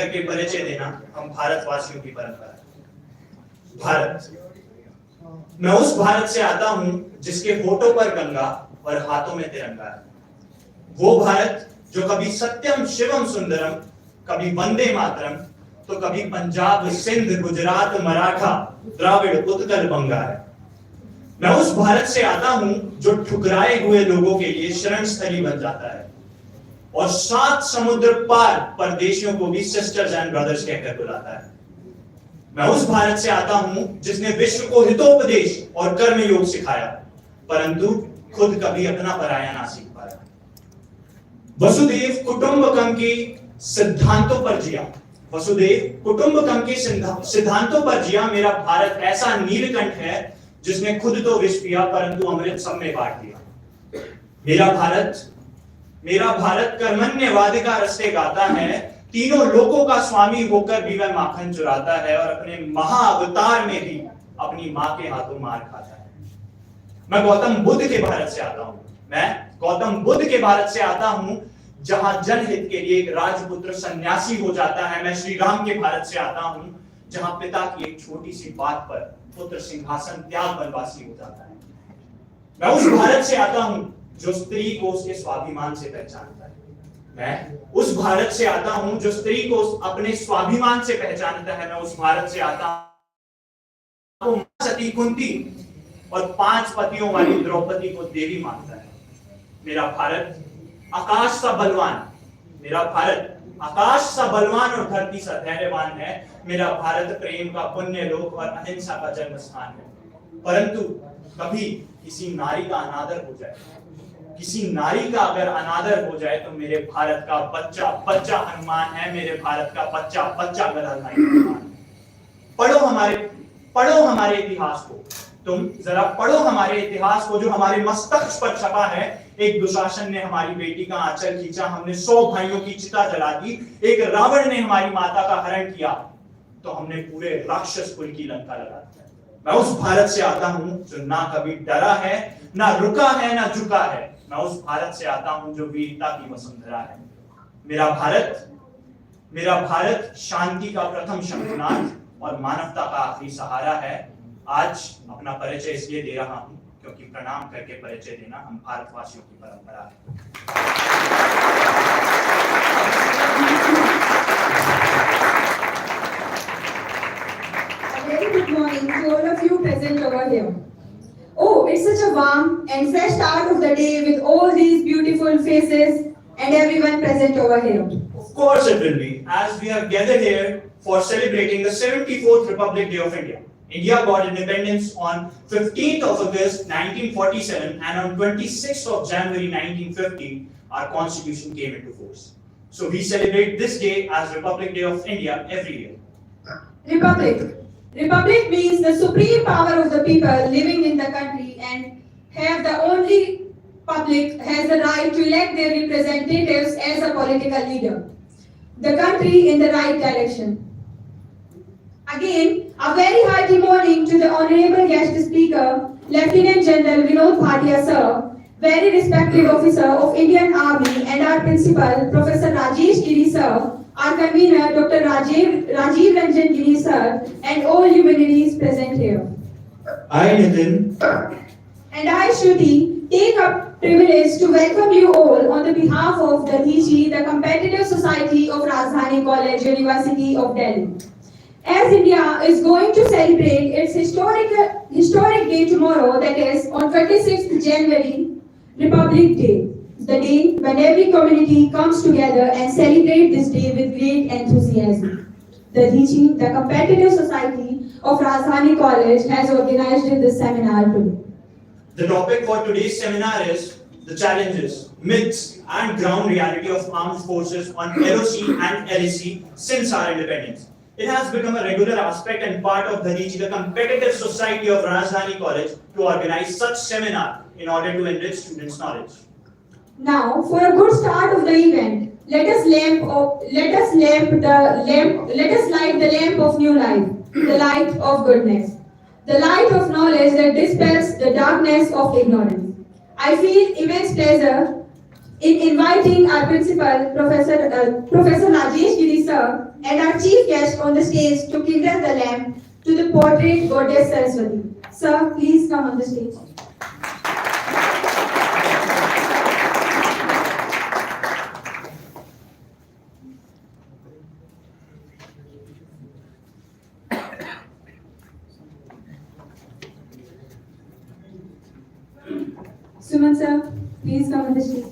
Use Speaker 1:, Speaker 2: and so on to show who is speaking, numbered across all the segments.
Speaker 1: करके परिचय देना हम भारतवासियों की परंपरा है। भारत, मैं उस भारत से आता हूं जिसके होठों पर गंगा और हाथों में तिरंगा है। वो भारत जो कभी सत्यम शिवम सुंदरम, कभी वंदे मातरम, तो कभी पंजाब सिंध गुजरात मराठा द्राविड़ उत्कल बंगा है। मैं उस भारत से आता हूं जो ठुकराए हुए लोगों के लिए शरण स्थली बन जाता है और 7 समुद्र पार परदेशियों को भी सिस्टर्स एंड ब्रदर्स कहकर बुलाता है। मैं उस भारत से आता हूं जिसने विश्व को हितोपदेश और कर्म योग सिखाया, परंतु खुद कभी अपना पराया ना सीख पाया। वसुदेव कुटुंबकम के सिद्धांतों पर जिया, वसुदेव कुटुंबकम के सिद्धांतों पर जिया मेरा भारत ऐसा नीलकंठ है जिसने खुद तो विष पिया परंतु अमृत सब में बांट दिया। मेरा भारत कर्मण्यवाद का रस्ते गाता है, तीनों लोकों का स्वामी होकर भी वह माखन चुराता है और अपने महाअवतार में भी अपनी मां के हाथों मार खाता है। मैं गौतम बुद्ध के भारत से आता हूं, मैं गौतम बुद्ध के भारत से आता हूं जहां जनहित के लिए एक राजपुत्र सन्यासी हो जाता है। मैं श्री राम के भारत से आता हूं जहां पिता की एक छोटी सी बात पर पुत्र सिंहासन त्याग वनवासी हो जाता है। मैं उस भारत से आता हूं जो स्त्री को उसके स्वाभिमान से पहचानता है। मैं उस भारत से आता हूं जो स्त्री को अपने स्वाभिमान से पहचानता है। मैं उस भारत से आता हूं सती कुंती और 5 पतियों वाली द्रौपदी को देवी मानता है। मेरा भारत आकाश सा बलवान, मेरा भारत आकाश सा बलवान और धरती सा धैर्यवान है। मेरा भारत प्रेम का पुण्य लोक और अहिंसा का जन्म स्थान है। परंतु कभी किसी नारी का अनादर हो जाए, किसी नारी का अगर अनादर हो जाए तो मेरे भारत का बच्चा बच्चा हनुमान है, मेरे भारत का बच्चा बच्चा गदाधारी हनुमान है। पढ़ो हमारे इतिहास को, तुम जरा पढ़ो हमारे इतिहास को जो हमारे मस्तक पर छपा है। एक दुशासन ने हमारी बेटी का आंचल खींचा, हमने 100 भाइयों की चिता जला दी। एक रावण ने हमारी माता का हरण किया तो हमने पूरे राक्षस कुल की लंका लगा दी। मैं उस भारत से आता हूं जो ना कभी डरा है, ना रुका है, ना झुका है। मैं उस भारत से आता हूं जो वीरता की वसुंधरा है। मेरा भारत शांति का प्रथम शंखनाद और मानवता का आखिरी सहारा है। आज अपना परिचय इसलिए दे रहा हूं क्योंकि प्रणाम करके परिचय देना हम भारतवासियों की परंपरा है।
Speaker 2: A very good morning to all of you present over here. Oh, it's such a warm and fresh start of the day with all these beautiful faces and everyone present over here.
Speaker 1: Of course it will be, as we have gathered here for celebrating the 74th Republic Day of India. India got independence on 15th of August 1947 and on 26th of January 1950 our constitution came into force. So we celebrate this day as Republic Day of India every year.
Speaker 2: Republic means the supreme power of the people living in the country and have the only public has the right to elect their representatives as a political leader. The country in the right direction. Again, a very hearty morning to the Honorable Guest Speaker, Lt.Gen.Vinod Bhatia Sir, very respected officer of Indian Army, and our Principal, Professor Rajesh Giri Sir, our Convener, Dr. Rajiv Ranjan Giri Sir, and all luminaries present here.
Speaker 1: I, Nitin,
Speaker 2: and I, Shruti, take a privilege to welcome you all on the behalf of Dadhichi, the competitive society of Rajdhani College, University of Delhi. As India is going to celebrate its historic day tomorrow, that is on 26th January, Republic Day, the day when every community comes together and celebrate this day with great enthusiasm. Dadhichi, the competitive society of Rajdhani College, has organized this seminar today.
Speaker 1: the topic for today's seminar is the challenges, myths and ground reality of armed forces on LOC and LAC since our independence. It has become a regular aspect and part of Dadhichi, the competitive society of Rajdhani College, to organize such seminar in order to enrich students' knowledge.
Speaker 2: Now, for a good start of the event, let us light the lamp of new life, the light of goodness, the light of knowledge that dispels the darkness of ignorance. I feel immense pleasure in inviting our principal, Professor Rajesh Giri sir, and our chief guest on the stage to kindle the lamp to the portrait goddess Saraswati. Sir, please come on the stage. Suman sir, please come on the stage.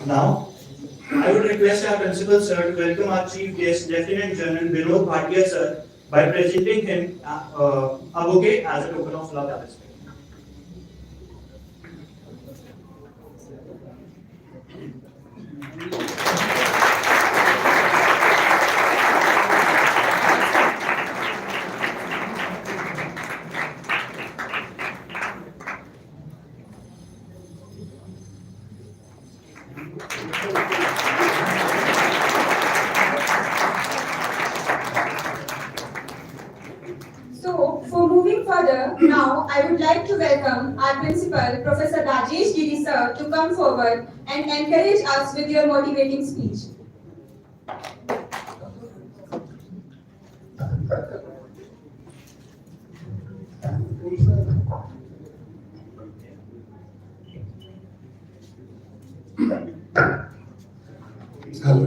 Speaker 1: Now, I would request our principal sir to welcome our chief guest, Lt.Gen.Vinod Bhatia sir, by presenting him a bouquet as a token of love and respect.
Speaker 2: So, for moving further, now I would like to welcome our principal, Professor Rajesh Giri sir, to come forward and encourage us with your motivating speech.
Speaker 3: Hello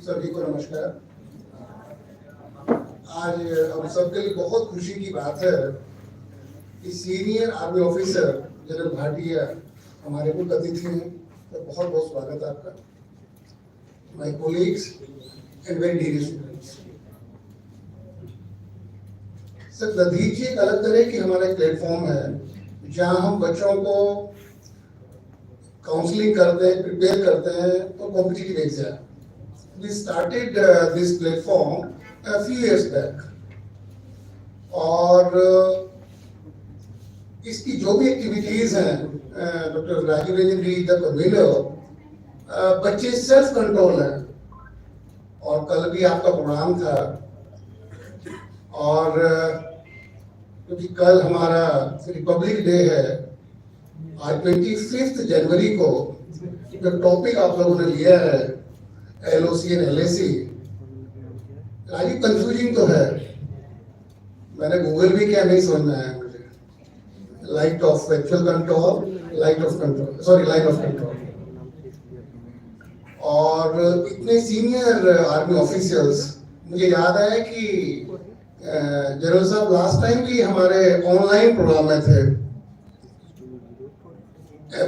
Speaker 3: सभी को नमस्कार। आज हम सबके लिए बहुत खुशी की बात है कि senior army officer general Bhatia हमारे मुख्य अतिथि हैं। तो बहुत बहुत स्वागत है आपका। My colleagues and very dear students. Sir, Dadhichi एक अलग तरह की हमारा एक प्लेटफॉर्म है जहां हम बच्चों को काउंसलिंग करते हैं, प्रिपेयर करते हैं तो competitive exam. We started this platform a few years back और इसकी जो भी एक्टिविटीज हैं doctor Rajeev ji the convener, बच्चे सेल्फ कंट्रोल है। और कल भी आपका प्रोग्राम था और क्योंकि कल हमारा रिपब्लिक डे है। आज 25 जनवरी को जो टॉपिक आप लोगों ने लिया है LOC एंड LAC, कंफ्यूजिंग तो है। मैंने गूगल भी किया, नहीं समझ में आया मुझे। Light of actual control, light of control, sorry line of control. और इतने सीनियर आर्मी ऑफिशियल्स, मुझे याद आया कि जनरल साहब लास्ट टाइम भी हमारे ऑनलाइन प्रोग्राम में थे।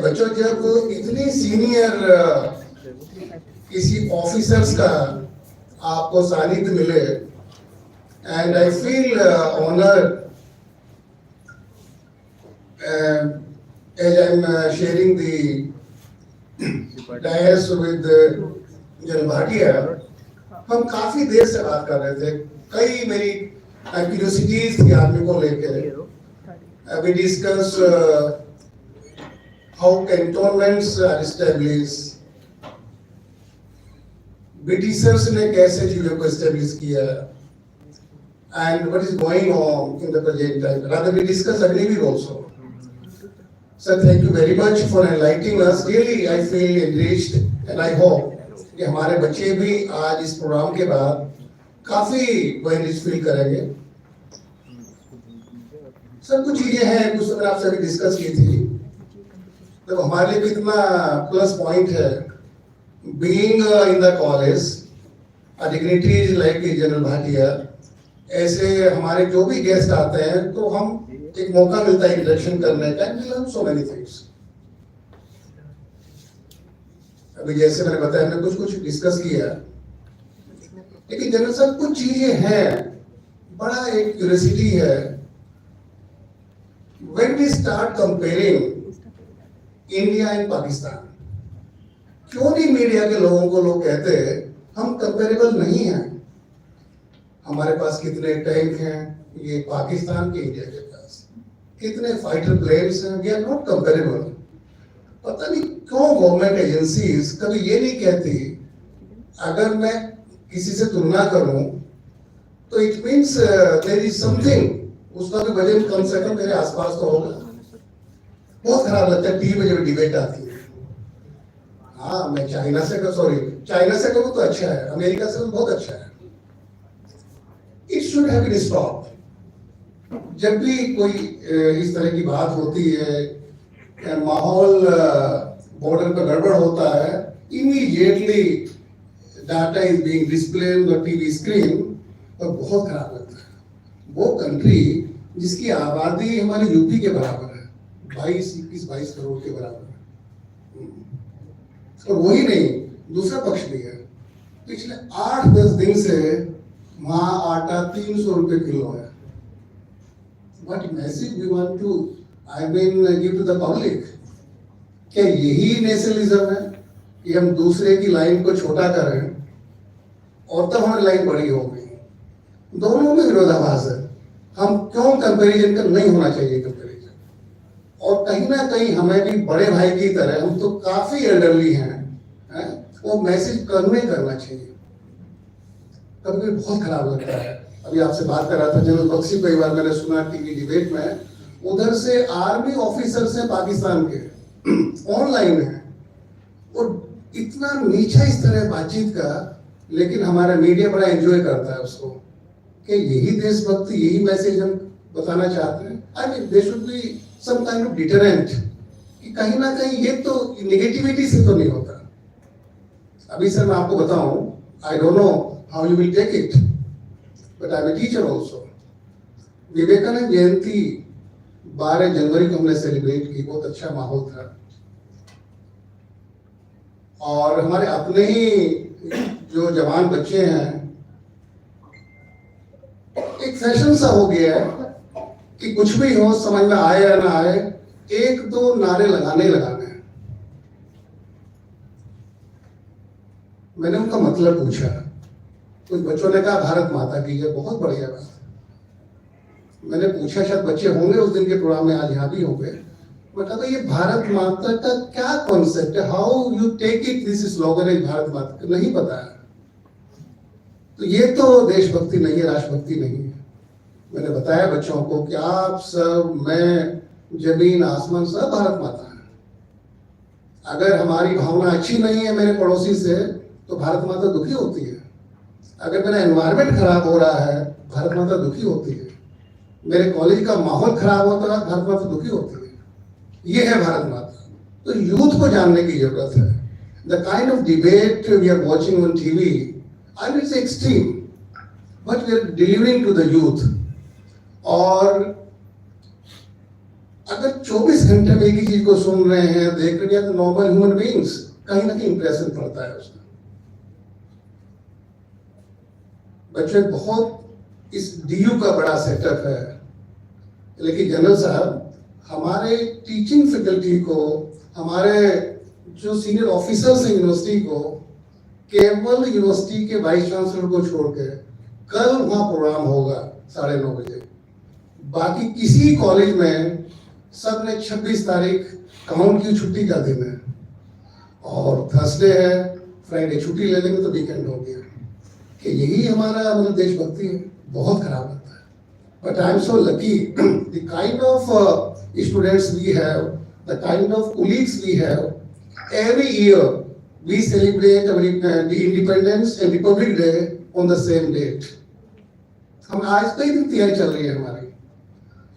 Speaker 3: बच्चों, जब इतने सीनियर किसी ऑफिसर्स का आपको सानिध्य मिले, and I feel honoured as I'm sharing the dais with general Bhatia. हम काफी देर से बात कर रहे थे, कई मेरी क्यूरियोसिटीज थी आर्मी को लेकर। We discuss how cantonments are established, Britishers ने कैसे चीजों को establish किया, and what is going on in the present time. Rather, we discuss Agniveer also. Sir, thank you very much for enlightening us. Really, I feel enriched, and I hope कि हमारे बच्चे भी आज इस प्रोग्राम के बाद काफी enriched फील करेंगे। सर, कुछ चीजें हैं, कुछ मैंने आपसे अभी डिस्कस की थी, तो हमारे लिए भी इतना प्लस पॉइंट है। Being in the college, a dignitaries like general Bhatia, ऐसे हमारे जो भी गेस्ट आते हैं तो हम एक मौका मिलता है इंट्रोडक्शन करने का, and we learn so many things. अभी जैसे मैंने बताया, हमने कुछ डिस्कस किया, लेकिन जनरल साहब कुछ चीजें हैं, बड़ा एक क्यूरियोसिटी है। When we start comparing India and Pakistan, क्यों नहीं मीडिया के लोगों को लोग कहते हैं हम कंपेरेबल नहीं हैं। हमारे पास कितने टैंक हैं, ये पाकिस्तान के इंडिया के पास कितने फाइटर प्लेन्स हैं, वी आर नॉट कंपेरेबल। पता नहीं क्यों गवर्नमेंट एजेंसीज कभी ये नहीं कहती, अगर मैं किसी से तुलना करूं तो it means there is something, उसका भी वजन कम से कम मेरे आसपास तो होगा। बहुत खराब लगता है टीवी में जब डिबेट आती है। हाँ, मैं चाइना से करूँ तो अच्छा है, अमेरिका से बहुत अच्छा है। It should have been stopped. जब भी कोई इस तरह की बात होती है, माहौल बॉर्डर पर गड़बड़ होता है, immediately data is being displayed on TV screen, और बहुत खराब लगता है। वो कंट्री जिसकी आबादी हमारी यूपी के बराबर है, 22 करोड़ के बराबर है, और वही नहीं, दूसरा पक्ष भी है। पिछले 8-10 दिन से वहां आटा 300 रुपए किलो है। What message we want to, give to the public? क्या यही नेशनलिज्म है कि हम दूसरे की लाइन को छोटा करें और तब हमारी लाइन बड़ी हो गई? दोनों में विरोधाभास है। हम क्यों कंपैरिजन कर, नहीं होना चाहिए कंपैरिजन। और कहीं ना कहीं हमें भी बड़े भाई की तरह, हम तो काफी एल्डरली हैं, वो मैसेज करना चाहिए। कभी बहुत खराब लगता है। अभी आपसे बात कर रहा था जनरल बख्शी, कई बार मैंने सुना टीवी डिबेट में, उधर से आर्मी ऑफिसर्स हैं पाकिस्तान के, ऑनलाइन है, और इतना नीचा इस तरह बातचीत का, लेकिन हमारा मीडिया बड़ा एंजॉय करता है उसको, कि यही देशभक्ति, यही मैसेज हम बताना चाहते हैं। I mean there should be some kind of deterrent, कि कहीं ना कहीं ये तो नेगेटिविटी से तो नहीं होता। अभी सर मैं आपको बताऊं, I don't know how you will take it, but I am a teacher also. Vivekananda Jayanti 12 जनवरी को हमने सेलिब्रेट की, बहुत अच्छा माहौल था। और हमारे अपने ही जो जवान बच्चे हैं, एक फैशन सा हो गया है कि कुछ भी हो, समझ में आए या ना आए, 1-2 नारे लगाने हैं। मैंने उनका मतलब पूछा, कुछ बच्चों ने कहा भारत माता की जय, बहुत बढ़िया बात। मैंने पूछा, शायद बच्चे होंगे उस दिन के प्रोग्राम में, आज यहाँ भी होंगे, मैं कहा ये भारत माता का क्या कॉन्सेप्ट है, how you take it, this slogan है भारत माता, नहीं पता है। तो ये तो देशभक्ति नहीं है, राष्ट्रभक्ति नहीं है। मैंने बताया बच्चों को कि आप सब, मैं, जमीन आसमान सब भारत माता है। अगर हमारी भावना अच्छी नहीं है मेरे पड़ोसी से तो भारत माता दुखी होती है। अगर मेरा एनवायरनमेंट खराब हो रहा है भारत माता दुखी होती है। मेरे कॉलेज का माहौल खराब होता है भारत माता दुखी होती है। ये है भारत माता। तो यूथ को जानने की जरूरत है। The kind of debate we are watching on TV, I will say extreme, but we are delivering to the youth. और अगर 24 घंटे में एक ही चीज को सुन रहे हैं, देख रहे हैं, तो नॉर्मल ह्यूमन बीइंग्स कहीं ना कहीं इंप्रेशन पड़ता है उसमें। बच्चे बहुत इस डीयू का बड़ा सेटअप है, लेकिन जनरल साहब हमारे टीचिंग फैकल्टी को, हमारे जो सीनियर ऑफिसर्स हैं यूनिवर्सिटी को, केवल यूनिवर्सिटी के वाइस चांसलर को छोड़ के कल वहां प्रोग्राम होगा 9:30 बजे। बाकी किसी कॉलेज में सब ने 26 तारीख काउंट की छुट्टी का दिन है, और थर्सडे है, फ्राइडे छुट्टी ले लेंगे तो वीकेंड हो गया। कि यही हमारा मतलब देशभक्ति है। बहुत खराब लगता है। But I am so lucky, the kind of students we have, the kind of colleagues we have, every year we celebrate the independence and republic day on the same date. हम आज कई दिन तैयारी चल रही है हमारी।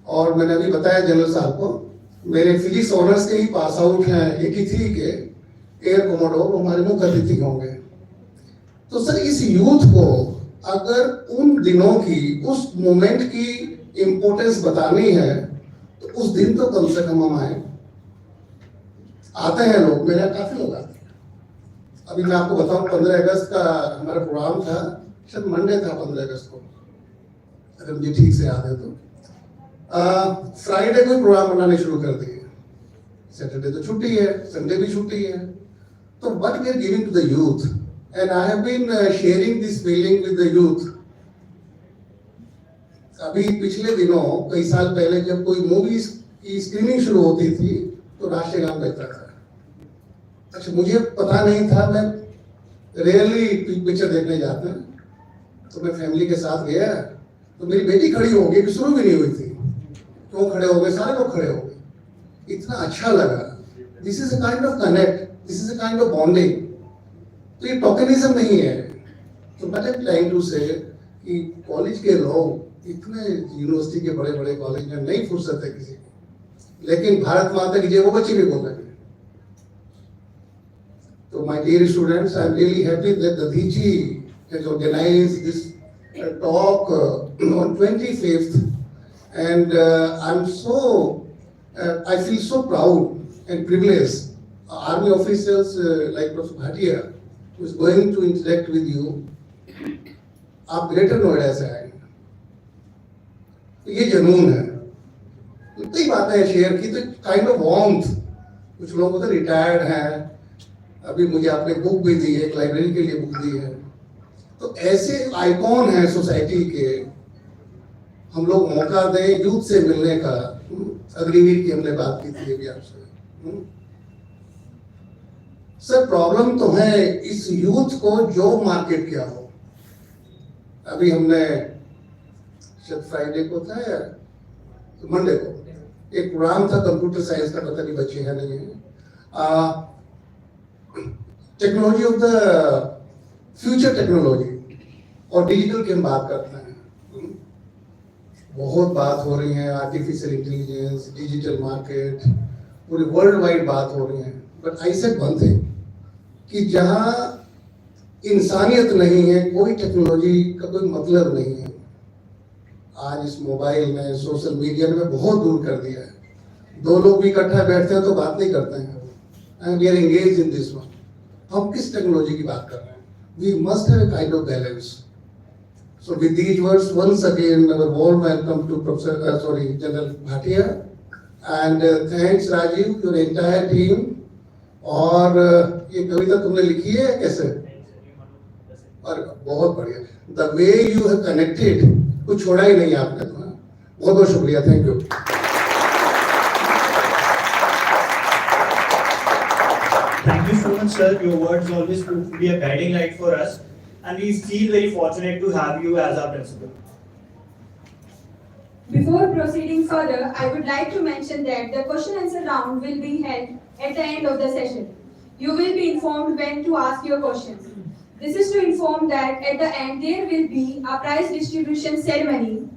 Speaker 3: और मैंने अभी बताया जनरल साहब को, मेरे फिजिक्स ऑनर्स के ही पास आउट हैं 83 के एयर कोमोडोर, हमारे मुख्य अतिथि होंगे। तो सर इस यूथ को अगर उन दिनों की, उस मोमेंट की इम्पोर्टेंस बतानी है तो उस दिन तो कम से कम हम आए। आते हैं लोग, मेरे यहाँ काफी लोग आते हैं। अभी मैं आपको बताऊं 15 अगस्त का हमारा प्रोग्राम था, शायद मंडे था 15 अगस्त को, अगर मुझे ठीक से याद है तो। फ्राइडे को प्रोग्राम बनाने शुरू कर दिए। सैटरडे तो छुट्टी है, संडे भी छुट्टी है। तो what we are giving to the youth, and I have been sharing this feeling with the youth. अभी पिछले दिनों, कई साल पहले, जब कोई मूवी की स्क्रीनिंग शुरू होती थी तो राष्ट्रीय गान बजता था। अच्छा, मुझे पता नहीं था, मैं रेयरली पिक्चर देखने जाता, तो मैं फैमिली के साथ गया, तो मेरी बेटी खड़ी हो गई, शुरू भी नहीं हुई थी, क्यों खड़े हो गए, सारे लोग खड़े हो गए। इतना अच्छा लगा। This is a kind of connect, this is a kind of bonding. तो ये टोकनिज्म नहीं है। तो मैं ट्राइंग टू से कि कॉलेज के लोग इतने, यूनिवर्सिटी के बड़े बड़े कॉलेज में नहीं फुर्सत है किसी को, लेकिन भारत माता की जय वो बच्चे भी बोल रहे हैं। तो my dear students, I am really happy that Dadhichi has organized this talk on 25th, and I feel so proud and privileged. Army officers like Professor Bhatia, who is going to interact with you, आप greater Noida से आए, तो ये जुनून है। कई बातें share की, तो काइंड ऑफ वार्मथ। कुछ लोग तो रिटायर्ड हैं, अभी मुझे आपने बुक भी दी है, एक लाइब्रेरी के लिए बुक दी है। तो ऐसे आइकॉन हैं सोसाइटी के, हम लोग मौका दें यूथ से मिलने का। अग्निवीर की हमने बात की थी अभी आपसे। सर प्रॉब्लम तो है इस यूथ को जॉब मार्केट क्या हो। अभी हमने शायद फ्राइडे को था या मंडे को एक प्रोग्राम था कंप्यूटर साइंस का, पता नहीं बच्चे हैं नहीं है, technology of the future technology और डिजिटल की हम बात करते हैं। बहुत बात हो रही है, आर्टिफिशियल इंटेलिजेंस, डिजिटल मार्केट, पूरी वर्ल्ड वाइड बात हो रही है। But I said one thing कि जहां इंसानियत नहीं है, कोई टेक्नोलॉजी का कोई मतलब नहीं है। आज इस मोबाइल में, सोशल मीडिया में बहुत दूर कर दिया है। दो लोग भी इकट्ठा बैठते हैं तो बात नहीं करते हैं, and we are engage in this one. हम किस टेक्नोलॉजी की बात कर रहे हैं? We must have a kind of balance. So with these words, once again, our warm welcome to General Bhatia, and thanks Rajiv, your entire team. और ये कविता तुमने लिखी है कैसे? और बहुत बढ़िया। The way you have connected, कुछ छोड़ा ही नहीं आपने तो। बहुत बहुत शुक्रिया, thank you.
Speaker 1: Thank you so much, sir. Your words always prove to be a guiding light for us, and we feel very fortunate to have you as our principal.
Speaker 2: Before proceeding further, I would like to mention that the question answer round will be held at the end of the session. You will be informed when to ask your questions. This is to inform that at the end there will be a prize distribution ceremony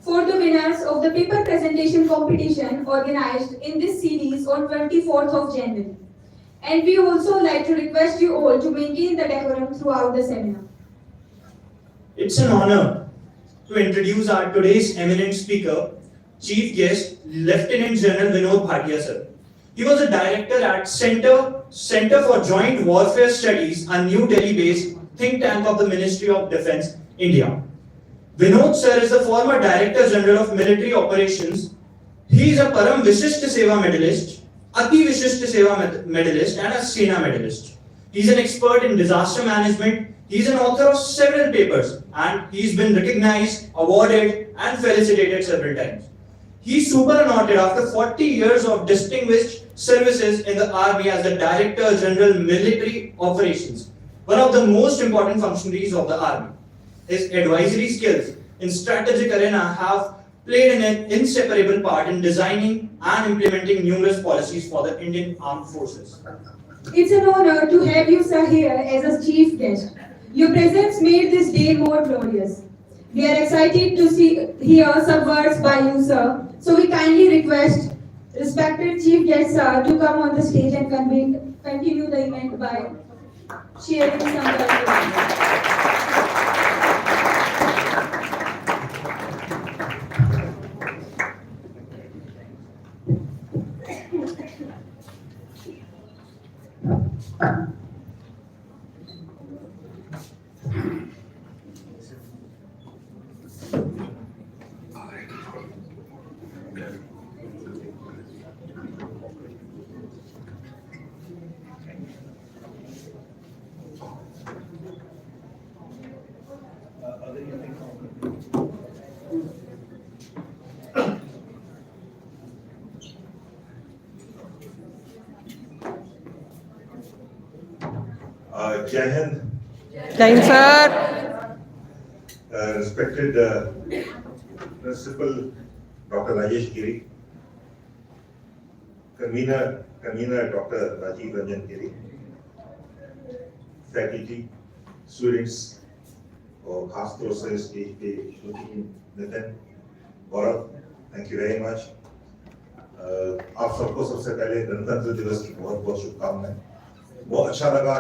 Speaker 2: for the winners of the paper presentation competition organized in this series on 24th of January. And we also like to request you all to maintain the decorum throughout the seminar.
Speaker 1: It's an honor to introduce our today's eminent speaker, Chief Guest, Lt.Gen.Vinod Bhatia sir. He was a director at Center for Joint Warfare Studies, a New Delhi-based think tank of the Ministry of Defence, India. Vinod sir is the former Director General of Military Operations. He is a Param Vishisht Seva medalist, Ati Vishisht Seva medalist, and a Sena medalist. He is an expert in disaster management. He is an author of several papers, and he's been recognized, awarded, and felicitated several times. He's superannuated after 40 years of distinguished services in the army as the Director General Military Operations, one of the most important functionaries of the army. His advisory skills in strategic arena have played an inseparable part in designing and implementing numerous policies for the Indian Armed Forces.
Speaker 2: It's an honor to have you, sir, here as a chief guest. Your presence made this day more glorious. We are excited to hear some words by you, sir. So we kindly request respected chief guest, sir, to come on the stage and continue the event by sharing some words.
Speaker 4: Jai Hind.
Speaker 5: Jai Hind, sir.
Speaker 4: Respected Principal Dr. Rajesh Giri, Convener Dr. Rajiv Ranjan Giri, faculty, students, और खास तौर से stage पे श्रुति, नितिन, गौरव, thank you very much. आप सबको सबसे पहले गणतंत्र दिवस की बहुत बहुत शुभकामनाएं. बहुत अच्छा लगा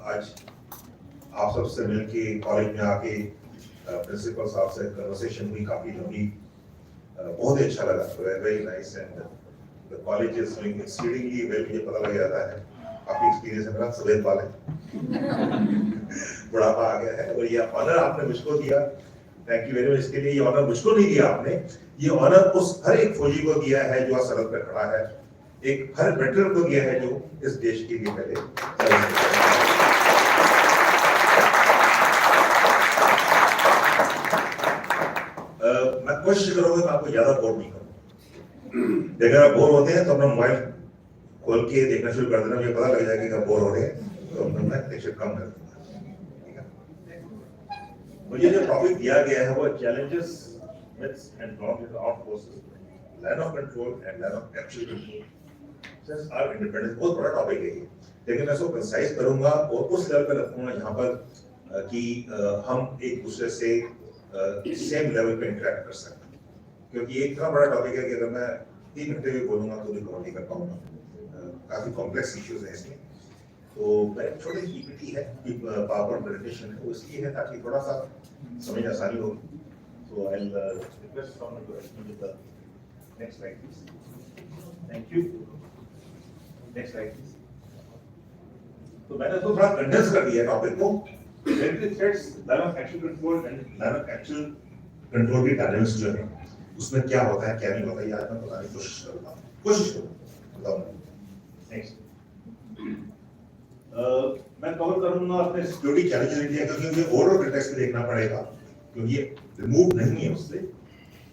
Speaker 4: आज आप सबसे मिलके कॉलेज में आके प्रिंसिपल साहब से कन्वर्सेशन हुई काफी लंबी. बहुत अच्छा लगा. Very nice and the college is doing exceedingly well. मुझे पता लग जाता है काफी एक्सपीरियंस है मेरा. सफेद बाल है, बुढ़ापा आ गया है, और ये ऑनर आपने मुझको दिया. Thank you very much. इसके लिए ये ऑनर मुझको नहीं दिया आपने, ये ऑनर उस हर एक फौजी को दिया है जो सरहद पर खड़ा है, एक हर वेटरन को दिया है जो इस देश के लिए पहले. मैं कोशिश करूंगा कि आपको ज्यादा बोर नहीं करूं. अगर आप बोर होते हैं तो अपना मोबाइल खोल के देखना शुरू कर देना. मुझे पता लग जाएगा कि आप बोर हो रहे हैं तो मैं लेक्चर कम कर दूंगा. मुझे जो टॉपिक दिया गया है वो challenges, myths and knowledge of armed forces, line of control and line of actual control since our independence. बहुत बड़ा टॉपिक है ये, लेकिन मैं इसको कंसाइज करूंगा और उस लेवल पर रखूंगा जहां पर कि हम एक दूसरे से सेम लेवल पे इंटरेक्ट कर सकते हैं. क्योंकि ये इतना बड़ा टॉपिक है कि अगर मैं 3 घंटे भी बोलूंगा तो भी कवर नहीं कर पाऊंगा. काफी कॉम्प्लेक्स इश्यूज हैं इसमें. तो मेरी छोटी सी पीपीटी है, पावर प्रेजेंटेशन है, वो इसलिए है ताकि थोड़ा सा समझ आसानी होगी. So I'll request someone to help me with the next slide, please. Thank you. Next slide, please. तो मैंने तो थोड़ा कंडेंस कर दिया टॉपिक को. Military threats, line of actual control and line of actual control की डायनामिक्स जो है उसमें क्या होता है क्या नहीं होता है, ये आज मैं बताने की कोशिश करूँगा. बताऊँगा. Next. मैं कवर करूँगा अपने सिक्योरिटी चैलेंजेस इंडिया का, क्योंकि ओवरऑल कंटेक्स्ट में देखना पड़ेगा क्योंकि ये रिमूव नहीं है उससे.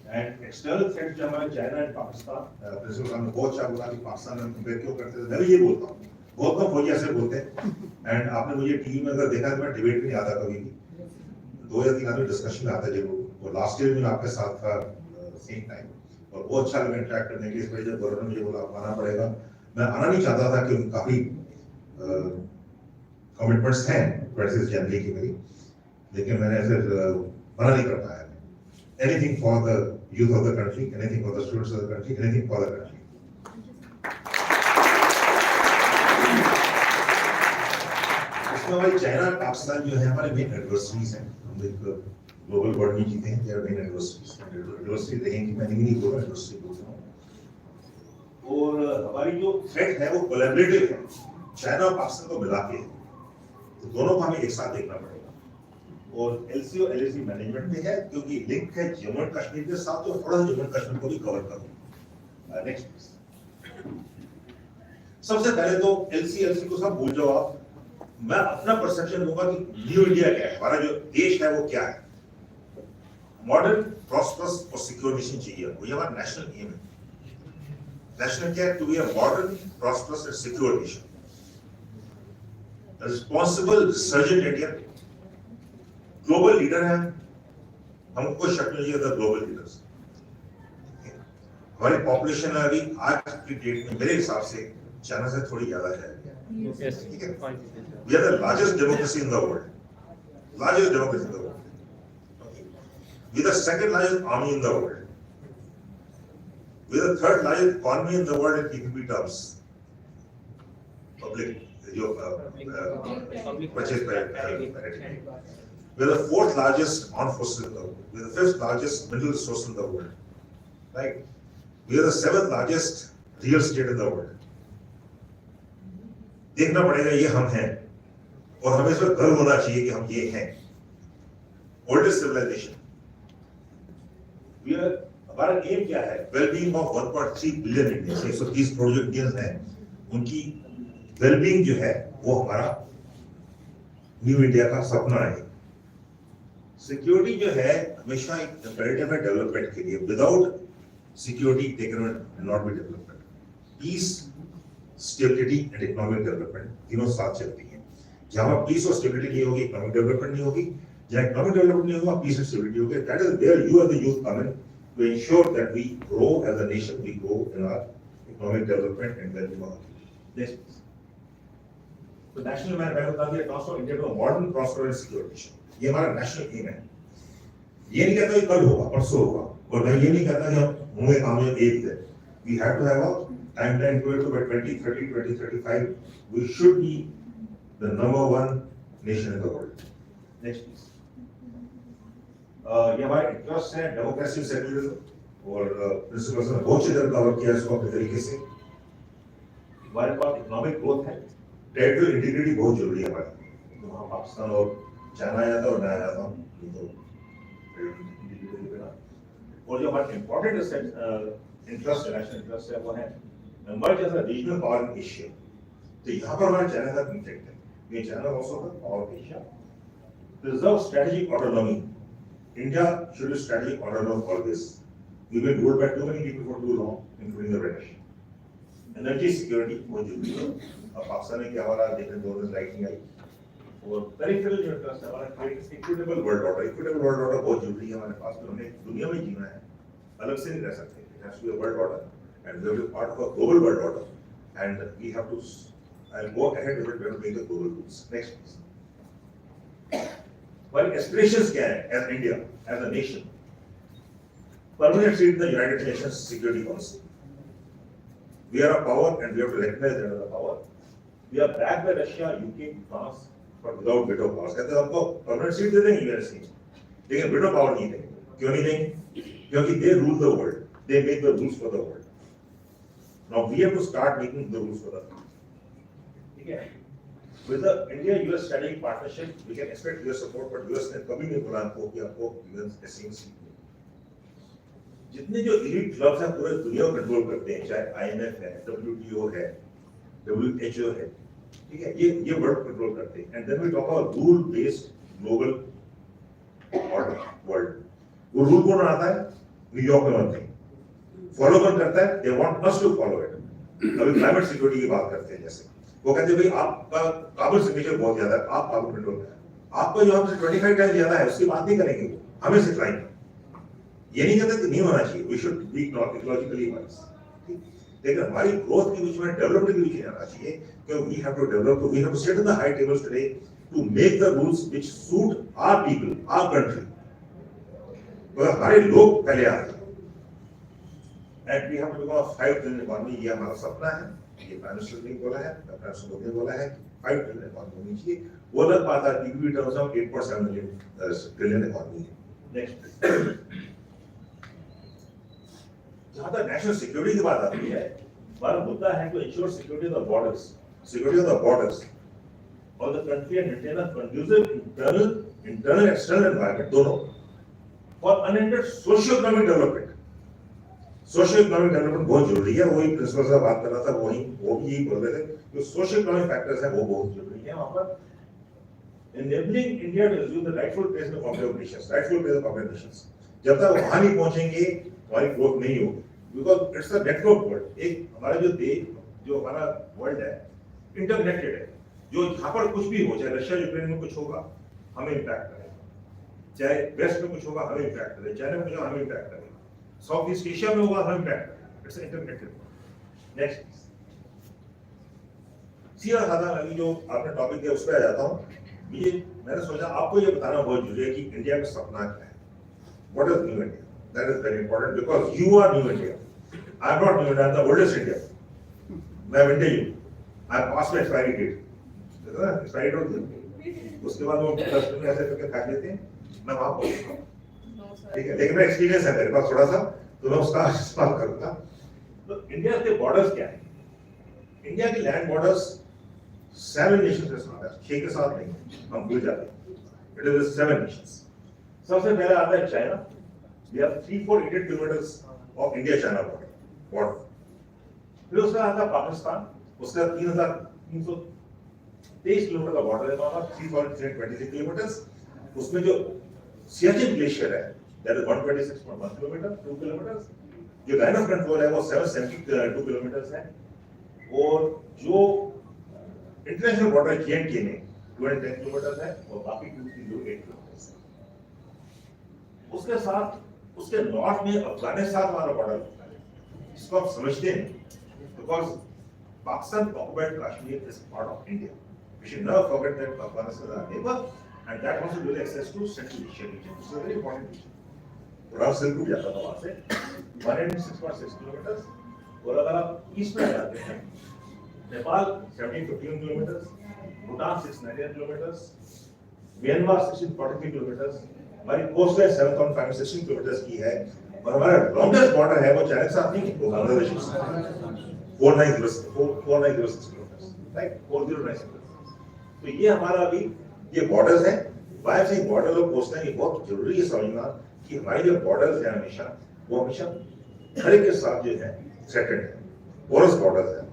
Speaker 4: एंड एक्सटर्नल थ्रेट्स जो हमारे चाइना एंड पाकिस्तान, प्रिंसिपल साहब ने बहुत अच्छा बोला कि पाकिस्तान में कंपेयर क्यों करते थे. मैं भी ये बोलता हूँ, बहुत कम फौजी ऐसे बोलते हैं. एंड आपने मुझे टीवी में अगर देखा तो मैं डिबेट नहीं आता कभी भी. 2 या 3 आदमी डिस्कशन में आता है. जब वो लास्ट ईयर में आपके साथ था द सेम टाइम, और वो अच्छा लगा इंटरेक्ट करने के लिए। इस वजह से गवर्नर ने मुझे बोला आप आना पड़ेगा। मैं आना नहीं चाहता था क्योंकि काफी कमिटमेंट्स हैं 26 जनवरी की मेरी, लेकिन मैंने फिर मना नहीं कर पाया। Anything for the youth of the country, anything for the students of the country, anything for the country. इसमें हमारी चाइना पाकिस्तान जो है हमारे मेन एडवर्सरीज हैं। हम एक ग्लोबल वर्ल्ड में जीते हैं, देयर मेन एडवर्सरीज। एडवर्सरी रहेंगी, मैंने भी नहीं बोला, एडवर्सरी बोलता हूँ। और हमारी जो थ्रेट है वो कोलैबोरेटिव है, चाइना और पाकिस्तान को मिला के है, तो दोनों को हमें एक साथ देखना पड़ेगा। और एलसी और एलएसी मैनेजमेंट में है, क्योंकि लिंक है जम्मू एंड कश्मीर के साथ, तो थोड़ा सा जम्मू एंड कश्मीर को भी कवर करूँ। नेक्स्ट, सबसे पहले तो एलसी को सब भूल जाओ आप। मैं अपना परसेप्शन दूंगा कि न्यू इंडिया क्या है, हमारा जो देश है वो क्या है। मॉडर्न, प्रॉस्परस और सिक्योर नेशन चाहिए, वो हमारा नेशनल एम है। नेशनल क्या है? To be a modern, prosperous and secure nation, responsible, resurgent India. Global leader है, हमको कोई शक नहीं है द ग्लोबल लीडर्स। हमारी पॉपुलेशन अभी आज की डेट में मेरे हिसाब से चाइना से थोड़ी ज्यादा है। ठीक है, we are the largest democracy in the world, largest democracy in the world. We are the second largest army in the world, we are the third largest economy in the world in PPP terms, public जो purchase पे। We are the fourth largest armed forces in the world. We are the fifth largest mineral resource in the world. Right? We are the seventh largest real estate in the world. देखना पड़ेगा ये हम हैं, और हमें इसमें गर्व होना चाहिए कि हम ये हैं। Oldest civilization. We are, हमारा एम क्या है? Well-being of 1.3 billion Indians, 130 crore जो इंडियंस हैं, उनकी वेलबींग जो है वो हमारा न्यू इंडिया का सपना है। सिक्योरिटी जो है हमेशा एक इम्पेरेटिव है डेवलपमेंट के लिए। Without security they can not be development. Peace, stability and economic development तीनों साथ चलती हैं। जहां पीस और स्टेबिलिटी नहीं होगी, इकोनॉमिक डेवलपमेंट नहीं होगी। जहां इकोनॉमिक डेवलपमेंट नहीं होगा, पीस एंड स्टेबिलिटी होगी। That is where you are the youth come in to ensure that we grow as a nation, we grow in our economic development and wellbeing. Next, तो national man बता दिया transform India to a modern, prosper and secure nation. ये हमारा national aim है। ये नहीं कहता कि कल होगा, परसों होगा, और मैं ये नहीं कहता कि हम होंगे कामयाब एक दिन। We have to have a timeline to it, by 2030, 2035 we should be the number 1 nation in the world. Next please. ये हमारे इंटरेस्ट है डेमोक्रेसी, सेक्युलरिज्म और प्रिंसिपल्स ने बहुत अच्छी तरह कवर किया इसको अपने तरीके से। हमारे पास इकोनॉमिक ग्रोथ है, टेरिटोरियल इंटीग्रिटी बहुत जरूरी है हमारे। तो वहाँ पाकिस्तान और चाइना आया था और मैं आया था, तो और जो हमारा इंपॉर्टेंट इंटरेस्ट है, नेशनल इंटरेस्ट है, वो है emerge as a regional power in Asia. तो यहाँ पर हमारा चाइना का कॉन्फ्लिक्ट है। ये China also the power in Asia. Preserve strategic autonomy. India should be strategic autonomous always. We been ruled by too many people for too long, including the British. Energy security बहुत जरूरी है। अब पाकिस्तान में क्या हमारा देखने दो दिन लाइट नहीं आई, और पेरिफेरल जो इंटरेस्ट है हमारा create equitable world order. Equitable world order बहुत जरूरी है हमारे पास, तो हमें दुनिया में जीना है, अलग से नहीं रह सकते। It has to be a world order and we have to be part of a global world order and we have to I go ahead with it when we make the global rules. Next please. हमारी aspirations क्या है as India, as a nation? Permanent seat in the United Nations Security Council. We are a power and we have to recognize that as a power. We are backed by Russia, UK, France, but without veto powers. कहते हैं हमको permanent seat दे देंगे USA, लेकिन veto power नहीं देंगे। क्यों नहीं देंगे? क्योंकि they rule the world, they make the rules for the world. Now we have to start making the rules for the world. ठीक है? With the India-US strategic partnership, we can expect US support, but US ने कभी नहीं बोला हमको कि आपको USA seat. जितने जो एलीट क्लब्स हैं पूरे दुनिया को कंट्रोल करते हैं, चाहे आईएमएफ है, डब्ल्यूटीओ है, डब्ल्यूएचओ है, ठीक है, ये वर्ल्ड कंट्रोल करते हैं। And then we talk about rule based global order world. वो रूल कौन बनाता है? न्यूयॉर्क में बनते हैं। फॉलो कौन करता है? They want us to follow it. अभी क्लाइमेट सिक्योरिटी की बात करते हैं, जैसे वो कहते हैं भाई आपका कार्बन सिग्नेचर बहुत ज्यादा है, आप कार्बन कंट्रोल करें। आपका जो हमसे 25 टाइम ज्यादा है उसकी बात नहीं करेंगे, वो हमें सिखलाएंगे। ये नहीं कहते कि नहीं होना चाहिए, we should be ecologically wise, लेकिन हमारी ग्रोथ के बीच में डेवलपमेंट के बीच में आना चाहिए, क्योंकि we have to develop, we have to set in the high tables today to make the rules which suit our people, our country. तो हमारे लोग पहले आते हैं, and we have to become 5 trillion economy, ये हमारा सपना है, ये प्राइम मिनिस्टर ने बोला है, प्राइम मिनिस्टर ने बोला है 5 ट्रिलियन इकोनॉमी होनी चाहिए। वो अलग बात है PPP terms of 8.7 trillion economy है। नेक्स्ट, जहां तक नेशनल सिक्योरिटी की बात आती है, हमारा मुद्दा है to ensure security of the borders, security of the borders और the country and maintain a conducive internal external environment दोनों for unhindered socio economic development. Socio economic development बहुत जरूरी है, वही प्रिंसिपल साहब बात कर रहा था, वही वो भी यही बोल रहे थे, जो सोशियो इकोनॉमिक फैक्टर्स हैं वो बहुत जरूरी है वहां पर। enabling India to assume the rightful place in the family of nations, rightful place of family of nations. जब तक वहां नहीं पहुंचेंगे हमारी ग्रोथ नहीं होगी, because it's a network world. एक हमारा जो देश, जो हमारा वर्ल्ड है, इंटरकनेक्टेड है, जो जहां पर कुछ भी हो, चाहे रशिया यूक्रेन में कुछ होगा हमें इम्पैक्ट करेगा, चाहे वेस्ट में कुछ होगा हमें इम्पैक्ट करेगा, चाइना में कुछ होगा हमें इम्पैक्ट करेगा, साउथ ईस्ट एशिया में होगा हमें इम्पैक्ट करेगा, इट्स इंटरकनेक्टेड। नेक्स्ट, सीधा साधा अभी जो आपने टॉपिक दिया उस पर आ जाता हूँ। ये मैंने सोचा आपको ये बताना बहुत जरूरी है कि इंडिया का सपना क्या है, what is new India, that is very important, because you are new India, I am not new India, I am the oldest India, मैं विंटेज हूं, आई एम पास में एक्सपायरी डेट, एक्सपायरी डेट होती, उसके बाद वो 10 दिन ऐसे करके खा लेते हैं, मैं वहां पहुंचूंगा, ठीक है, लेकिन मैं एक्सपीरियंस है मेरे पास थोड़ा सा, तो मैं उसका इस्तेमाल करूंगा। तो इंडिया के बॉर्डर्स क्या है, इंडिया की लैंड बॉर्डर्स 7 नेशंस के साथ है, 6 के साथ नहीं, हम भूल जाते हैं, इट इज 7 नेशंस। सबसे पहले आता है China, we have 3488 kilometers of India China border, फिर उसका आता है पाकिस्तान, उसका 3323 किलोमीटर का बॉर्डर है हमारा, 3326 किलोमीटर्स, उसमें जो सियाचिन ग्लेशियर है दैट इज 126.1 किलोमीटर, 2 किलोमीटर्स, जो लाइन ऑफ कंट्रोल है वो 772 किलोमीटर्स है, और जो इंटरनेशनल बॉर्डर J&K में 210 किलोमीटर है और बाकी 208 किलोमीटर है। उसके साथ उसके नॉर्थ में अफगानिस्तान हमारा बॉर्डर होता है, इसको आप समझते हैं, because Pakistan occupied Kashmir is part of India, we should never forget that Afghanistan is our neighbour and that also gives access to central Asia region, it's a very important region. पूरा सिल्क रूट जाता था वहां से 106.6 किलोमीटर, और अगर आप east में जाते हैं, Nepal 1751 kilometre, Bhutan 698 kilometre, Myanmar 1643 kilometre, हमारी कोस्ट है 7516 किलोमीटर की है, और हमारा लॉन्गेस्ट बॉर्डर है वो चाइना के साथ नहीं, वो बांग्लादेश के साथ 4906 किलोमीटर, राइट, 4096। तो ये हमारा अभी ये बॉर्डर्स हैं। वाई से बॉर्डर और कोस्ट लाइन बहुत जरूरी है समझना कि हमारे जो बॉर्डर्स हैं हमेशा वो हमेशा हर एक के साथ जो है सेटेड है, पोरस बॉर्डर्स है,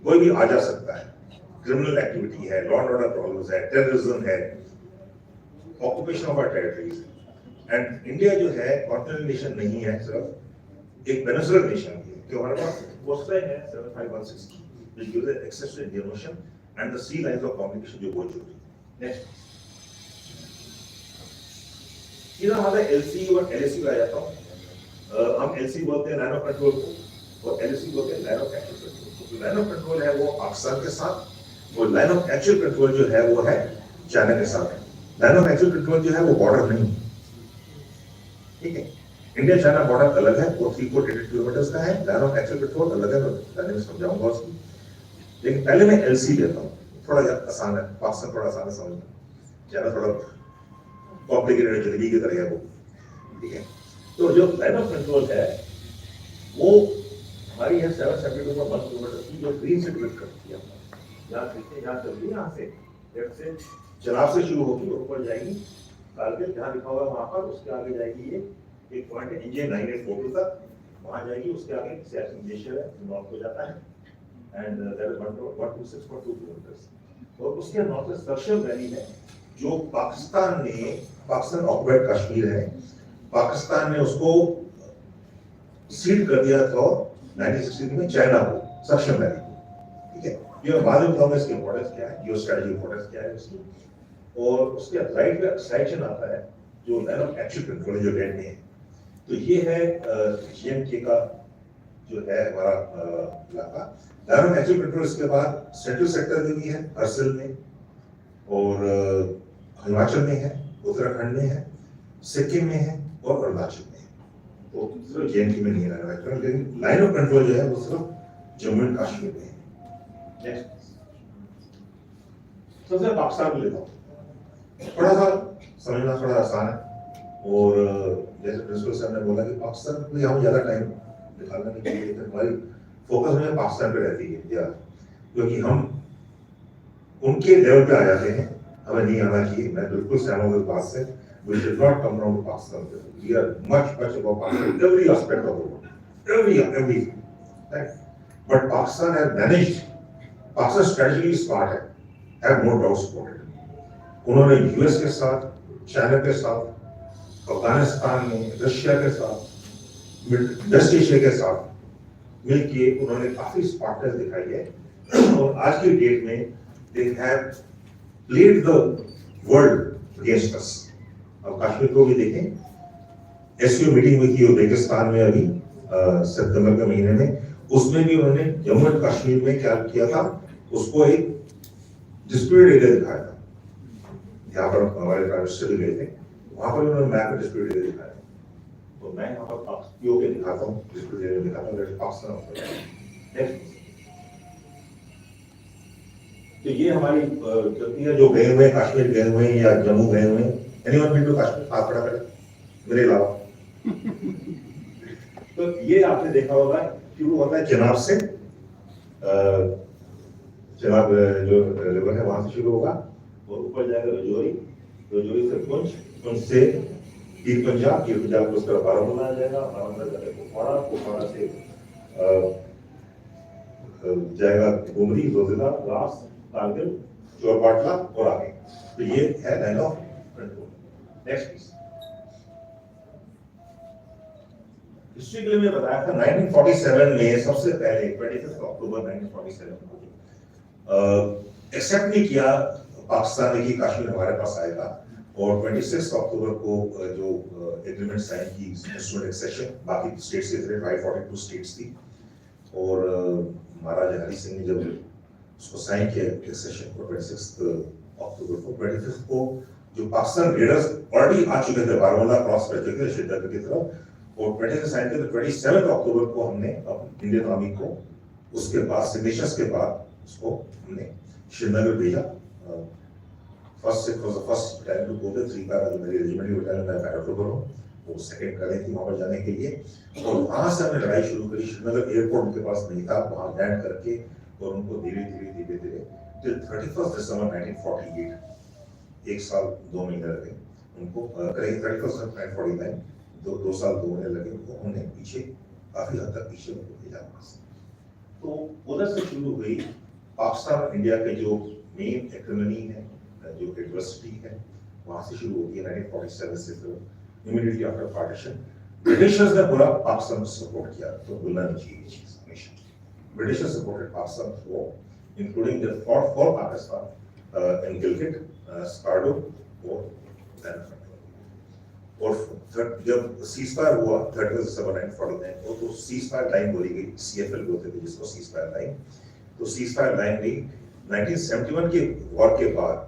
Speaker 4: कोई भी आ जा सकता है, क्रिमिनल एक्टिविटी है, लॉ एंड ऑर्डर प्रॉब्लम्स है, टेररिज्म है, occupation of our territories, and India जो है कॉन्टिनेंटल नेशन नहीं है, सिर्फ एक पेनिनसुलर नेशन है, कि हमारे पास कोस्ट लाइन है 7516 की, which gives us access to Indian Ocean and the sea lines of communication जो बहुत जरूरी है। नेक्स्ट, इधर हमारा LC और LAC आ जाता हूँ। हम LC बोलते हैं लाइन ऑफ कंट्रोल को, और LAC बोलते हैं लाइन ऑफ एक्चुअल कंट्रोल। जो लाइन ऑफ कंट्रोल है वो पाकिस्तान के साथ, और लाइन ऑफ एक्चुअल कंट्रोल जो है वो है चाइना के साथ है। लाइन ऑफ एक्चुअल कंट्रोल जो है वो बॉर्डर नहीं, ठीक है, इंडिया चाइना बॉर्डर अलग है, वो 3488 किलोमीटर का है, लाइन ऑफ एक्चुअल कंट्रोल अलग है, मैं समझाऊंगा उसकी, लेकिन पहले मैं LC लेता हूँ, थोड़ा आसान है, पाकिस्तान थोड़ा आसान है समझना, चाइना थोड़ा कॉम्प्लिकेटेड है, जलेबी की तरह है वो, ठीक है। तो जो लाइन ऑफ कंट्रोल है वो हमारी है 772.1 किलोमीटर की, जो ग्रीन से डिवाइड करती है, यहाँ देखिए, यहाँ चलती है, यहाँ से चनाब से शुरू होगी, ऊपर जाएगी कारगिल जहाँ लिखा हुआ है वहाँ पर, उसके आगे जाएगी ये एक पॉइंट है इंडियन 942 तक, वहाँ जाएगी, उसके आगे सियाचिन ग्लेशियर है जो नॉर्थ को जाता है, एंड दैट इज 126.2 किलोमीटर, और उसके नॉर्थ में सर्शियल वैली है जो पाकिस्तान ऑक्युपाइड कश्मीर है, पाकिस्तान ने उसको सीड कर दिया था 1960 में चाइना को, सर्शियल वैली, ठीक है। ये बाद में बताऊंगा इसकी इंपॉर्टेंस क्या है, जियो स्ट्रेटजी इंपॉर्टेंस क्या है उसकी, और उसके राइट में सेक्शन आता है जो लाइन ऑफ एक्चुअल कंट्रोल जो रेड में है, तो ये है GMK का जो है हमारा इलाका। लाइन ऑफ एक्चुअल कंट्रोल इसके बाद सेंट्रल सेक्टर में भी है, हर्सिल में और हिमाचल में है, उत्तराखंड में है, सिक्किम में है और अरुणाचल में है। तो सिर्फ JNK में नहीं है लाइन ऑफ एक्चुअल, लेकिन लाइन ऑफ कंट्रोल जो है वो सिर्फ जम्मू एंड कश्मीर में है। नेक्स्ट सबसे पाकिस्तान में लेता हूँ, थोड़ा सा समझना थोड़ा आसान है। और जैसे प्रिंसिपल साहब ने बोला कि पाकिस्तान में हम ज्यादा टाइम निकालना नहीं चाहिए, लेकिन हमारी फोकस हमें पाकिस्तान पे रहती है इंडिया, क्योंकि हम उनके लेवल पे आ जाते हैं, हमें नहीं आना चाहिए। मैं बिल्कुल सहमत हूं इस बात से। We should not come down to Pakistan. We are much above Pakistan, every aspect of the world, every, right? But Pakistan has managed. Pakistan strategically smart है, have no doubts about it. उन्होंने US के साथ, China के साथ, अफगानिस्तान में, Russia के साथ, waste Asia के साथ मिलके उन्होंने काफी स्मार्टनेस दिखाई है। और आज की डेट में they have played the world against us. अब कश्मीर को भी देखें, SCO मीटिंग हुई थी उज्बेकिस्तान में अभी सितंबर के महीने में, उसमें भी उन्होंने जम्मू एंड कश्मीर में क्या किया था, उसको एक डिस्प्यूटेड एरिया दिखाया था। यहाँ पर हमारे प्राइम मिनिस्टर भी गए थे, वहां पर उन्होंने मैप में डिस्प्यूटेड एरिया दिखाया। तो मैं यहाँ पर POK दिखाता हूँ, डिस्प्यूटेड एरिया दिखाता हूँ, पाकिस्तान। तो ये हमारी गलती है, जो गए हुए कश्मीर गए हुए या जम्मू गए हुए, एनीवन बीन टू कश्मीर, हाथ खड़ा करें मेरे अलावा। तो ये आपने देखा होगा, शुरू होता है चिनाब से, चिनाब जो रिवर है वहां से शुरू होगा और ऊपर जाएगा रजौरी, रजौरी से पुंछ, पुंछ से पीर पंजाब, पीर पंजाब को उसका बारामूला आ जाएगा, बारामूला जाकर कुपवाड़ा, कुपवाड़ा से जाएगा गुमरी, जोजिला, द्रास, कारगिल, चोरपाटला और आगे। तो ये है line of control. Next please. History के लिए मैं बताया था 1947 में सबसे पहले 25 अक्टूबर 1947 को एक्सेप्ट नहीं किया पाकिस्तान ने कि कश्मीर हमारे पास आएगा, और 26 अक्टूबर को जो एग्रीमेंट साइन की इंस्ट्रूमेंट एक्सेशन, बाकी स्टेट्स के थे 542 स्टेट्स थी, और महाराजा हरि सिंह ने जब उसको साइन किया एक्सेशन को 26 अक्टूबर को, 25 को जो पाकिस्तान रेडर्स ऑलरेडी आ चुके थे, बारामूला क्रॉस कर चुके थे श्रीनगर की तरफ, और 26 साइन किया। 27 अक्टूबर को हमने इंडियन आर्मी को उसके बाद सिग्नेचर्स के बाद उसको हमने श्रीनगर भेजा। First time to go the 3 para, जो मेरी रेजिमेंटल बटालियन में पैराट्रूपर हूं, वो सेकंड कर रही थी वहां पर जाने के लिए, और वहां से हमने लड़ाई शुरू करी। श्रीनगर एयरपोर्ट के पास नहीं था, वहां लैंड करके और उनको धीरे धीरे धीरे धीरे टिल 31 दिसंबर 1948, 1 साल 2 महीने लगे उनको, करीब 31 दिसंबर 1949, 2 साल 2 महीने लगे उनको, हमने पीछे काफी हद तक पीछे उनको भेजा वहां से। तो उधर से शुरू हुई पाकिस्तान और इंडिया के जो मेन एक्रिमनी है, जो एडवर्सिटी है, वहां से शुरू होती है 1947 से। फिर इमीडिएटली आफ्टर पार्टीशन ब्रिटिशर्स ने पूरा पाकिस्तान को सपोर्ट किया, तो भूलना नहीं चाहिए ये चीज हमेशा। British supported Pakistan war, including the fought for Pakistan in Gilgit, Skardu और और जब सीजफायर हुआ 30 दिसंबर 1949 तो सीजफायर लाइन बोली गई, CFL बोलते थे जिसको सीजफायर लाइन। तो सीजफायर लाइन गई 1971 के वॉर के बाद,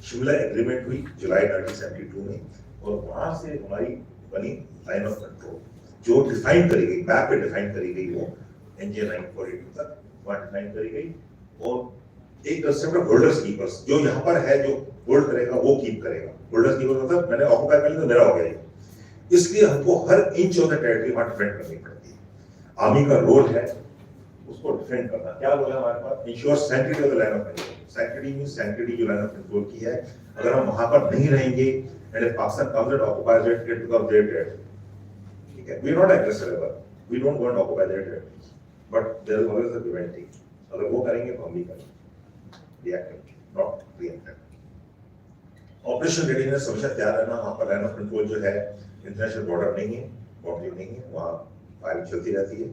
Speaker 4: शिमला एग्रीमेंट हुई जुलाई 1972 में, और वहां से हमारी बनी लाइन ऑफ कंट्रोल, जो डिफाइन करी गई, मैप पे डिफाइन करी गई, वो NJ 942 तक वहां डिफाइन करी गई। और एक कंसेप्ट ऑफ होल्डर्स कीपर्स, जो यहाँ पर है जो होल्ड करेगा वो कीप करेगा। होल्डर्स कीपर मतलब मैंने ऑक्युपाई कर लिया तो मेरा हो गया, इसलिए हमको हर इंच ऑफ द टेरिटरी वहां डिफेंड करनी पड़ती है। आर्मी का रोल है उसको डिफेंड करना। क्या बोला हमारे पास, ensure sanctity of the line of control. Sanctity means sanctity जो लाइन ऑफ कंट्रोल की है, अगर हम वहां पर नहीं रहेंगे and if Pakistan comes and occupies it, it becomes their territory. ठीक है, we are not aggressor ever, we don't want to occupy their territory, but there is always a preventing. अगर वो करेंगे तो हम भी करेंगे, reactive not preemptive. Operation readiness हमेशा तैयार रहना। वहां पर लाइन ऑफ कंट्रोल जो है इंटरनेशनल बॉर्डर नहीं है, बाउंड्री नहीं है, वहां फायरिंग चलती रहती है,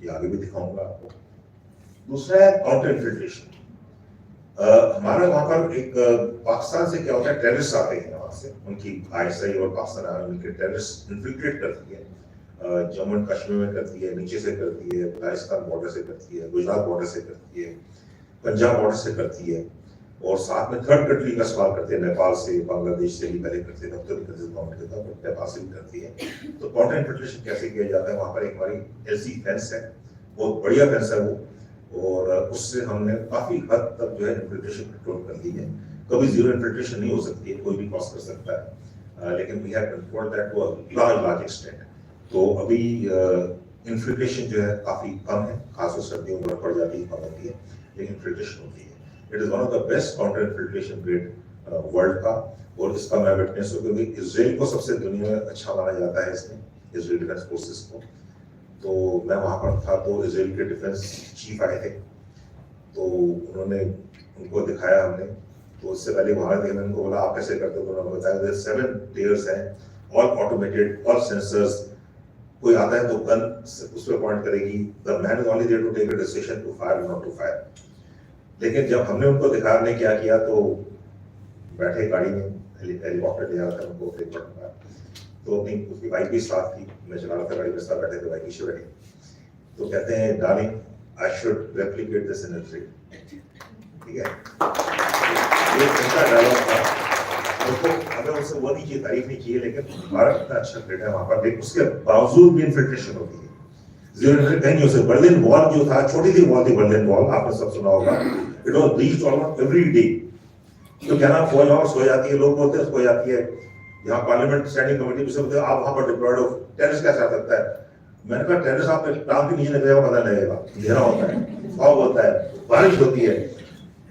Speaker 4: ये आगे भी दिखाऊंगा आपको। दूसरा है काउंटर इन्फिल्ट्रेशन। हमारा वहां पर एक पाकिस्तान से क्या होता है, टेररिस्ट आते हैं वहां से, उनकी ISI और पाकिस्तान आर्मी मिलकर टेररिस्ट इन्फिल्ट्रेट करती है जम्मू एंड कश्मीर में करती है, नीचे से करती है, राजस्थान बॉर्डर से करती है, गुजरात बॉर्डर से करती है, पंजाब बॉर्डर से करती है, और साथ में थर्ड कंट्री का सवाल करते हैं, नेपाल से, बांग्लादेश से भी पहले करते थे, अब तो गवर्नमेंट के था, नेपाल से भी करती है। तो कॉन्ट्रैक्ट इन्फिल्ट्रेशन कैसे किया जाता है, वहाँ पर एक हमारी LC फेंस है, बहुत बढ़िया फेंस है वो, और उससे हमने काफी हद तक जो है इन्फिल्ट्रेशन कंट्रोल कर दी है। कभी जीरो इन्फिल्ट्रेशन नहीं हो सकती है, कोई भी क्रॉस कर सकता है, लेकिन we have controlled that to a large extent. तो अभी इन्फिल्ट्रेशन जो है काफी कम है, खासकर सर्दियों में पड़ जाती है, कम होती है, लेकिन इन्फिल्ट्रेशन होती है। It is one of the best counter infiltration grade world का, और इसका मैं विटनेस हूं, क्योंकि इजराइल को सबसे दुनिया में अच्छा माना जाता है इसमें, इजराइल डिफेंस फोर्सेस को। तो मैं वहां पर था, तो इजराइल के डिफेंस चीफ आए थे, तो उन्होंने उनको दिखाया हमने, तो उससे पहले वहां थे, मैंने उनको बोला आप कैसे करते हो, तो उन्होंने बताया 7 layers हैं, ऑल ऑटोमेटेड, ऑल सेंसर्स, कोई आता है तो गन उस पर पॉइंट करेगी, the man is only there to take a decision to fire not to fire. लेकिन जब हमने उनको दिखाया हमने क्या किया, तो बैठे गाड़ी में, हेलीकॉप्टर ले आया था उनको एक बटन पर, तो अपनी उसकी वाइफ भी साथ थी, मैं चला रहा था गाड़ी में, साथ बैठे थे, वाइफ पीछे बैठी, तो कहते हैं darling I should replicate this in Israel. ठीक है, ये उनका डायलॉग था, उसको हमें उससे वो नहीं चाहिए, तारीफ नहीं चाहिए, लेकिन भारत इतना अच्छा ग्रेड है वहां पर, लेकिन उसके बावजूद भी इन्फिल्ट्रेशन होती है, जीरो इन्फिल्ट्रेशन कहीं नहीं हो सकता। बर्लिन वॉल जो था, छोटी सी वॉल थी बर्लिन वॉल, आपने सब सुना होगा, it was breached almost every day. तो क्या ना फौज वहां सो जाती है, लोग बोलते हैं सो जाती है, यहाँ पार्लियामेंट स्टैंडिंग कमेटी भी सब आप वहां पर डिप्लॉयड हो, टेररिस्ट कैसे आ सकता है? मैंने कहा टेररिस्ट आपके टांग के नीचे निकलेगा पता लगेगा, अंधेरा होता है, फॉग होता है, बारिश होती है,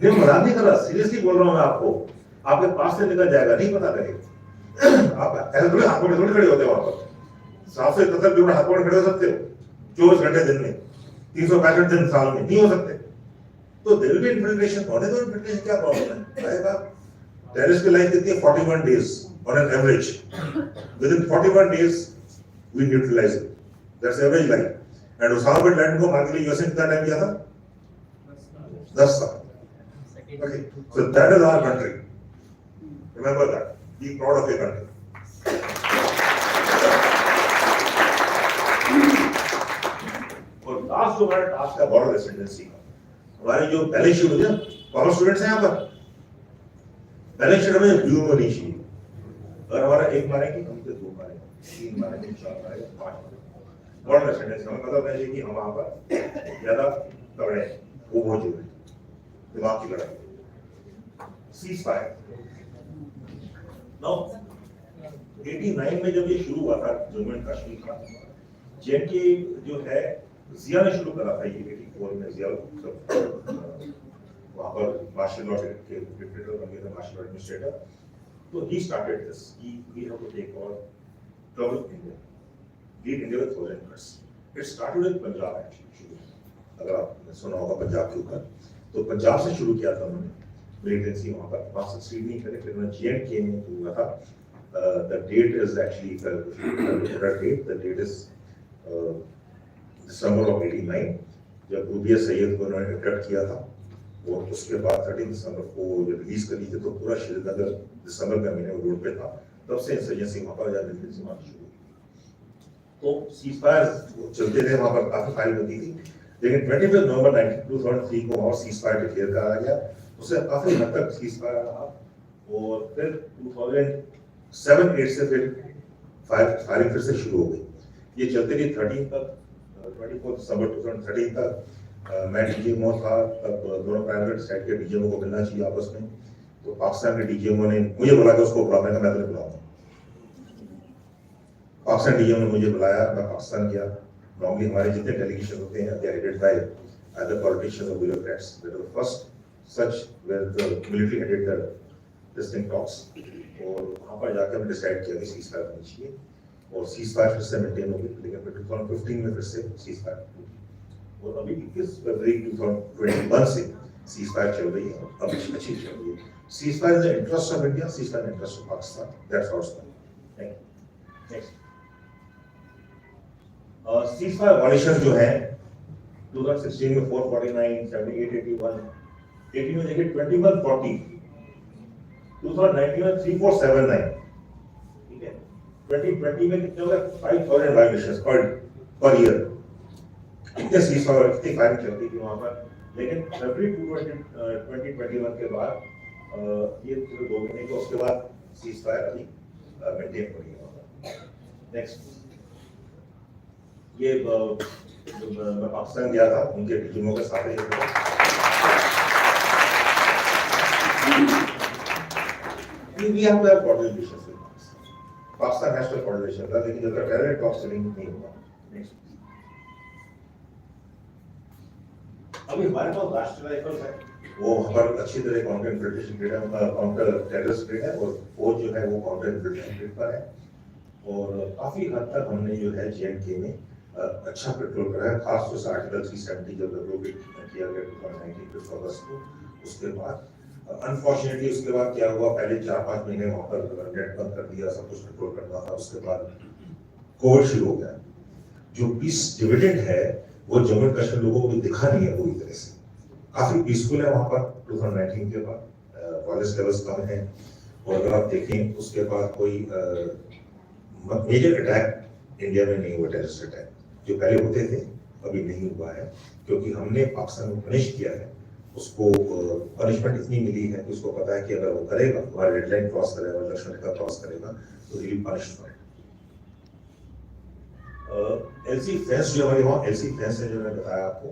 Speaker 4: नहीं मजाक नहीं कर रहा, सीरियसली बोल रहा हूँ मैं आपको, आपके पास से निकल जाएगा, नहीं पता लगेगा। आप ऐसे थोड़े हाथ थोड़े खड़े होते हो वहां पर, 771 किलोमीटर हाथ खड़े हो सकते हो 24 घंटे दिन में, 365 दिन साल में, नहीं हो सकते। तो देयर विल बी इन्फिल्ट्रेशन, होने दो इन्फिल्ट्रेशन, क्या प्रॉब्लम है? आएगा। टेररिस्ट की लाइफ कितनी है? 41 days on an average. Within 41 days we neutralize it. That's average life. And Osama bin Laden को मारने के लिए यूएस ने कितना टाइम दिया था? 10 साल। Okay, so that is our country. Remember that. Be proud of your country. और लास्ट जो हमारा टास्क है बॉर्डर रेसिडेंसी का, हमारे जो पहले शुरू हुए कॉमर्स स्टूडेंट्स हैं यहाँ पर, पहले शुरू में व्यू होनी चाहिए, अगर हमारा एक मारेंगे हम तो 2 मारेंगे, 3 मारेंगे, 4 मारेंगे, 5 मारेंगे। बॉर्डर रेसिडेंसी हमें पता होना चाहिए कि हम वहाँ पर ज्यादा तगड़े हैं, वो बहुत जरूरी है, दिमाग की लड़ाई। सीज फायर नाउ 89 में जब ये शुरू हुआ था जम्मू एंड कश्मीर का, जेके जो है जिया ने शुरू करा था, ये 84 में जिया वहां पर मार्शल लॉ के डिक्टेटर बन गए थे, मार्शल लॉ एडमिनिस्ट्रेटर। तो he started this, we have to take over trouble India, bleed India with 1000 cuts। It started with Punjab actually, अगर आपने सुना होगा पंजाब के ऊपर, तो पंजाब से शुरू किया था उन्होंने मिलिटेंसी वहां पर, वहां सक्सीड नहीं करे, फिर उन्होंने JNK में हुआ था। The date is actually the date is December of 89, जब रूबिया सैयद को उन्होंने इंडक्ट किया था, और उसके बाद 13 दिसंबर को जब रिलीज कर दी थी, तो पूरा श्रीनगर दिसंबर के महीने में रोड पे था, तब से इंसर्जेंसी वहां पर मिलिटेंसी वहां शुरू हुई। तो सीज फायर चलते थे वहां पर, काफी फायर होती थी, लेकिन 25 नवंबर 2003 को वहां सीज फायर डिक्लेयर करा गया, उससे काफी हद तक सीज फायर रहा, और फिर 2007-8 से फिर फायरिंग फिर से शुरू हो गई। ये चलते रही 13 तक, 24 दिसंबर 2013 तक। मैं डीजीएमओ था तब, दोनों प्राइवेट साइड के डीजीएमओ को मिलना चाहिए आपस में, तो पाकिस्तान के डीजीएमओ ने मुझे बुला के उसको बुला, मैं तो बुलाऊंगा, पाकिस्तान डीजीएमओ ने मुझे बुलाया, मैं पाकिस्तान गया। नॉर्मली हमारे जितने डेलीगेशन होते हैं, they are headed by other politicians और bureaucrats, that was first such where the military headed the distinct talks, और वहां पर जाकर हमने डिसाइड किया कि सीज फायर होनी चाहिए, और सीज फायर फिर से मेंटेन हो गई, लेकिन फिर 2015 में फिर से सीज फायर हुई, और अभी 21 फरवरी 2021 से सीज फायर चल रही है, अब अच्छी चल रही है। Cease fire in the interest of India, cease fire in the interest of Pakistan, that's how it's going. Thank you. Next, cease fire violation जो है 2016 में 449, 78, 81, 18 में देखिए 2140, 2019 में 3479, ठीक है, 2020 में कितने हो गए 5,000 वायलेशंस पर ईयर, इतने सीज फायर इतनी फायरिंग चलती थी वहां पर। लेकिन फरवरी 2021 के बाद ये 2 महीने के उसके बाद सीज फायर अभी मेंटेन हो रही है वहां पर। नेक्स्ट, ये मैं पाकिस्तान गया था उनके टीमों के साथ, we have to have cordial relations with Pakistan. Pakistan has to have cordial relations, लेकिन जब तक डायरेक्ट टॉक सेलिंग नहीं होगा। नेक्स्ट, अभी हमारे पास राष्ट्रीय राइफल्स है, वो वहाँ पर अच्छी तरह काउंटर इन्फिल्ट्रेशन ग्रेड है, काउंटर टेररिस्ट ग्रेड है, और फौज जो है वो काउंटर इन्फिल्ट्रेशन ग्रेड पर है। और काफी हद तक हमने जो है J&K में अच्छा पेट्रोल करा है, खास तौर से आर्टिकल 370 जब डेवलप किया गया 2019 अगस्त को। उसके बाद अनफॉर्चुनेटली उसके बाद क्या हुआ, पहले 4-5 महीने वहां पर नेट बंद कर दिया, सब कुछ कंट्रोल करना था। उसके बाद कोविड शुरू हो गया। जो पीस डिविडेंड है वो जम्मू कश्मीर लोगों को भी दिखा नहीं है पूरी तरह से, काफी पीसफुल है वहां पर 2019 के बाद, वायलेंस लेवल्स कम है। और अगर आप देखें उसके बाद कोई मेजर अटैक इंडिया में नहीं हुआ, टेररिस्ट अटैक जो पहले होते थे अभी नहीं हुआ है, क्योंकि हमने पाकिस्तान को पनिश किया है। उसको पनिशमेंट इतनी मिली है कि उसको पता है कि अगर वो करेगा, हमारी रेड लाइन क्रॉस करेगा, लक्ष्मण रेखा क्रॉस करेगा, तो will be punished for it. LC fence जो हमारे वहाँ एलसी फेंस है, जो मैंने बताया आपको,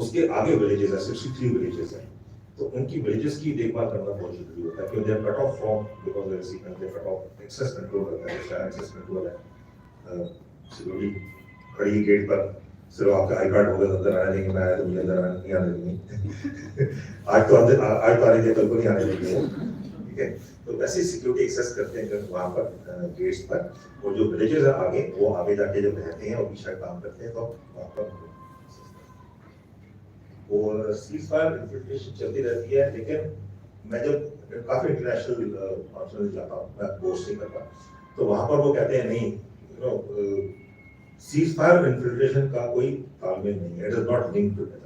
Speaker 4: उसके आगे विलेजेस है, 63 विलेजेस है, तो उनकी विलेजेस की देखभाल करना बहुत जरूरी होता है, क्योंकि they are cut off from because LC fence they cut off access control करता है, शायद एक्सेस कंट्रोल है। सिक्योरिटी खड़ी गेट पर सिर्फ आपका आई कार्ड होगा, अंदर आने देंगे, मैं आया तो मुझे अंदर नहीं आने देंगे। आज तो आने देंगे, कल को नहीं आने देंगे, ठीक है। तो वैसे सिक्योरिटी एक्सेस करते हैं वहाँ पर गेट्स पर, और जो विलेजेस है आगे, वो आगे जाके जब रहते हैं और पीछे काम करते हैं तो वहाँ पर। और सीज फायर इन्फिल्ट्रेशन चलती रहती है, लेकिन मैं जब काफी इंटरनेशनल कॉन्फ्रेंस जाता हूँ, मैं पोस्ट नहीं करता, तो वहाँ पर वो कहते हैं नहीं, सीज फायर इन्फिल्ट्रेशन का कोई तालमेल नहीं है, it is not linked together.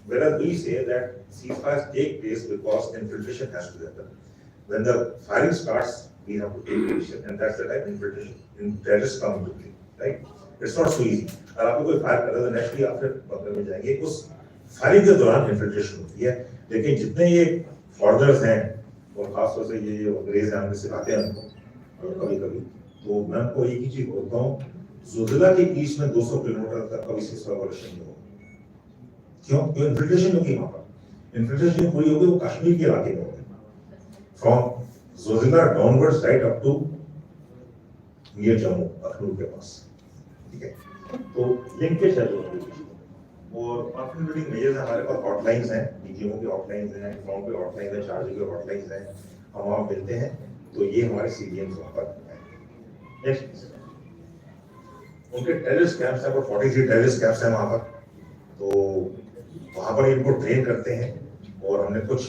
Speaker 4: Whereas we say that ceasefires take place because infiltration has to happen. When the firing starts, we have to take position, and that's the time infiltration terrorists come into play, right? It's not so easy. अगर आपको कोई fire कर रहा है तो nextly आप फिर bunker में जाएंगे, उस फायरिंग के दौरान इन्फिल्ट्रेशन होती है। लेकिन जितने ये फॉरनर्स हैं, और खासतौर से ये अंग्रेज हैं, हमने सिखाते हैं उनको कभी कभी, तो मैं उनको एक ही चीज बोलता हूँ, जोजिला के ईस्ट में 200 किलोमीटर तक कभी सीजफायर वायलेशन नहीं होगा। क्यों? क्यों? इन्फिल्ट्रेशन होगी वहां पर, इन्फिल्ट्रेशन पूरी होगी, वो कश्मीर के इलाके में होगी, from Zojila downwards right up to near Jammu Akhnoor के पास, ठीक है। तो लिंकेज है दोनों के बीच। और कॉन्फ्लिक्ट बिल्डिंग मेजर्स हमारे पास हॉटलाइंस हैं, डीजीओ की हॉटलाइंस हैं, ग्राउंड पे हॉटलाइन है, चार्ज के हॉटलाइंस हैं, हम वहाँ मिलते हैं, तो ये हमारे सीडीएम्स वहाँ पर हैं। नेक्स्ट, उनके टेररिस्ट कैंप्स हैं, 43 टेररिस्ट कैंप्स हैं वहाँ पर, तो वहाँ पर इनको ट्रेन करते हैं, और हमने कुछ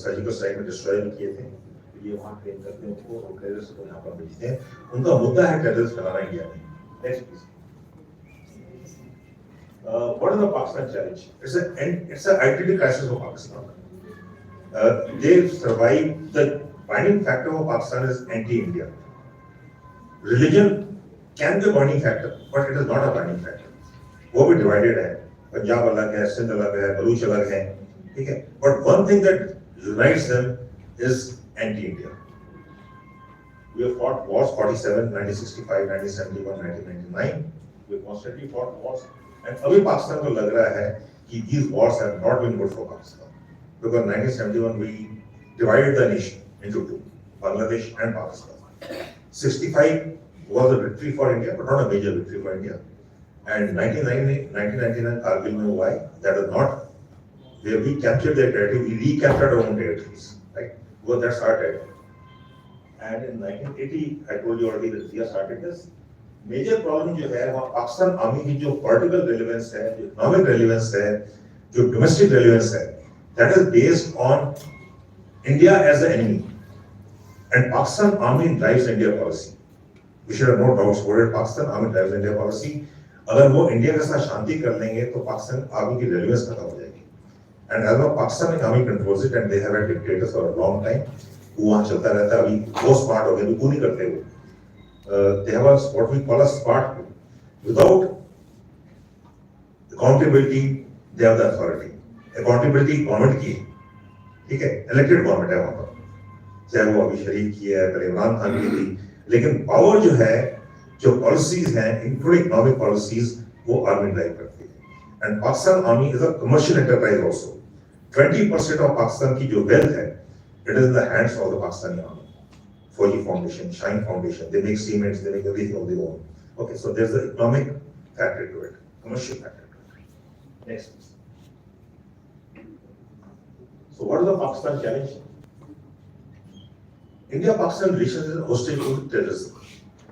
Speaker 4: सर्जिकल स्ट्राइक में डिस्ट्रॉय भी किए थे, तो ये वहाँ ट्रेन करते हैं उनको, और टेररिस्ट को यहाँ पर भेजते हैं। उनका मुद्दा है टेररिस्ट फैलाना इंडिया में। Next please. What is the Pakistan challenge? It's an identity crisis of Pakistan. They survive. The binding factor of Pakistan is anti-India. Religion can be a binding factor, but it is not a binding factor. वो भी divided है, पंजाब अलग है, सिंध अलग है, बलूच अलग है, ठीक है। But one thing that unites them is anti-India. We have fought wars 47, 1965, 1971, 1999. We have constantly fought wars. And अभी पाकिस्तान को लग रहा है कि these wars have not been good for Pakistan, because 1971 we divided the nation into two, Bangladesh and Pakistan. 65 was a victory for India, but not a major victory for India. And 1999 Kargil में हुआ है, that is not where we captured their territory, we recaptured our own territories, right? Well, that's our territory. And in 1980, I told you already that we have started this. Major problem जो है वहाँ Pakistan army की जो political relevance है, जो economic relevance है, जो domestic relevance है, that is based on India as an enemy, and Pakistan army drives India policy. We should have no doubts about it, Pakistan army drives India policy. अगर वो India के साथ शांति कर लेंगे तो पाकिस्तान आर्मी की रेलेवेंस खत्म हो जाएगी। And as no Pakistan army controls it, and they have had dictators for a long time, वो वहाँ चलता रहता है। अभी वो स्मार्ट हो गए, वो नहीं करते वो, they have what we call a smart group. Without accountability, they have the authority. Accountability government की है, ठीक है, इलेक्टेड गवर्नमेंट है वहां पर, चाहे वो अभी शरीफ की है, पहले इमरान खान की थी, लेकिन पावर जो है, जो पॉलिसीज हैं, इंक्लूडिंग इकोनॉमिक पॉलिसीज, वो आर्मी ड्राइव करती है। And Pakistan army is a commercial enterprise also. 20% of Pakistan की जो वेल्थ है, it is in the hands of the Pakistani army. Fauji foundation, Shaheen foundation, they make cements, they make everything of their own. Okay, so there's the economic factor to it, commercial factor to it. Next. So what is the Pakistan challenge? India-Pakistan relations is hostage to terrorism.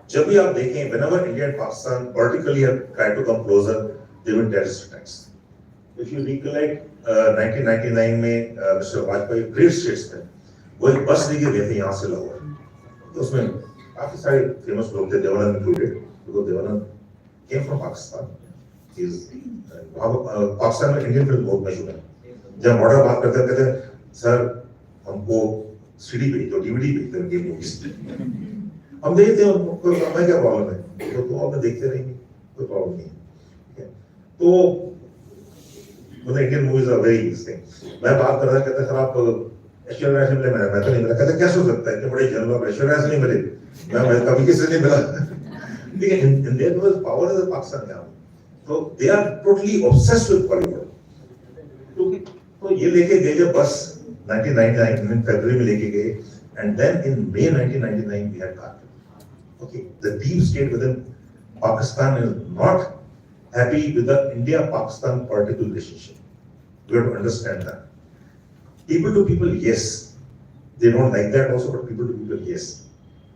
Speaker 4: जब भी आप देखें, whenever India and Pakistan politically have tried to come closer, there were terrorist attacks. If you recollect, 1999 में Mr. Vajpayee, great statesman, वो एक बस लेके गए थे यहाँ से लाहौर। तो उसमें काफी सारे फेमस लोग थे, Dev Anand included, because Dev Anand came from Pakistan. Pakistan में इंडियन फिल्म बहुत मशहूर है। जब मॉडल बात करते हैं, कहते हैं सर हमको सीडी भेज दो, डीवीडी भेज दो इनकी मूवीज, हम देखते हैं उनको, हमें क्या प्रॉब्लम है, तो आप देखते रहेंगे, कोई प्रॉब्लम नहीं है। तो मतलब Indian movies are very interesting. मैं बात कर रहा था, कहते सर आप ऐश्वर्या राय से मिले, मैं तो नहीं मिला। कहते कैसे हो सकता है, इतने बड़े जनरल आप ऐश्वर्या राय से नहीं मिले? मैं कभी किसी से नहीं मिला। ठीक है, in there was power in Pakistan now, तो they are totally obsessed with Bollywood. तो ये लेके गए जब बस 1999 में फरवरी में लेके गए, and then in May 1999 we had Kargil. Okay, the deep state within Pakistan is not happy with the India-Pakistan political relationship. We have to understand that. People to people, yes, they don't like that also, but people to people, yes.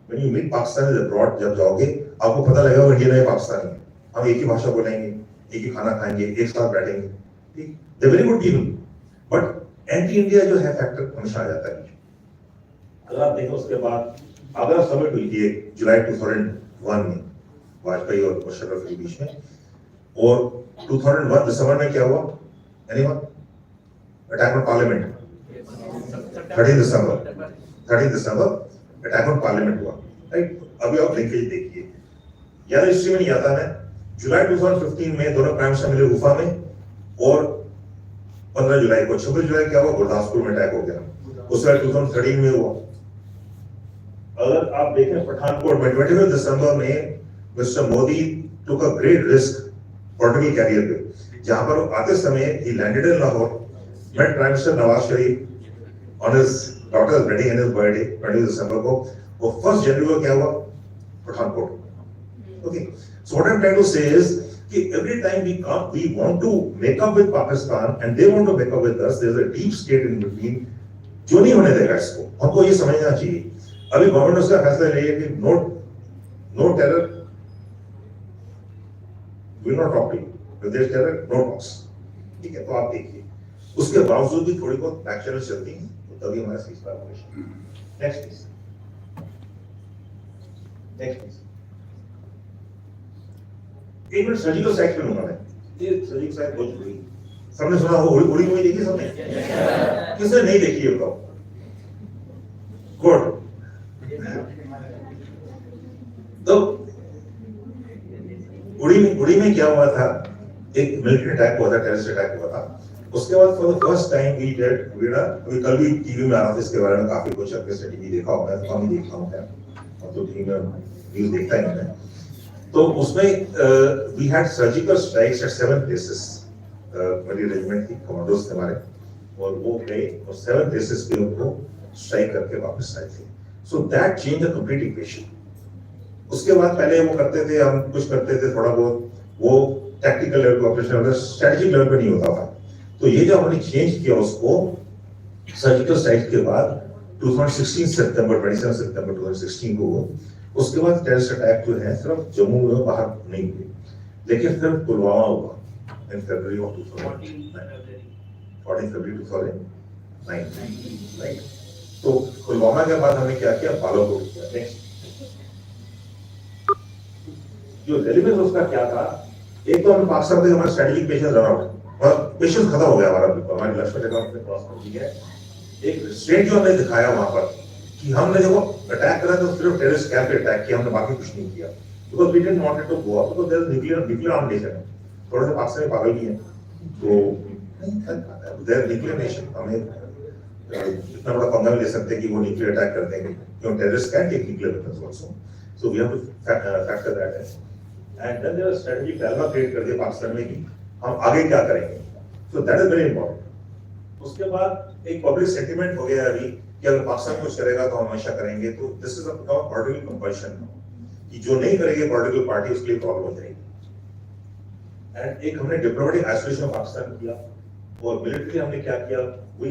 Speaker 4: When you meet Pakistanis abroad, जब जाओगे, आपको पता लगेगा वो Indian है, पाकिस्तानी है। हम एक ही भाषा बोलेंगे, एक ही खाना खाएंगे, एक साथ बैठेंगे, ठीक? They're very good people, but anti-India जो है फैक्टर हमेशा आ जाता है। अगर आप देखें उसके बाद, अगर समिट हुई थी जुलाई 2001 में, वाजपेयी और मुशर्रफ के बीच में, और 2001 दिसंबर में क्या हुआ? Anyone? Attack on Parliament. 13 December attack on parliament हुआ, राइट? अभी आप लिंकेज देखिए, यार हिस्ट्री में नहीं आता है। जुलाई 2015 में दोनों प्राइम मिनिस्टर मिले उफा में, और 15 जुलाई को, 26 जुलाई क्या हुआ? गुरदासपुर में अटैक हो गया। उस वक्त 2013 में हुआ। अगर आप देखें पठानकोट में 25 दिसंबर में mister Modi took a great risk political career पे, जहां पर वो आते समय ही landed in Lahore, met prime minister Nawaz Sharif on his daughter's wedding and his birthday 20 दिसंबर को, वो 1 जनवरी को क्या हुआ? Pathankot. Okay, so what I'm trying to say is कि every time we want to make up with Pakistan and they want to make up with us, there's a deep state in between जो नहीं होने देगा इसको। हमको ये समझना चाहिए। अभी गवर्नमेंट ने उसका फैसला लिया कि no terror, we will not talk to you, if there's terror, no talks। ठीक है, तो आप देखिए, उसके बावजूद भी थोड़ी बहुत एक्शन चलती है, तभी हमारा cease fire operation. Next please, next please. एक मिनट सर्जिकल स्ट्राइक पे लूंगा मैं। ये सर्जिकल स्ट्राइक बहुत जरूरी है। सबने सुना हो, उड़ी मूवी देखी सबने? किसने नहीं देखी है बताओ? गुड। तो उड़ी में क्या हुआ था? एक मिलिट्री अटैक हुआ था, टेररिस्ट अटैक हुआ था। उसके बाद for the first time we कल भी टीवी में आ रहा था इसके बारे में, काफी कुछ अपने से टीवी देखा होगा, कम ही देखा होगा, और तो टीवी में न्यूज देखता ही नहीं। तो उसमें we had surgical strikes at 7 places. मेरी रेजिमेंट की कमांडोज थे हमारे, और वो गए और 7 प्लेसेस पे उनको स्ट्राइक करके वापस आए थे। So that change the complete equation. उसके बाद पहले वो करते थे, हम कुछ करते थे थोड़ा बहुत, वो टैक्टिकल लेवल पे ऑपरेशन, स्ट्रेटेजिक लेवल पे नहीं होता था। तो ये जो हमने चेंज किया उसको सर्जिकल स्ट्राइक के बाद 27 सितंबर 2016 को, उसके बाद टेररिस्ट अटैक जो है सिर्फ जम्मू में बाहर नहीं हुए, लेकिन सिर्फ पुलवामा हुआ इन फरवरी ऑफ 14 फरवरी 2009, राइट? तो पुलवामा के बाद हमने क्या किया? बालाकोट किया। नेक्स्ट, जो रेलेवेंस उसका क्या था? एक तो हमने पाकिस्तान में हमारा स्ट्रेटेजिक पेशेंस रन आउट, और पेशेंस खत्म हो गया हमारा, बिल्कुल हमारी लक्ष्य रेखा हमने क्रॉस कर दी है। एक रिस्ट्रेंट जो हमने दिखाया वहां पर कि हमने देखो अटैक करा तो सिर्फ टेररिस्ट कैंप पे अटैक किया, हमने बाकी कुछ नहीं किया, because we didn't want to go up, because there is nuclear arm nation है, थोड़ा सा पाकिस्तान में पागल भी है, तो देयर न्यूक्लियर नेशन, हमें इतना बड़ा पंगा ले सकते हैं कि वो न्यूक्लियर अटैक कर देंगे, क्योंकि terrorist can take nuclear weapons also, so we have to factor that in, and then their strategy dilemma create कर दिया पाकिस्तान में कि हम आगे क्या करेंगे, so that is very important. उसके बाद एक पब्लिक सेंटिमेंट हो गया अभी कि अगर पाकिस्तान कुछ करेगा तो हम हमेशा करेंगे, तो this is a political compulsion कि जो नहीं करेंगे पॉलिटिकल पार्टी उसके लिए प्रॉब्लम हो जाएगी, एंड एक हमने डिप्लोमेटिक आइसोलेशन ऑफ पाकिस्तान किया, और मिलिट्री हमने क्या किया, we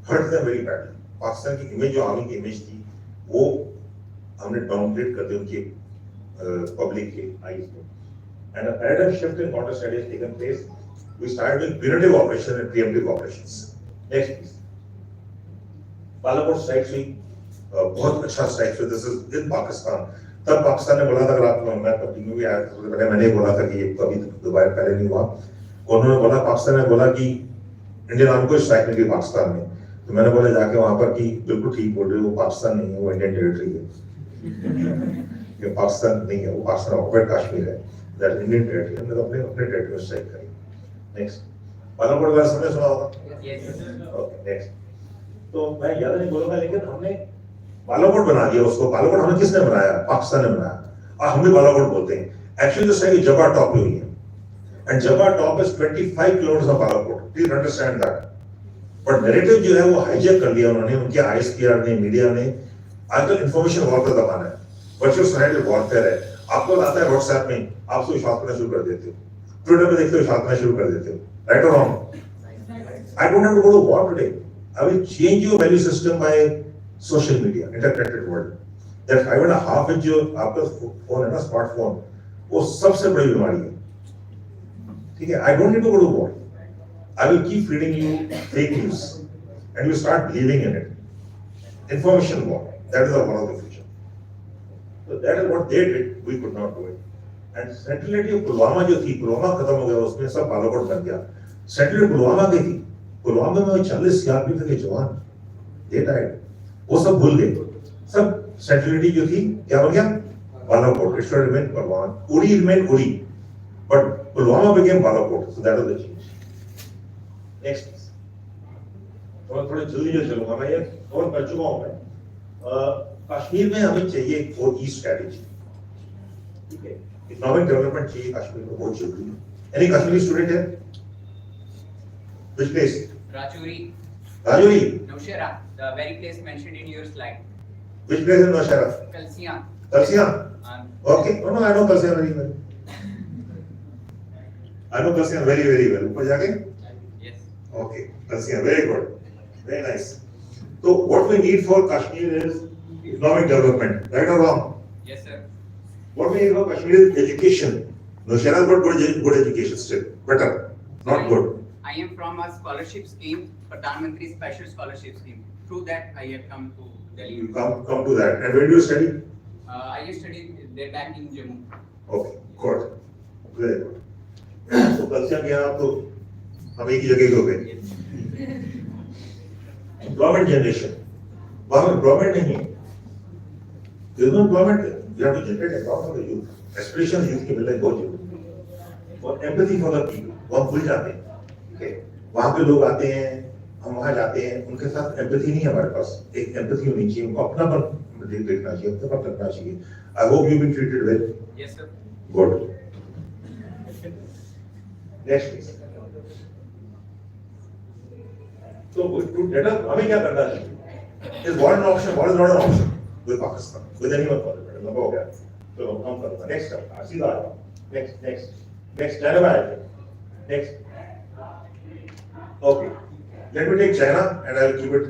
Speaker 4: hurt them very badly, Pakistan की इमेज जो आर्मी की इमेज थी वो हमने डाउनग्रेड कर दी उनके पब्लिक के आईज में, and a paradigm shift in counter strategy has taken place, we started with preventive operation and preemptive operations. Next please, Balakot strike हुई, बहुत अच्छा स्ट्राइक हुआ, दिस इज इन पाकिस्तान, तब पाकिस्तान ने बोला था, अगर आप मैं तब में भी आया था, उससे पहले मैंने बोला था कि ये कभी दोबारा पहले नहीं हुआ, उन्होंने बोला, पाकिस्तान ने बोला कि इंडियन आर्मी को स्ट्राइक नहीं की पाकिस्तान में, तो मैंने बोला जाके वहां पर कि बिल्कुल ठीक बोल रहे हो, वो पाकिस्तान नहीं है, वो इंडियन टेरिटरी है, ये पाकिस्तान नहीं है, वो पाकिस्तान ऑक्युपाइड कश्मीर है, दैट इंडियन टेरिटरी, हमने अपने अपने टेरिटरी में स्ट्राइक करी। नेक्स्ट, बालाकोट वाला सबने सुना होगा, ओके नेक्स्ट, तो मैं याद नहीं बोलूंगा, लेकिन हमने बालाकोट बना दिया उसको, बालाकोट हमें किसने बनाया, पाकिस्तान ने बनाया, और हम भी बालाकोट बोलते हैं, एक्चुअली तो सही जबा टॉप पे हुई है, एंड जबा top is 25 kilometre of Balakot, please understand that, but narrative जो है वो हाईजैक कर लिया उन्होंने, उनके आईएसपीआर ने, मीडिया ने, आजकल इंफॉर्मेशन वॉर का जमाना है, वर्चुअल सोसाइटी वॉरफेयर है, आपको आता है व्हाट्सएप में, आप उसको विश्वास करना शुरू कर देते हो, ट्विटर पे देखते हो विश्वास करना शुरू कर देते हो, राइट और wrong? I don't have to go to war today, I will change your value system by social media, interconnected world, that 5.5 inch जो आपका फोन है ना, स्मार्टफोन, वो सबसे बड़ी बीमारी है, ठीक है? I don't need to go to war, I will keep feeding you fake news, and you start believing in it. Information war, that is the war of the future. So that is what they did. We could not do it. And centrality of Pulwama जो थी, पुलवामा खत्म हो गया, उसमें सब बालाकोट बन गया। Centrality Pulwama की थी, पुलवामा में 40,000 भी थे जवान, they died. वो सब भूल गए, सब सेंट्रलिटी जो थी क्या बन गया, Balakot. It should remain Pulwama. Uri remained Uri, but Pulwama became Balakot. So that was the change. Next, थोड़ा जल्दी जो चलूंगा मैं, ये और कर चुका हूं मैं, कश्मीर में हमें चाहिए एक 4E स्ट्रेटजी, ठीक है? इकोनॉमिक डेवलपमेंट चाहिए कश्मीर में, बहुत जरूरी है। एनी कश्मीरी स्टूडेंट है? Which place?
Speaker 6: Rajuri,
Speaker 4: Rajouri,
Speaker 6: Nowshera, the very place mentioned in your slide.
Speaker 4: Which place in Nowshera?
Speaker 6: Kalsiyan.
Speaker 4: Kalsiyan, okay, no I know Kalsiyan very well, I know Kalsiyan very very well, ऊपर जाके,
Speaker 6: Yes.
Speaker 4: okay, Kasiya, very good, very nice. So what we need for Kashmir is economic development, right or wrong?
Speaker 6: Yes, sir.
Speaker 4: What we need for Kashmir is education. Nowshera has got good education still, better, not good.
Speaker 6: I am from a scholarship scheme, Pradhan Mantri Special Scholarship Scheme. Through that, I have come to Delhi.
Speaker 4: You come to that. And where do you study?
Speaker 6: I studied there back in Jammu.
Speaker 4: Okay, good, very good. So Kasiya के यहाँ तो हम एक ही जगह हो गए। Employment generation, वहाँ employment नहीं है। There is no employment. You have to generate employment for the youth. Aspiration youth के मिलने बहुत जरूरी है। और empathy for the people, वो हम भूल जाते हैं। Okay, वहाँ पे लोग आते हैं, हम वहाँ जाते हैं, उनके साथ empathy नहीं है हमारे पास। एक empathy होनी चाहिए, उनको अपनापन देखना चाहिए, अपनापन रखना चाहिए। I hope you've been treated well.
Speaker 6: Yes, sir.
Speaker 4: Good. Next please. So to get up, हमें क्या करना चाहिए? Is war an option? War is not an option with Pakistan, with anyone for that matter. Number हो गया, चलो हम करूँगा. Next up, सीधा आ जाओ. Next, China में आएंगे. Next, okay. Let me take China and I will keep it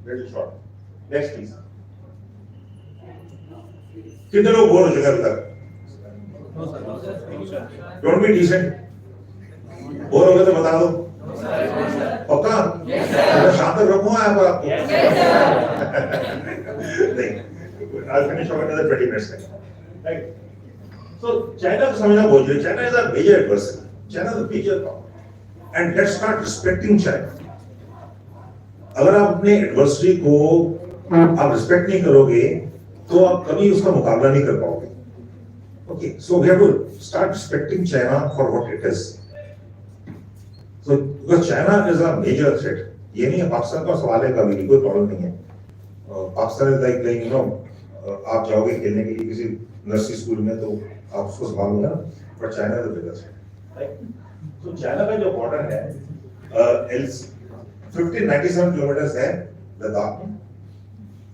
Speaker 4: little short. Next please. कितने लोग बोर हो चुके हैं अभी तक? Don't be decent. बोर हो गए तो बता दो. पक्का? शाम तक रखूंगा यहाँ पर आपको? नहीं, I'll finish over another 20 minutes. Right? So China को समझना बहुत जरूरी है. China is a major adversary. China is a major power. And let's start respecting China. अगर आप अपने एडवर्सरी को आप रिस्पेक्ट नहीं करोगे तो आप कभी उसका मुकाबला नहीं कर पाओगे. Okay, so we have to start respecting China for what it is. So because China is a major threat. ये नहीं है पाकिस्तान का सवाल है, कभी कोई प्रॉब्लम नहीं है. Pakistan is like like you know, आप जाओगे खेलने के लिए किसी नर्सरी स्कूल में तो आप उसको संभालोगे ना, but China is the biggest threat, right? तो चाइना का जो बॉर्डर है 1597 किलोमीटर है लद्दाख में,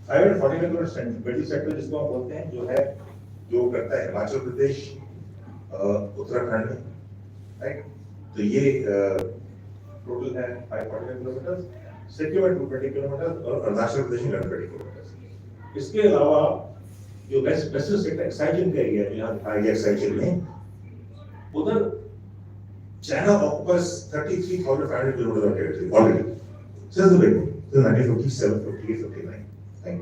Speaker 4: 540 किलोमीटर मिडिल सेक्टर जिसको आप बोलते हैं, जो है जो करता है हिमाचल प्रदेश उत्तराखंड में, राइट? तो ये टोटल है 540 किलोमीटर, सिक्किम में 220 किलोमीटर और अरुणाचल प्रदेश में 120 किलोमीटर. इसके अलावा जो वेस्टर्न सेक्टर एक्साइजन का एरिया है, यहाँ दिखाया गया एक्साइजन में, उधर China occupies 33,500 kilometre of territory already since the beginning, since 1957, 58, 59, right?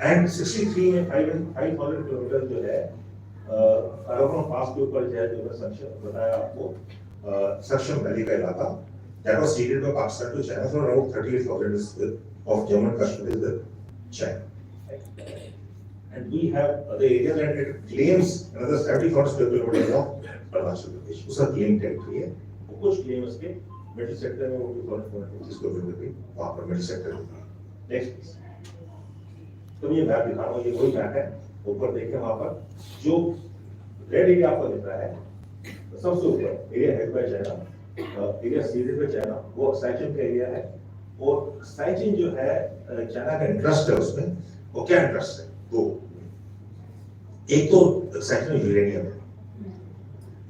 Speaker 4: And 63 में 500 किलोमीटर जो है अरावली पास के ऊपर जो है, जो मैं बताया आपको, सक्षम वैली का इलाका, that was ceded by Pakistan to China, so around 38,000 of Jammu and Kashmir is with China. And we have other areas, and it claims another 70,000 square kilometers of Arunachal Pradesh. उसका claim territory है. वो कुछ claim उसके middle sector में, वो 2,425 square kilometers वहाँ पर middle sector में. Next. तो ये मैप दिखा रहा हूँ, ये वही मैप है. ऊपर देखें वहाँ पर जो रेड एरिया आपको दिख रहा है, सबसे ऊपर area head by China, area seeded by China, वो साइचिन का एरिया है. और साइचिन जो है चाइना का इंटरेस्ट है उसमें. वो क्या इंटरेस्ट है? दो. एक तो साइचिन में यूरेनियम है.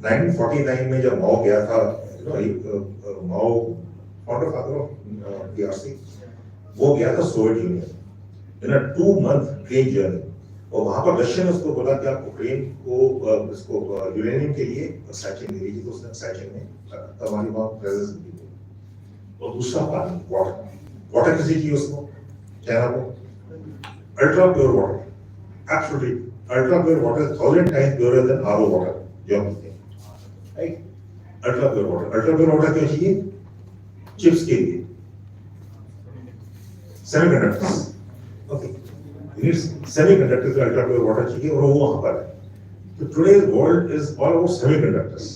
Speaker 4: 1949 में जब माओ गया था, माओ फाउंडर फादर ऑफ पीआरसी, वो गया था Soviet union in a 2-month train journey. और वहां पर रशिया ने उसको बोला कि आप यूक्रेन को इसको यूरेनियम के लिए साइचिन दे दीजिए, तो उसने साइचिन में हमारी वहां प्रेजेंस दी. और दूसरा पानी, वाटर किसी चाहिए उसको, चाइना को ultra pure water, absolutely ultra pure water, 1000 times pure than RO water जो हम पीते हैं, राइट? अल्ट्रा प्योर वाटर क्यों चाहिए? चिप्स के लिए, सेमीकंडक्टर्स. ओके, सेमीकंडक्टर्स का अल्ट्रा प्योर वाटर चाहिए, और वो वहां पर है. तो today's world is all about semiconductors.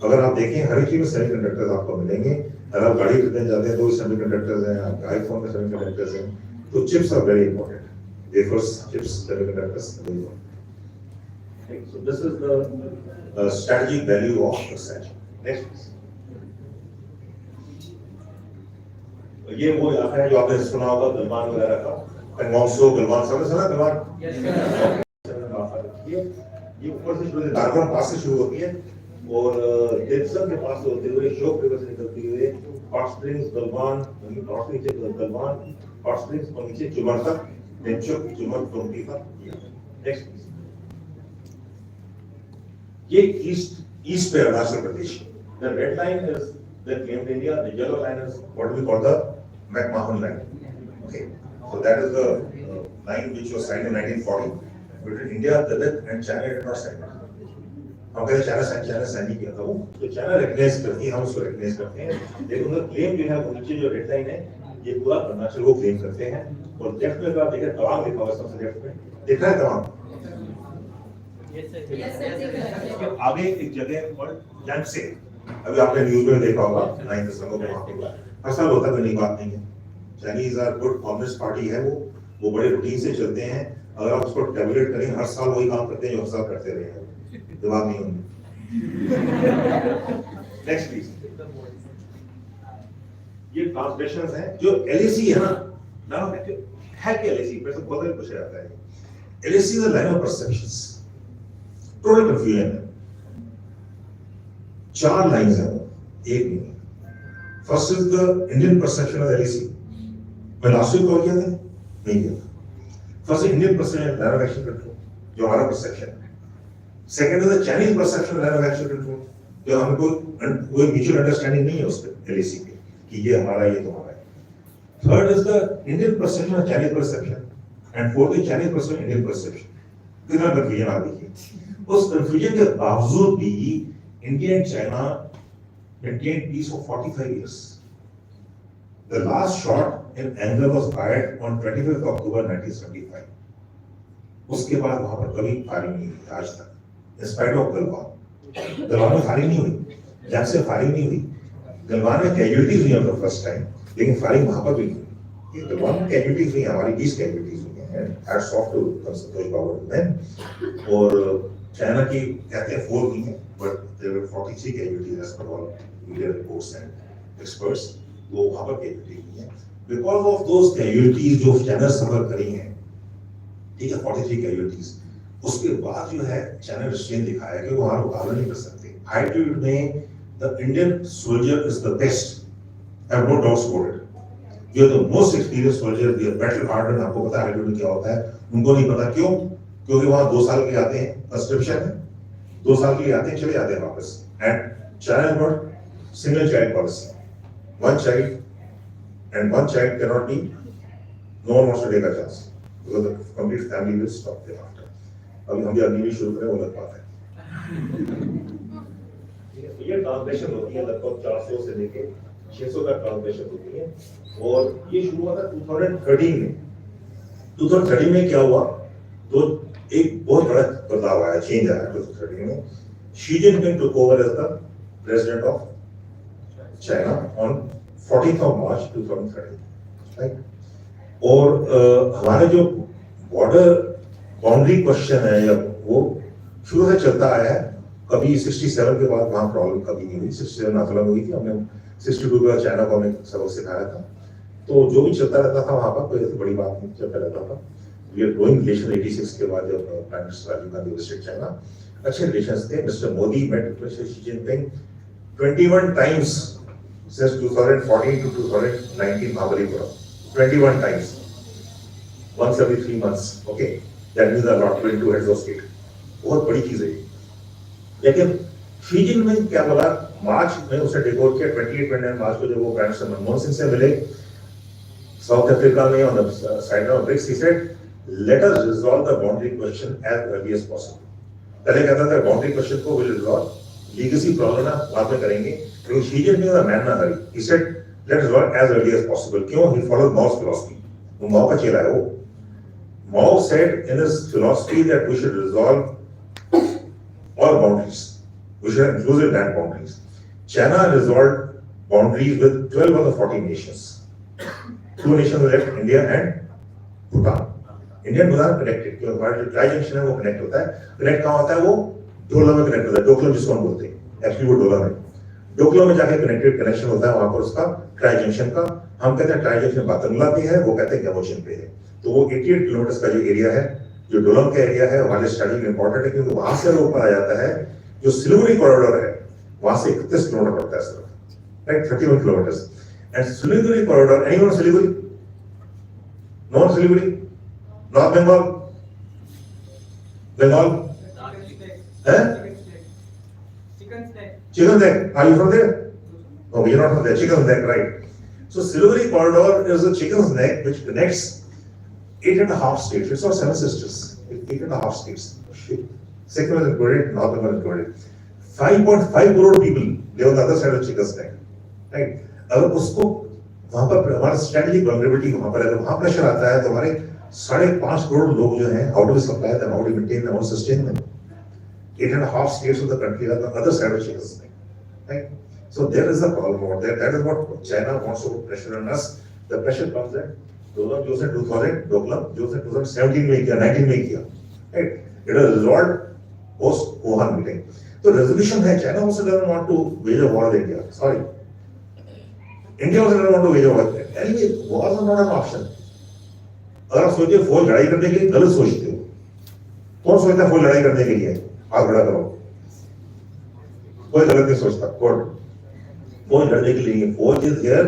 Speaker 4: अगर आप देखें हर एक चीज में सेमीकंडक्टर्स आपको मिलेंगे. अगर आप गाड़ी खरीदने जाते हैं तो सेमीकंडक्टर्स हैं, आपके आईफोन में सेमीकंडक्टर्स हैं. तो chips are very important. Wafers, chips, semiconductors. So this is the strategic value of the satchel. Next please. ये वो इलाका है जो आपने सुना होगा गलवान वगैरह का, कंगोंगसो, गलवान, सबने सुना गलवान? ये ऊपर से शुरू, दारगोन पास से शुरू होती है और डेप्सन के पास होते हुए शोक रिवर से निकलती हुए हॉट स्प्रिंग्स, गलवान, नॉर्थ नीचे गलवान, हॉट स्प्रिंग्स और नीचे चुमर तक, डेंचोक, चुमर, टोंटी तक. Next please. ये ईस्ट पे Arunachal Pradesh. The red line is the claimed area. The yellow line is what we call the McMahon line. Okay, so that is the line which was signed in 1940 between India, Tibet, and China. Did not sign it. हम कहते हैं China sign नहीं किया था वो, तो China recognise करती है, हम उसको रिकग्नाइज करते हैं. लेकिन उनका क्लेम जो है वो नीचे जो रेड लाइन है, ये पूरा अरुणाचल को क्लेम करते हैं. और लेफ्ट में आप देखें तवांग लिखा हुआ सबसे लेफ्ट में, दिख रहा है तवांग? आगे एक जगह पर जंग से, अभी आपने न्यूज में देखा होगा 9 दिसंबर को वहां पे हर साल होता है, कोई बात नहीं है. Chinese are good, communist party है वो बड़े रूटीन से चलते हैं. अगर आप उसको टैबुलेट करें, हर साल वही काम करते हैं जो हर साल करते रहे हैं, दिमाग नहीं होंगे. Next please. ये ट्रांसलेशंस हैं जो LAC है ना है कि LAC पर सब बहुत कुछ आता है. LAC is a line of perceptions. Total confusion है. 4 लाइंस हैं, एक नहीं. First is the Indian perception of LAC. मैं लास्ट वीक कॉल किया था, नहीं किया था. First Indian perception of line of action control, जो हमारा परसेप्शन है. Second is the Chinese perception of line of action control, जो हमको कोई म्यूचुअल अंडरस्टैंडिंग नहीं है उस पे LAC पे कि ये हमारा ये तुम्हारा है. Third is the Indian perception of Chinese perception, and fourth is Chinese perception Indian perception. कितना कंफ्यूजन आ गई है. उस कंफ्यूजन के बावजूद भी India and China maintained peace for 45 years. The last shot in anger was fired on 25th October 1975. उसके बाद वहां पर कभी फायरिंग नहीं हुई आज तक, इंस्पाइट ऑफ गलवान में फायरिंग नहीं हुई, जहां से फायरिंग नहीं हुई, गलवान में कैजुअलिटीज हुई फॉर फर्स्ट टाइम, लेकिन फायरिंग वहां पर भी नहीं हुई। ये गलवान में कैजुअलिटीज हुई, हमारी 20 कैजुअलिटीज हुई हैं, hats off to Santosh Babu man. और चाइना की कहते हैं 4 हुई हैं, but there were 43 casualties as per all media reports and experts, वो वहां पर कैजुअलिटी हुई हैं बिकॉज ऑफ दोस कैजुअलिटीज जो चाइना सफर करी हैं, ठीक है, 43 कैजुअलिटीज। उसके बाद जो है चाइना रिस्ट्रेन दिखाया कि वो हमारा मुकाबला नहीं कर सकते। एटीट्यूड में the Indian soldier is the best, I have no doubts about it. You are the most experience soldier, we are battle harden. आपको पता है एटीट्यूड में क्या होता है, उनको नहीं पता। क्यों? क्योंकि वहां 2 साल के लिए आते हैं, कंस्क्रिप्शन है, 2 साल के लिए आते हैं, चले जाते हैं वापस। And China has got single child policy, 1 child, and 1 child cannot be, no one wants to take a chance because the complete family will stop thereafter. अभी हम भी अग्निवीर शुरू करें, वो अलग बात है। ये ट्रांसलेशन होती है लगभग 400 से लेके 600 तक ट्रांसलेशन होती है, और ये शुरू हुआ था 2013 में। 2013 में क्या हुआ, तो एक बहुत बड़ा बदलाव आया, चेंज आया 2013 में। Xi Jinping took over as the president of China on 14th of March 2013, right. और हमारे जो बॉर्डर बाउंड्री क्वेश्चन है, या वो शुरू से चलता आया है, कभी 67 के बाद वहाँ प्रॉब्लम कभी नहीं हुई। 67 नाथुला में हुई थी, हमने 62 के बाद चाइना को हमें सबक सिखाया था। तो जो भी चलता रहता था वहाँ पर, कोई ऐसी बड़ी बात नहीं, चलता रहता था। वी आर ग्रोइंग रिलेशन 86 के बाद, जब prime minister Rajiv Gandhi visited China, अच्छे रिलेशन थे। Mister Modi met mister Xi Jinping 21 times since 2014 to 2019 Mahabalipuram, 21 times, once every 3 months. Okay, that means a lot, 22 heads of state, बहुत बड़ी चीज है। लेकिन शी जिनपिंग क्या बोला, मार्च में उसे टेक ओवर किया, 28-29 मार्च को जब वो प्राइम मिनिस्टर मनमोहन सिंह से मिले साउथ अफ्रीका में on the side of BRICS, he said let us resolve the boundary question as early as possible. पहले कहता था बाउंड्री क्वेश्चन को विल रिजॉल्व, लीगेसी प्रॉब्लम ना बाद में करेंगे, लेकिन Xi Jinping is a man in hurry, he said let's resolve as early as possible. क्यों? ही फॉलोड माओ's philosophy, वो माओ का चेला है। वो Mao said in his philosophy that we should resolve all boundaries, we should have inclusive land boundaries. China resolved boundaries with 12 of the 14 nations. 2 nations left, India and Bhutan. India and Bhutan connected, क्योंकि हमारा जो tri junction है वो connect होता है। Connect कहाँ होता है? वो डोला में कनेक्ट होता है, डोकलम जिसको हम बोलते हैं, एक्चुअली वो डोला में, डोकलम में जाके कनेक्टेड कनेक्शन होता है वहां पर उसका ट्राई जंक्शन का। हम कहते हैं ट्राई जंक्शन बातंगला पे है, वो कहते हैं गमोचिन पे है। तो वो 88 किलोमीटर का जो एरिया है, जो डोलम का एरिया है, हमारे स्टडी में इंपॉर्टेंट है, क्योंकि वहां से ऊपर आ जाता है जो सिलीगुड़ी कॉरिडोर है, वहां से 31 किलोमीटर पड़ता है सिर्फ, right, 31 kilometre. And Siliguri corridor, anyone Siliguri? Non Siliguri, north Bengal, Bengal है, chicken neck, are you from there? No, you're not from there, chicken's neck, right. So Siliguri corridor is a chicken's neck which connects 8.5 states. It's not 7 sisters, 8.5 states. Sikkim is included, North Bengal is included. 5.5 crore people live on the other side of chicken's neck, right? अगर उसको वहां पर हमारा strategic vulnerability वहां पर अगर वहां pressure आता है तो हमारे 5.5 करोड़ लोग जो हैं, how do we supply them, how do we maintain them, how sustain them? 8.5 states of the country are the other side of chicken's neck, right? So there is a problem over there. That is what China wants to put pressure on us. The pressure comes that Doklam जो से 2000, Doklam जो से 2017 में किया, 19 में किया, right? It was resolved post Wuhan meeting. तो resolution है, China also doesn't want to wage a war with India. Sorry, India also doesn't want to wage a war with India. Anyway, wars are not an option. अगर आप सोचिए फौज लड़ाई करने के लिए, गलत सोचते हो। कौन सोचता है फौज लड़ाई करने के लिए? हाथ बड़ा करो, कोई गलत नहीं सोचता। फौज लड़ने के लिए, फौज is here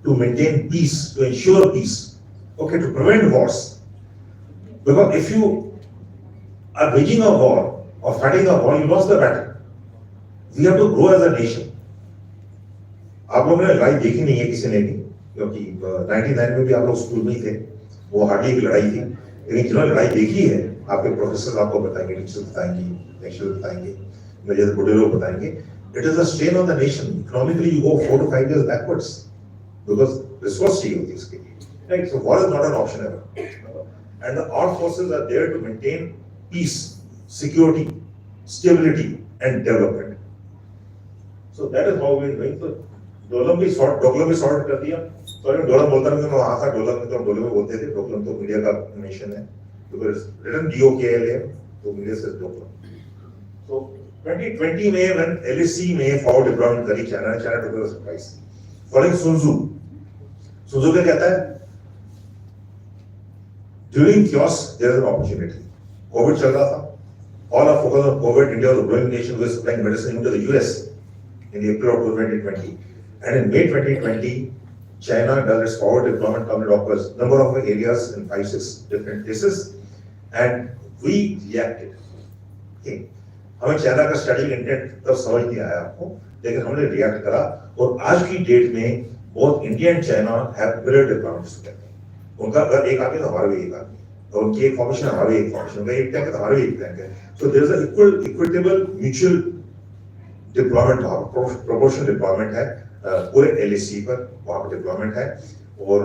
Speaker 4: to maintain peace, to ensure peace, okay, to prevent wars. Because if you are waging a war और fighting a war, you lost the battle. We have to grow as a nation. आप लोगों ने लड़ाई देखी नहीं है किसी ने भी, क्योंकि 99 में भी आप लोग स्कूल में ही थे, वो हार्डली की लड़ाई थी। लेकिन जिन्होंने लड़ाई देखी है, आपके प्रोफेसर आपको बताएंगे, टीचर्स बताएंगे, लेक्चरर बताएंगे, मेरे जैसे बड़े लोग बताएंगे, it is a strain on the nation. Economically you go 4 to 5 years backwards, because resource चाहिए होती है इसके लिए। Right, so war is not an option ever. And the armed forces are there to maintain peace, security, stability, and development. So that is how we are doing. So डोलम भी sort कर दिया. Sorry डोलम बोलता नहीं, मैं वहाँ था डोलम में, तो हम डोलम में बोलते थे. डोलम तो इंडिया का नेशन है, because written DOKLM, तो इंडिया से डोलम. So 2020 में when LAC में forward deployment करी China took a surprise. Following Sun Tzu क्या कहता है? During chaos there is an opportunity. COVID चल रहा था. All our focus on COVID. India was a growing nation who was supplying medicine into the US in April of 2020. And in May 2020, China does its forward deployment command offers number of areas in 5-6 different places, and we reacted. Okay. हमें China का strategic intent तब समझ नहीं आया आपको, लेकिन हमने react करा और आज की डेट में both India and China have mirror deployments together. उनका अगर एक आदमी तो हमारा भी एक आदमी, और उनकी एक फॉर्मेशन हमारी एक फॉर्मेशन, उनका एक टैंक है तो हमारा भी एक टैंक है। So there is a equitable mutual deployment, proportional deployment है पूरे LAC पर, वहाँ पर डिप्लॉयमेंट है। और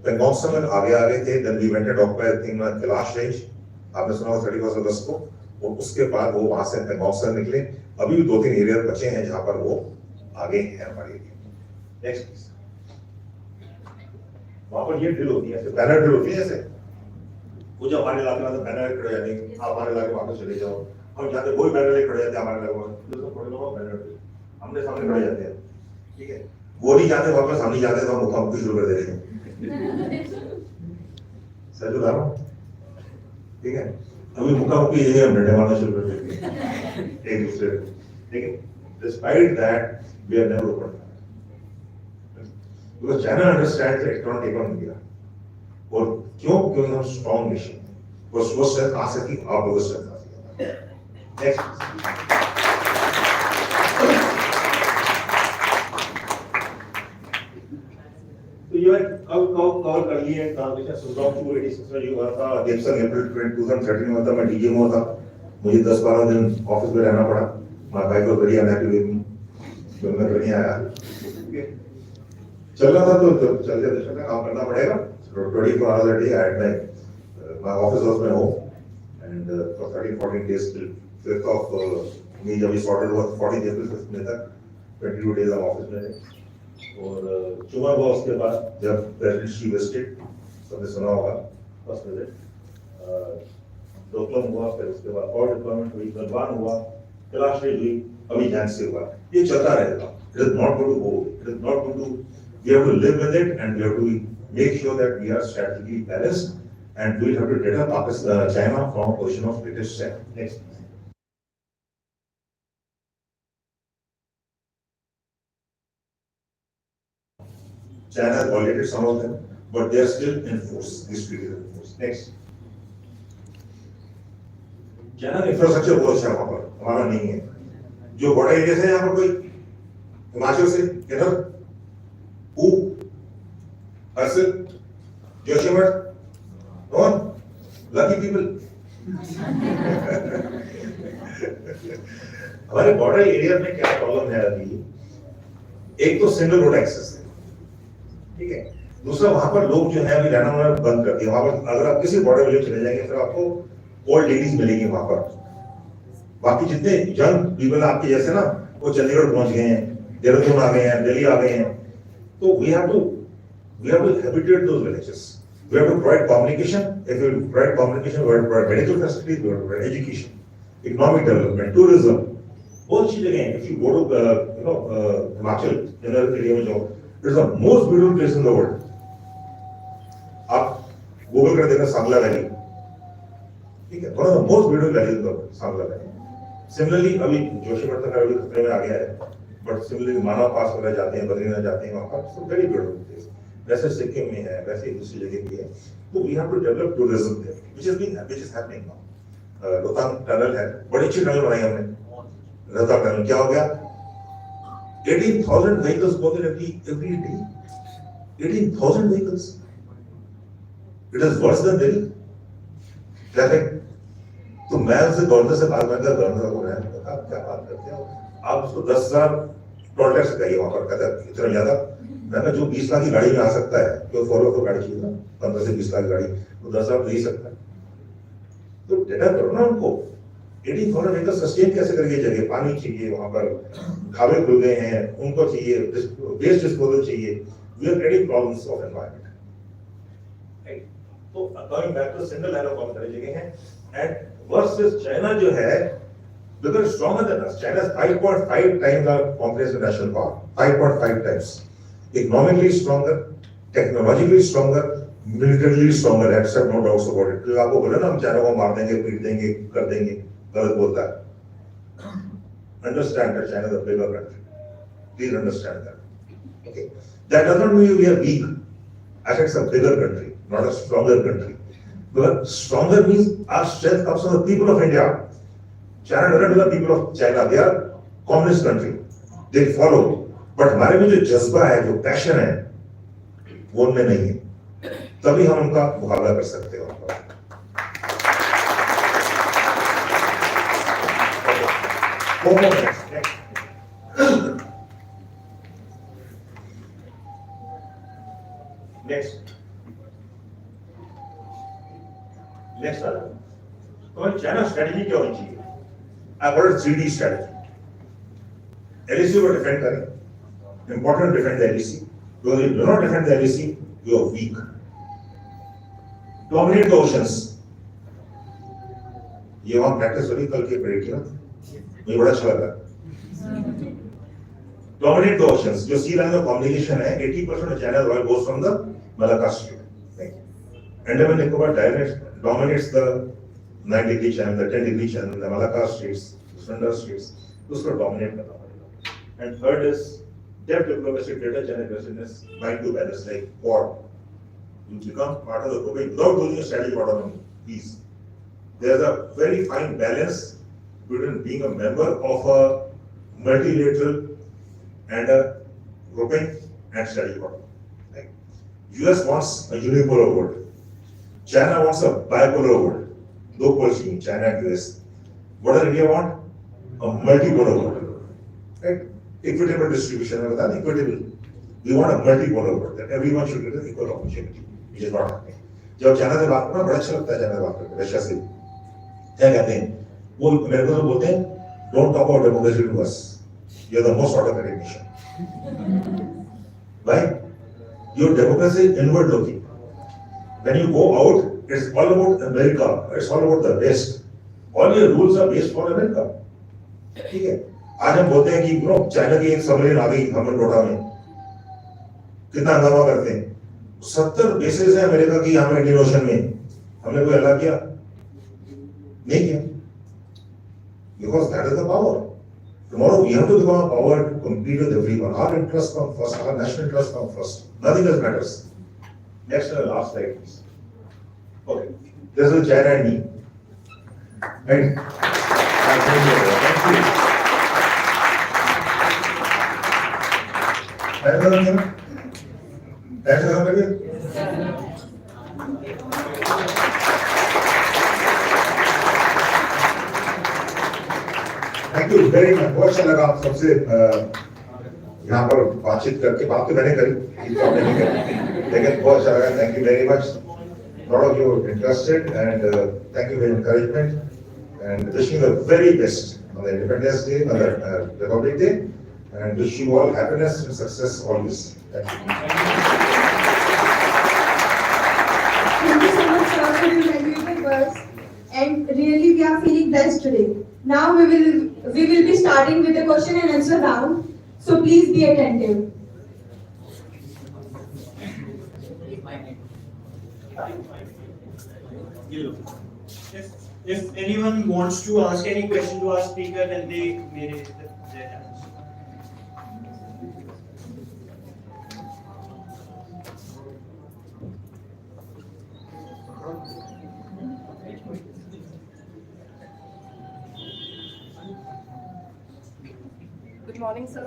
Speaker 4: पेंगोंग में आगे थे, then we went and occupied thing Kailash range, आपने सुना 31 अगस्त को, और उसके बाद वो वहां से पेंगोंग निकले। अभी भी 2-3 एरिया बचे हैं जहां पर वो आगे हैं हमारे एरिया। Next please. वहां पर ये ड्रिल होती है, बैनर ड्रिल होती है, जैसे वो जो हमारे इलाके में बैनर खड़े जाने, आप हमारे इलाके वापस चले जाओ, हम जाते कोई बैनर ले खड़े जाते हमारे इलाके में, तो थोड़े लोग बैनर ड्रिल हमने सामने खड़े जाते हैं, ठीक है, वो नहीं जाते वापस, हम नहीं जाते तो हम मुकाबला शुरू कर देते हैं। सर उदाहरण, ठीक है, अभी मुकाबला ये हम डंडे मारना शुरू कर देते हैं एक दूसरे को, ठीक है। Despite that, we are never open. Because China understands that it cannot take on India. और क्यों? क्योंकि हम strong nation हैं। वो strength आ सकती, आप लोगों strength आ सकती। Next. तो ये कवर कर लिए ट्रांसलेशन सुल्तान 286 में जो हुआ था, अप्रैल 2013 में था, मैं डीजे में था, मुझे 10-12 दिन ऑफिस में रहना पड़ा। My wife was very unhappy with me, तो मैं घर नहीं आया। चल रहा था तो चलते काम करना पड़ेगा। 24 hours a day I had my office was my home, and for 13-14 days till 5th of May जब ये sorted हुआ 14 April 5th May तक 22 days हम ऑफिस में थे। और चुमा हुआ उसके बाद जब प्रेसिडेंट शी विजिटेड, सबने सुना होगा फर्स्ट विजिट, डोकलम हुआ, फिर उसके बाद और डिप्लॉयमेंट हुई, गलवान हुआ, कैलाश रेंज हुई, अभी ध्यान से हुआ, ये चलता रहेगा। It is not going to go. It is not going to. We have to live with it, and we have to make sure that we are strategically balanced, and we have to deter Pakistan, China from a position of greatest strength. Next. China has violated some of them, but they are still in force. This period is in force. Next. China का infrastructure बहुत अच्छा है वहाँ पर, हमारा नहीं है। जो बॉर्डर एरिया है यहाँ पर, कोई हिमाचल से इधर हर्षिल, जोशीमठ, कौन लकी पीपल हमारे बॉर्डर एरिया में क्या प्रॉब्लम है अभी? एक तो सिंगल रोड एक्सेस है, ठीक है, दूसरा वहां पर लोग जो है अभी रहना बंद कर दिया। वहां पर अगर आप किसी बॉर्डर विलेज चले जाएंगे फिर आपको ओल्ड लेडीज मिलेंगी वहां पर। बाकी जितने यंग पीपल आपके जैसे ना, वो चंडीगढ़ पहुंच गए हैं, देहरादून आ गए हैं, दिल्ली आ गए हैं। तो we have to habitate those villages. We have to provide communication. If we provide communication, we have to provide medical facilities, we have to provide education, economic development, tourism. बहुत अच्छी जगह है। If you go to Himachal general area में जाओ, it is the most beautiful place in the world. आप Google कर देखना Sangla valley, ठीक है, one of the most beautiful valleys in the world, Sangla valley. Similarly अभी जोशीमठ तक अभी खतरे में आ गया है, बट सिमिलरली मानव पास वगैरह जाते हैं, बद्रीनाथ जाते हैं, वहाँ पर सो वेरी ब्यूटीफुल प्लेस। वैसे सिक्किम में है, वैसे दूसरी जगह भी है। तो we have to develop tourism there, which is happening now. Rohtang tunnel है, बड़ी अच्छी टनल बनाई हमने, रोहतांग टनल। क्या हो गया? 18,000 vehicles go there every day. 18,000 vehicles. It is worse than Delhi. Traffic. तो मैं उसे गवर्नर से बात करता, गवर्नर को मैं आप क्या बात करते हो, आप उसको 10,000 टोल टैक्स चाहिए वहां पर, कहता इतना ज्यादा। मैं जो 20 लाख की गाड़ी में आ सकता है, तो 4x4 गाड़ी चाहिए ना, 15 से 20 लाख गाड़ी, तो 10 लाख ले सकता है। तो डेटा करो ना उनको, 84 व्हीकल सस्टेन कैसे करेंगे, जगह पानी चाहिए, वहां पर ढाबे खुल गए हैं, उनको चाहिए, वेस्ट डिस्पोजल चाहिए, we are creating problems of environment, right. तो coming back to single line of common जगह है, एंड वर्सेस चाइना जो है, because stronger than us, China is 5.5 times our comprehensive national power, 5.5 times, economically stronger, technologically stronger, militarily stronger, that's no doubts about it. तो आपको बोला ना हम China को मार देंगे, पीट देंगे, कर देंगे, गलत बोलता है। Understand that China is a bigger country. Please understand that. Okay. That doesn't mean we are weak. Actually, it's a bigger country, not a stronger country. But stronger means our strength comes from the people of India. China doesn't do the people of China. They are communist country. They follow. But हमारे में जो जज्बा है, जो passion है, वो उनमें नहीं है। तभी हम उनका मुकाबला कर सकते हैं। नेक्स्ट तो चाइना स्ट्रेटजी क्या होनी चाहिए? I've got a 3D strategy. LAC को डिफेंड करें, important defend the LAC. Because if you do not defend the LAC, you are weak. Dominate the oceans. ये वहाँ प्रैक्टिस हो रही कल के परेड की ना, मुझे बड़ा अच्छा लगा। Dominate the oceans. जो sea line of communication है, 80% of China's oil goes from the Malacca Strait. Andaman Nicobar dominates the 9-degree channel, the 10-degree channel, the Malacca Straits, the Sunda Straits, उसको dominate करना पड़ेगा. And third is depth diplomacy, data aggressiveness, mind to balance, like war. You become part of the group without losing a strategic autonomy. Please, there's a very fine balance between being a member of a multilateral and a grouping and strategic autonomy. Like US wants a unipolar world, China wants a bipolar world. दो poles चाहिए, China and US. What does India want? A multipolar world, right? Equitable distribution है, बता दें, equitable. We want a multipolar world that everyone should get equal opportunity, which is not happening. जब China से बात करना बड़ा अच्छा लगता है, चाइना से बात करके, रशिया से क्या कहते हैं वो, मेरे को तो बोलते हैं, don't talk about democracy to us, you are the most autocratic nation. Right? Your democracy inward looking, when you go out it's all about America, it's all about the West, all your rules are based for America, ठीक है? आज हम बोलते हैं कि China की एक submarine आ गई हमन टोटा में, कितना हंगामा करते हैं। 70 बेसेस है अमेरिका की यहाँ इंडियन ओशन में, हमने कोई हल्ला किया नहीं किया, because that is the power. Tomorrow we have to become a power to compete with everyone. Our interests come first, our national interests come first, nothing else matters. Next and last slide please. Okay, this is China and me. Right? Thank you. Thank you very much. बहुत अच्छा लगा आप सबसे यहाँ पर बातचीत करके। बात तो मैंने करी, नहीं करी, लेकिन बहुत अच्छा लगा। Thank you very much. A lot of you are interested, and thank you for your encouragement, and wishing you the very best on the Independence Day, on the Republic Day, and wish you all happiness and success always. Thank you.
Speaker 2: Thank you so much, sir, for your valuable words. And really, we are feeling blessed today. Now we will be starting with the question and answer round. So please be attentive.
Speaker 1: If anyone wants to ask any question to our speaker, then they may raise their hands.
Speaker 7: Good morning, sir.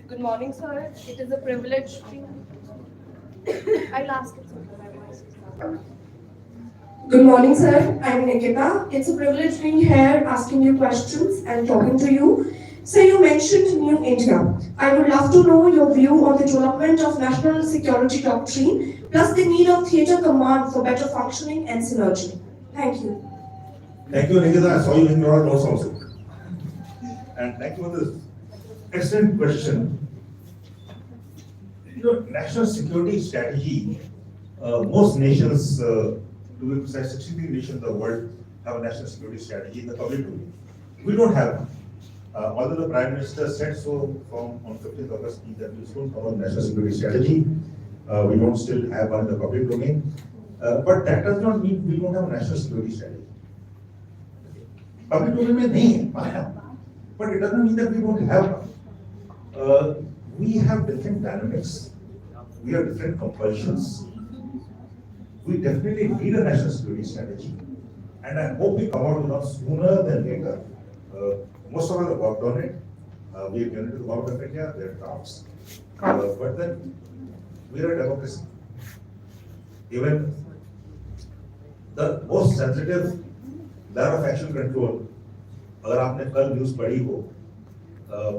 Speaker 7: Good morning, sir. It is a privilege to... I'll ask it, sir. Good morning, sir. I'm Nikita. It's a privilege being here, asking you questions and talking to you.
Speaker 8: So you mentioned New India. I would love to know your view on the development of national security doctrine, plus the need of theatre command for better functioning and synergy. Thank you.
Speaker 4: Thank you, Nikita. I saw you in your notes also. And thank you for this excellent question. National security strategy, most nations, to be precise, 63 nations of the world have a national security strategy in the public domain. We don't have one. Although the Prime Minister said so on 15th August that we soon have a national security strategy, we don't still have one in the public domain. But that does not mean we don't have a national security strategy. Public domain में नहीं है, but it doesn't mean that we don't have one. We have different dynamics. We have different compulsions. We definitely need a national security strategy, and I hope we come out with one sooner than later. Most of us have worked on it. We have given it to the government of India. There are drafts, but then we are a democracy. Even the most sensitive layer of action control. अगर आपने कल news पढ़ी हो,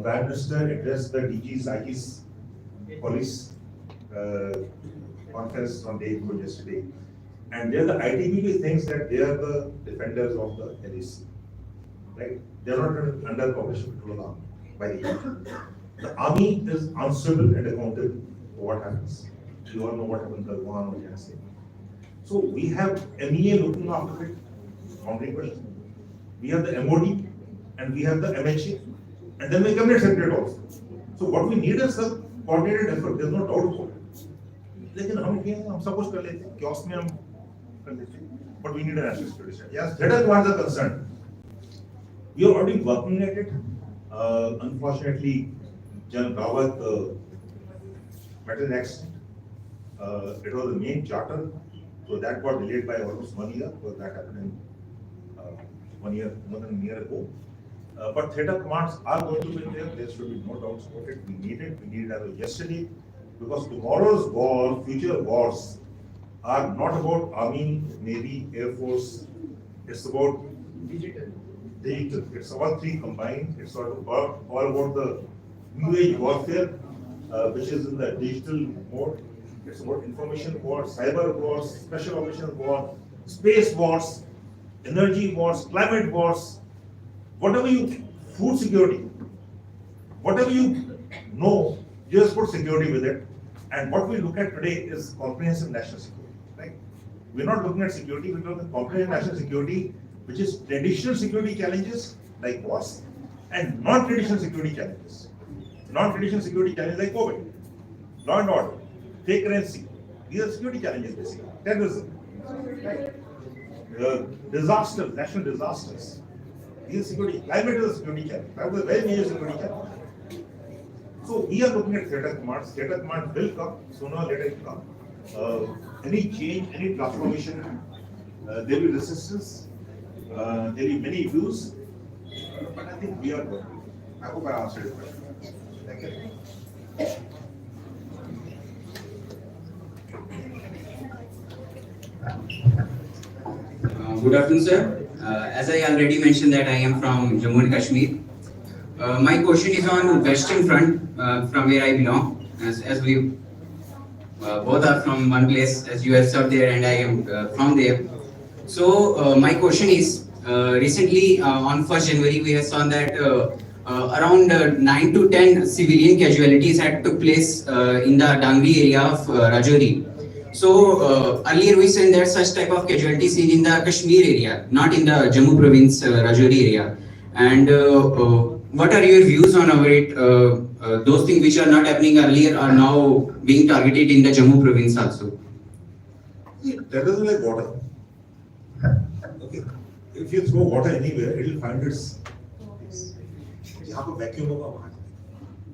Speaker 4: Prime Minister addressed the DGs, IGs, police conference on day before yesterday, and there the ITBP thinks that they are the defenders of the LAC, right? They are not under Operation Control Army by the army. The army is answerable and accountable for what happens. You all know what happened in Dadhichi or Jhansi. So we have MEA looking after it, boundary question. We have the MOD and we have the MHA, and then we cabinet secretary also. So what we need is a coordinated effort. There is no doubt about it. लेकिन हम सब कुछ कर लेते हैं, chaos में हम कर लेते हैं, but we need a national security strategy. As that is what is concerned. We are already working at it. Unfortunately, General Rawat met an accident. It was the main charter, so that got delayed by almost 1 year, because that happened in 1 year, more than a year ago. But theatre commands are going to be there. There should be no doubts about it. We need it. We need it as of yesterday, because tomorrow's war, future wars, are not about army, navy, air force. It's about digital. It's all three combined. It's all about the new age warfare, which is in the digital mode. It's about information wars, cyber wars, special operations war, space wars, energy wars, climate wars, whatever you, food security, whatever you know, just put security with it. And what we look at today is comprehensive national security, right? We're not looking at security, we're looking at comprehensive national security, which is traditional security challenges like wars and non-traditional security challenges. Non-traditional security challenges like COVID, law and order, fake currency. These are security challenges basically. Terrorism, right? Disasters, national disasters. These are security. Climate is a security challenge. That was a very major security challenge. So we are looking at theatre commands. Theatre command will come sooner or later. It will come. Any change, any transformation, there will be resistance. There will be many views, but I think we are good. I hope I answered your question. Thank you.
Speaker 6: Good afternoon, sir. As I already mentioned that I am from Jammu and Kashmir. My question is on Western Front, from where I belong, as we both are from one place, as you have served there and I am from there. So my question is, recently on 1st January we have seen that around 9 to 10 civilian casualties had took place in the Dangri area of Rajouri. So earlier we said that such type of casualties seen in the Kashmir area, not in the Jammu province, Rajouri area. And what are your views on it? Those things which are not happening earlier are now being targeted in the Jammu province also.
Speaker 4: That doesn't like water. Okay. If you throw water anywhere, it will find its place. Vacuum.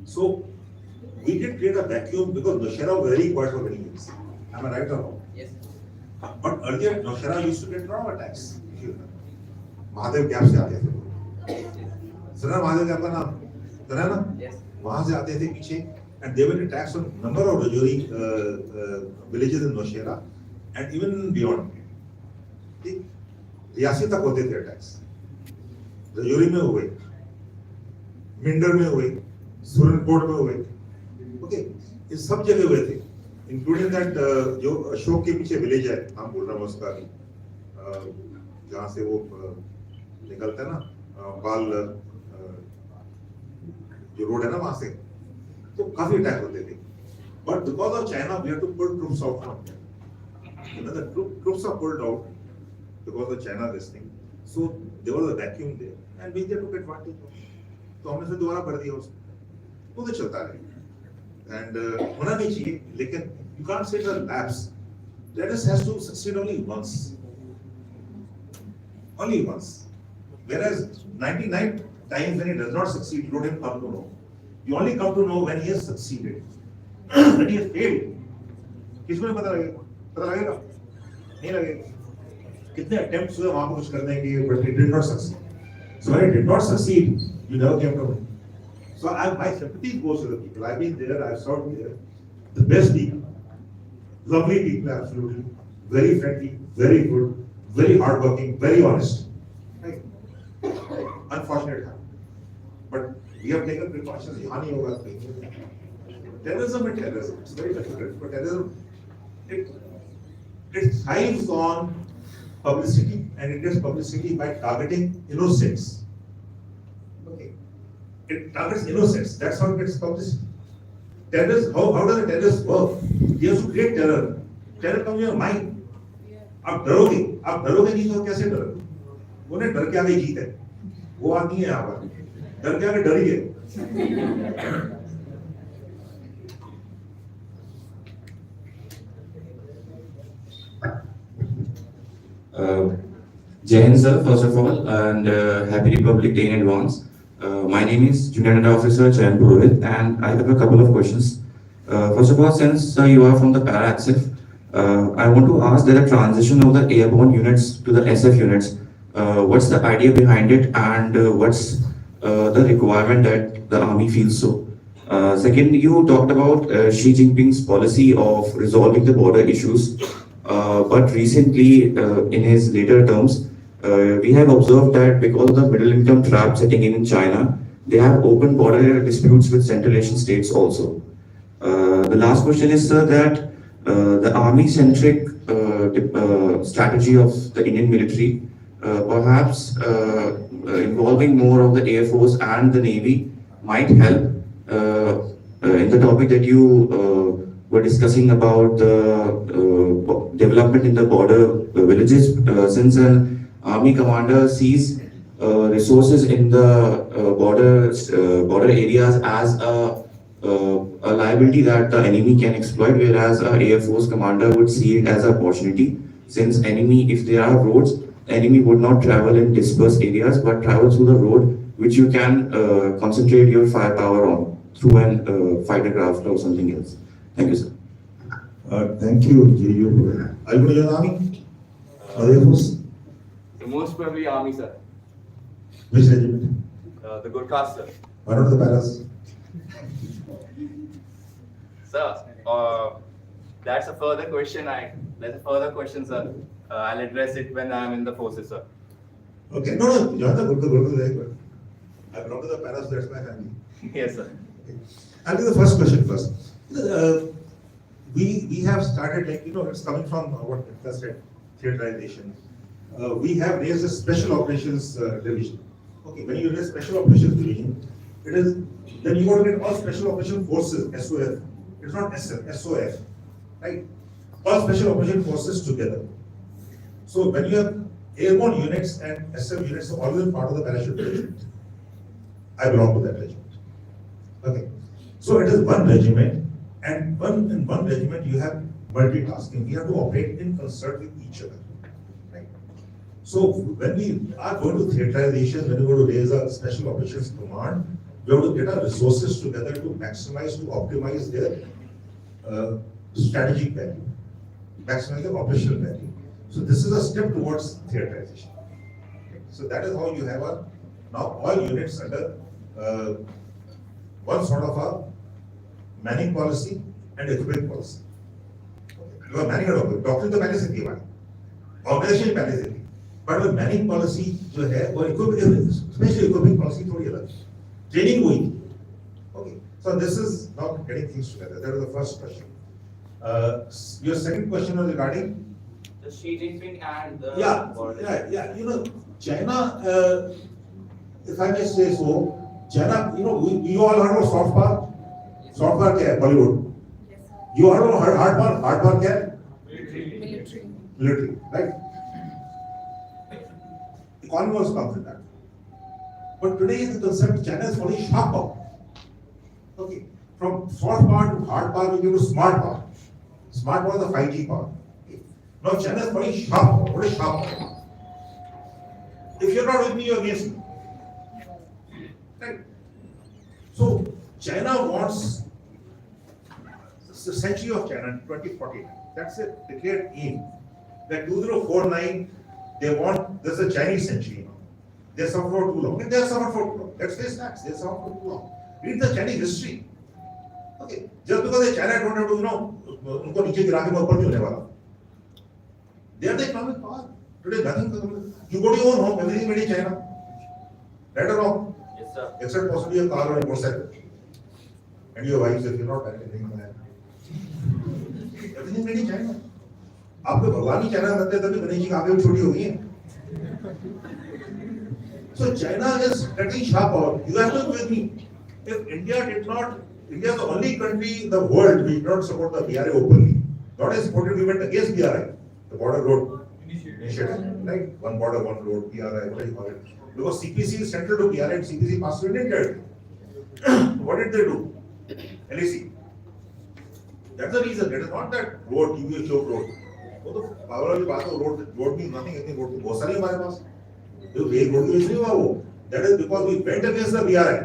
Speaker 4: So we did create a vacuum because Nashera was very quiet for many years. Am I right or wrong?
Speaker 6: Yes.
Speaker 4: But earlier Nashera used to get a lot of attacks. Mahadev gap से आते थे. सुना Mahadev gap का नाम? सुना ना?
Speaker 6: Yes.
Speaker 4: वहाँ से आते थे पीछे, and there were attacks on number of Rajouri villages in Nashera and even beyond. Reasi तक होते थे अटैक्स, रजौरी में हुए, मिंडर में हुए, सुरनकोट में हुए, ओके, ये सब जगह हुए थे, इंक्लूडिंग दैट जो अशोक के पीछे विलेज है, हम बोल रहा हूँ उसका, जहाँ से वो निकलता है ना, बाल जो रोड है ना वहां से, तो काफी अटैक होते थे, but because of China we have to pull troops out from there, you know, the troops are pulled out because of China this thing, so there was a vacuum there and we took advantage of it, तो हमने फिर दोबारा भर दिया उसको, वो तो चलता रहे and होना भी चाहिए, लेकिन you can't say the lapse, Redis has to succeed only once, whereas 99 times when he does not succeed, you don't even come to know. You only come to know when he has succeeded. When he has failed, किसको नहीं पता लगेगा? पता लगेगा? नहीं लगेगा. कितने attempts हुए वहाँ पे कुछ करने के, but he did not succeed. So when he did not succeed, you never came to know. So my sympathy goes to the people. I've been there, I've served there. The best people, lovely people, absolutely, very friendly, very good, very hardworking, very honest. Right? Unfortunate happened. But we have taken precautions. यहाँ नहीं होगा कहीं. Terrorism is terrorism. It's very difficult. But terrorism, it thrives on publicity, and it gets publicity by targeting innocents. Okay. It targets innocents. That's how it gets publicity. Terrorists, how does a terrorist work? He has to create terror. Terror comes in your mind. आप डरोगे नहीं तो कैसे डरोगे? उन्हें डर के आगे जीत है, वो आदमी है यहाँ पर, डर के आगे डर ही है।
Speaker 9: Jai Hind sir, first of all, and Happy Republic Day in advance. My name is Junior Under Officer Chayan Purohit, and I have a couple of questions. First of all, since you are from the Para-Axif, I want to ask that the transition of the airborne units to the SF units, what's the idea behind it, and what's the requirement that the army feels so? Second, you talked about Xi Jinping's policy of resolving the border issues, but recently, in his later terms, we have observed that because of the middle income trap setting in China, they have open border disputes with Central Asian states also. The last question is, sir, that the army-centric strategy of the Indian military, perhaps involving more of the Air Force and the Navy, might help in the topic that you were discussing about the development in the border villages, since an army commander sees resources in the border areas as a liability that the enemy can exploit, whereas an Air Force commander would see it as an opportunity, since enemy, if there are roads, enemy would not travel in dispersed areas, but travel through the road, which you can concentrate your firepower on through an fighter craft or something else. Thank you, sir.
Speaker 4: Thank you, J.U. Are you going to join the army? Air Force?
Speaker 10: Most probably army, sir.
Speaker 4: Which regiment?
Speaker 10: The Gurkhas, sir.
Speaker 4: Why not the Paras?
Speaker 10: Sir, that's a further question. That's a further question, sir. I'll address it when I'm in the forces, sir.
Speaker 4: Okay, no, join the Gurkhas, very good. I belong to the Paras, that's my family.
Speaker 10: Yes, sir.
Speaker 4: Okay. I'll do the first question first. We have started, like, it's coming from what Nikita said, theaterization. We have raised a special operations division. Okay, when you raise special operations division, it is, then you got to get all special operation forces, SOF. It's not SF, SOF, right? All special operation forces together. So when you have airborne units and SF units are always part of the parachute regiment. I belong to that regiment. Okay, so it is one regiment, and in one regiment you have multitasking. We have to operate in concert with each other, right? So when we are going to theaterization, when we go to raise a special operations command, we have to get our resources together to maximize, to optimize their strategic value, maximize their operational value. So this is a step towards theaterization. Okay. So that is how you have now all units under one sort of a manning policy and equipping policy. You are manning a doctor तो पहले से थी हमारी, organization पहले से थी, but वो manning policy जो है वो especially equipping policy थोड़ी अलग है. ट्रेनिंग हुई थी. Okay, so this is now getting things together. That was the first question. Your second question was regarding
Speaker 10: The Xi Jinping and the
Speaker 4: yeah. You know, China. If I may say so, China. You know, we all heard of soft power. Soft power क्या है? Bollywood. You all know hard power. Hard power क्या है? Military, right? Economy also comes in that. But today the concept China is following sharp power. Okay, from soft power to hard power, we go to smart power. Smart power is the 5G power. Okay. Now China is following sharp power. What is sharp power? If you're not with me, you're against me. Right? So China wants the century of China in 2040. That's a declared aim. That 2049, they want, this is a Chinese century now. They suffered for too long. And they have suffered for too long. Let's face facts, they suffered for too long. Read the Chinese history. Okay, just because they China don't have to, you know, उनको नीचे गिरा के मैं ऊपर नहीं होने वाला. They are the economic power. Today nothing. You go to your own home, everything made in China. Right or wrong?
Speaker 10: Yes, sir.
Speaker 4: Except possibly a car or a motorcycle. And your wives, if you're not anything like that. Everything made in China. आपको भगवान ही China बनते तभी गणेश जी की आंखें छोटी हो गई हैं. So China is getting sharp power. You have to agree with me. If India is the only country in the world which did not support the BRI openly. Not as supported, we went against BRI, the border road initiative, right? One border, one road, BRI, whatever you call it. Because CPC is central to BRI and CPC passed to Indian territory. What did they do? LAC. That's the reason. That is not that road, give you a choke road. वो तो power वाली बात है. Road means nothing. इतनी road बहुत सारी हमारे पास. जो एक रोड की नहीं हुआ वो. That is because we went against the BRI.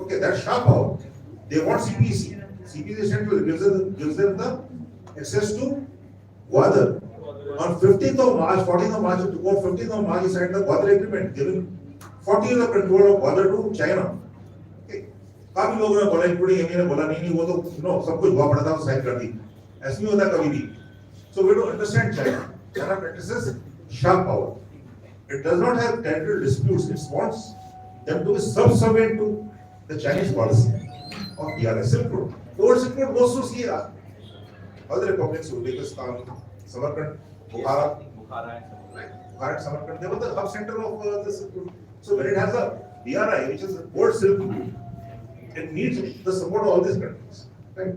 Speaker 4: Okay, that's sharp power. They want CPC. CPC central gives them the access to Gwadar. On 15th of March, 14th of March, before 15th of March, he signed the Gwadar agreement, giving 40 years of control of Gwadar to China. Okay. काफी लोगों ने बोला, including Amy ने बोला नहीं वो तो सब कुछ हुआ पड़ा था तो साइन कर दी. ऐसा नहीं होता कभी भी. So we don't understand China. China practices sharp power. It does not have territorial disputes. It wants them to be subservient to the Chinese policy of BRI. Silk Road. The old Silk Road goes through Sierra. Other republics, Uzbekistan, Samarkand, Bukhara and Samarkand, they were the hub center of the Silk Road. So when it has a BRI, which is the old Silk Road, it needs the support of all these countries. Right?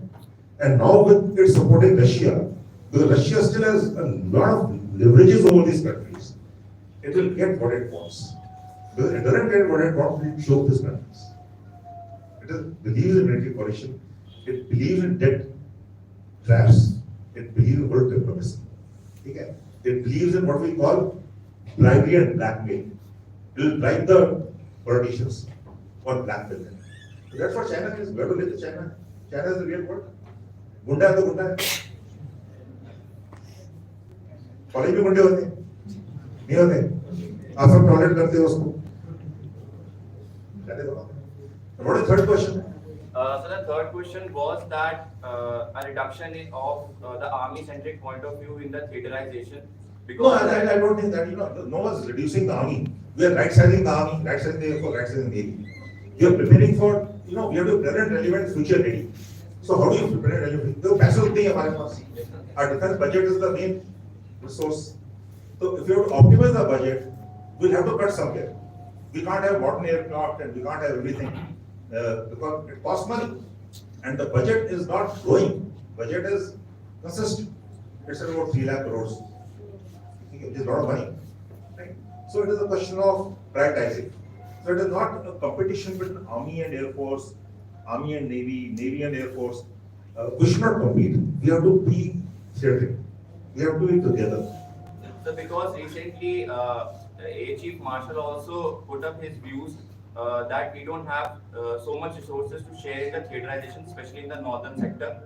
Speaker 4: And now with it supporting Russia, because Russia still has a lot of leverages over these countries, it will get what it wants. Because it doesn't get what it wants, it will choke these countries. It believes in military coalition, it believes in debt traps, it believes in world diplomacy. Okay? It believes in what we call bribery and blackmail. It will bribe the politicians or blackmail them. So that's what China is. Where to live in China? China is the real world. Gunda है तो गुंडा है. College में गुंडे होते हैं नहीं होते. आप सब टॉयलेट करते हो उसको. What is the third question?
Speaker 10: So the third question was that a reduction of the army-centric point of view in the theaterization.
Speaker 4: No, I don't think that, no one's reducing the army. We are right-sizing the army, right-sizing the Air Force, right-sizing the Navy. We are preparing for, we have to present relevant, future ready. So how do you prepare relevant? The पैसे उतने ही हमारे पास. Our defense budget is the main resource. So if you have to optimize the budget, we'll have to cut somewhere. We can't have modern aircraft and we can't have everything because it costs money. And the budget is not growing. Budget is consistent. It's about 3 lakh crores. It is a lot of money. Right? So it is a question of prioritizing. So it is not a competition between Army and Air Force, Army and Navy, Navy and Air Force. We should not compete. We have to be theatric. We have to be together.
Speaker 10: So because recently Air Chief Marshal also put up his views that we don't have so much resources to share in the theaterization, especially in the northern sector.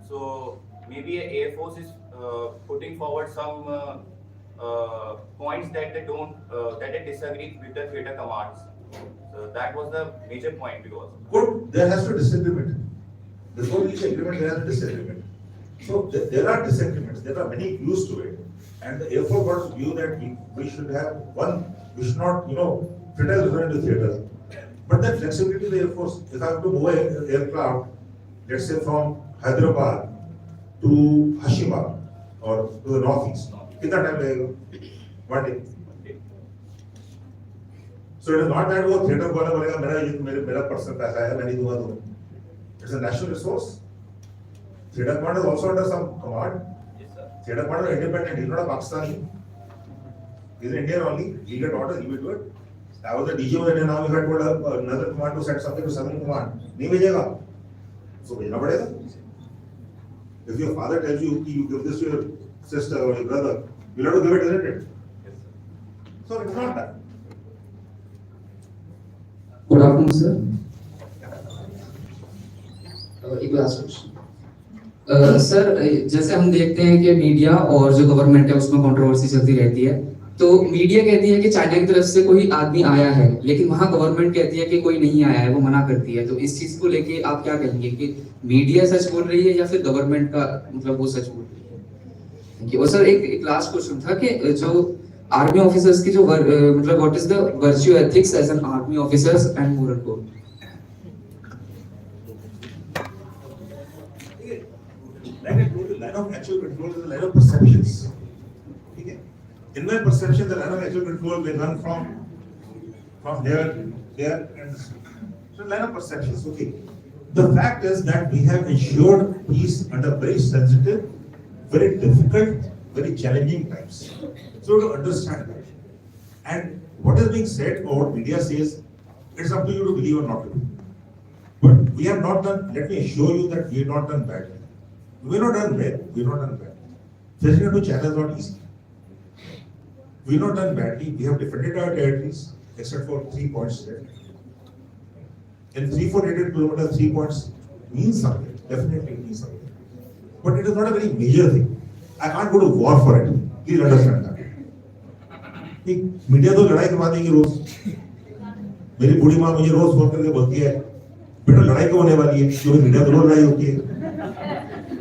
Speaker 10: So maybe Air Force is putting forward some points that they don't, that they disagree with the theater commands. So that was the major point because.
Speaker 4: Good, there has to be disagreement. Before each agreement, there has a disagreement. So there are disagreements. There are many views to it. And the Air Force got view that we should have one, we should not, fit as into theaters. But that flexibility of the Air Force, if I have to move an aircraft, let's say from Hyderabad to Hashima or to the northeast, कितना time लगेगा? 1 day. So it is not that वो theatre वाला बोलेगा मेरा person पैसा है मैं नहीं दूंगा तुम्हें. It's a national resource. Theatre command is also under some command.
Speaker 10: Yes, sir.
Speaker 4: Theatre command is independent. He's not a Pakistani. He's an Indian only. He get orders, he will do it. I was the DG of the Indian Army. If I told another command to set something to Southern Command, नहीं भेजेगा. So भेजना पड़ेगा. If your father tells you you give this to your sister or your brother, you'll have to give it, isn't it?
Speaker 10: Yes, sir.
Speaker 4: So it's not that.
Speaker 11: Good afternoon, sir. एक last question sir, जैसे हम देखते हैं कि media और जो government है उसमें कंट्रोवर्सी चलती रहती है, तो मीडिया कहती है कि चाइना की तरफ से कोई आदमी आया है, लेकिन वहाँ गवर्नमेंट कहती है कि कोई नहीं आया है, वो मना करती है। तो इस चीज को लेके आप क्या कहेंगे कि मीडिया सच बोल रही है या फिर गवर्नमेंट का मतलब वो सच बोल रही है? और सर एक लास्ट क्वेश्चन था कि जो आर्मी ऑफिसर्स की जो मतलब what is the virtue ethics as an army officers and moral code?
Speaker 4: Like I told you, line of actual control is a line of perceptions. Okay? In my perception, the line of actual control may run from here, there, and so line of perceptions. Okay. The fact is that we have ensured peace under very sensitive, very difficult, very challenging times. So to understand that, and what is being said or what media says, it's up to you to believe or not to believe. But we have not done. Let me assure you that we have not done badly. We're not done bad. We're not done bad. Facing into China is not easy. We're not done badly. We have defended our territories, except for 3 points there. In 300-400 kilometers, 3 points means something. Definitely means something. But it is not a very major thing. I can't go to war for it. Please understand that. Media तो लड़ाई करवा देगी रोज. मेरी बूढ़ी माँ मुझे रोज phone करके बोलती है बेटा लड़ाई क्यों होने वाली है, क्योंकि मीडिया तो रोज लड़ाई होती है.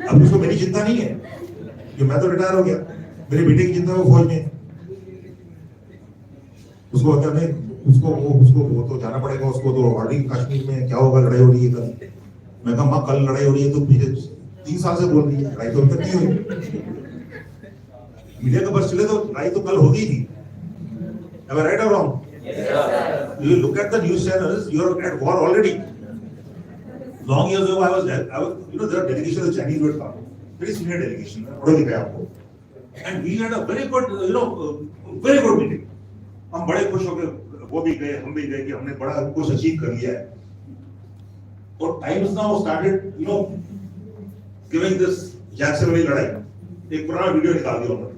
Speaker 4: अब उसको मेरी चिंता नहीं है कि मैं तो रिटायर हो गया, मेरे बेटे की चिंता है वो फौज में. उसको होता है उसको वो तो जाना पड़ेगा, उसको तो ऑलरेडी कश्मीर में क्या होगा, लड़ाई हो रही है कल. मैं कहा माँ कल लड़ाई हो रही है तो पीछे 3 साल से बोल रही है, लड़ाई तो अभी तक नहीं हुई. मीडिया का बस चले तो लड़ाई तो कल होगी ही. Am I right or wrong? Yes, sir. You look at the news channels, you are at war already. Long years ago, I was, there are delegations of Chinese would come, very senior delegation, and we had a very good, very good meeting. हम बड़े खुश हो गए, वो भी गए, हम भी गए कि हमने बड़ा कुछ अचीव कर लिया है. और Times now started, giving this जैक से वाली लड़ाई, एक पुराना वीडियो निकाल दिया उन्होंने.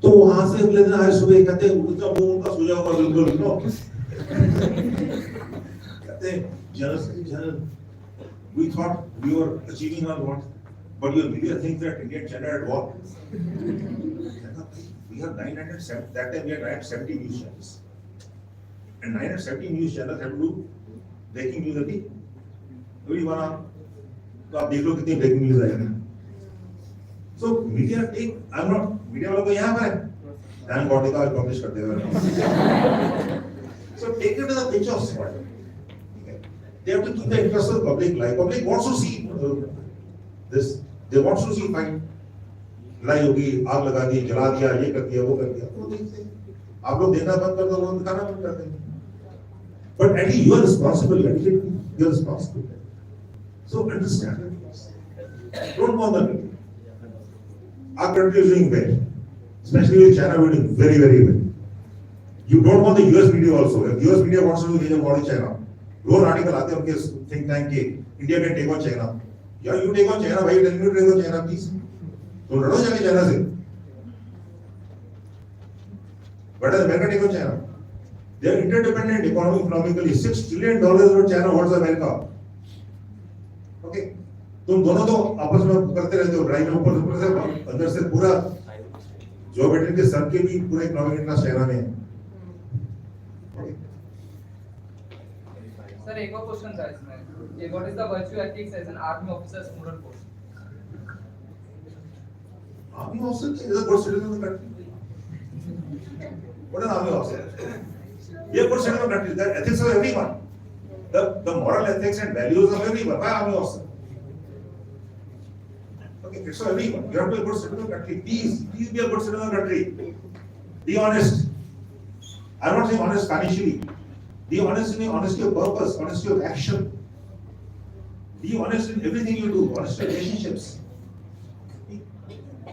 Speaker 4: तो वहां से अगले दिन आज सुबह कहते हैं उनका सोया हुआ बिल्कुल कहते हैं general we thought we were achieving our what, but your media thinks that India and China are at war. We have 970, that time we had 970 news channels, and 970 news channels have to do breaking news अभी बना, तो आप देख लो कितनी breaking news आएगी. So media take, I'm not media वालों को यहाँ पर है, Dan Bautica will publish करते हैं. So take it with a pinch of salt. They have to keep the interest of the public life. Public wants to see this. They want to see fine. लड़ाई होगी, आग लगा दी, जला दिया, ये कर दिया, वो कर दिया. वो देखते हैं. आप लोग देखना बंद कर दो, लोग दिखाना बंद कर देंगे. But at least you are responsible. At least you are responsible. So understand. Don't bother me. Our country is doing well, especially with China doing very, very well. You don't want the US media also. If US media wants to do more China, रोज article आते हैं उनके think tank के, India can take on China. यार you take on China भाई, tell me to take on China please. तो लड़ो जाके चाइना से. But America take on China. They are interdependent economically. $6 trillion और चाइना व्हाट्स अमेरिका. ओके, तुम दोनों तो आपस में करते रहते हो लड़ाई में. ऊपर से अंदर से पूरा जो बेटे के सर के भी पूरा इकोनॉमिक इंटरेस्ट चाइना में है.
Speaker 5: सर एक और क्वेश्चन था इसमें कि what is the virtue ethics as an army officer's moral code?
Speaker 4: Army officer is a good citizen of the country. What an army officer? ये good citizen of the country. That ethics of everyone. the moral ethics and values of everyone. Why army officer? Okay, it's for everyone. You have to be a good citizen of the country. Please be a good citizen of the country. Be honest. I'm not saying honest financially. Be honest in your honesty of purpose, honesty of action. Be honest in everything you do, honest in relationships.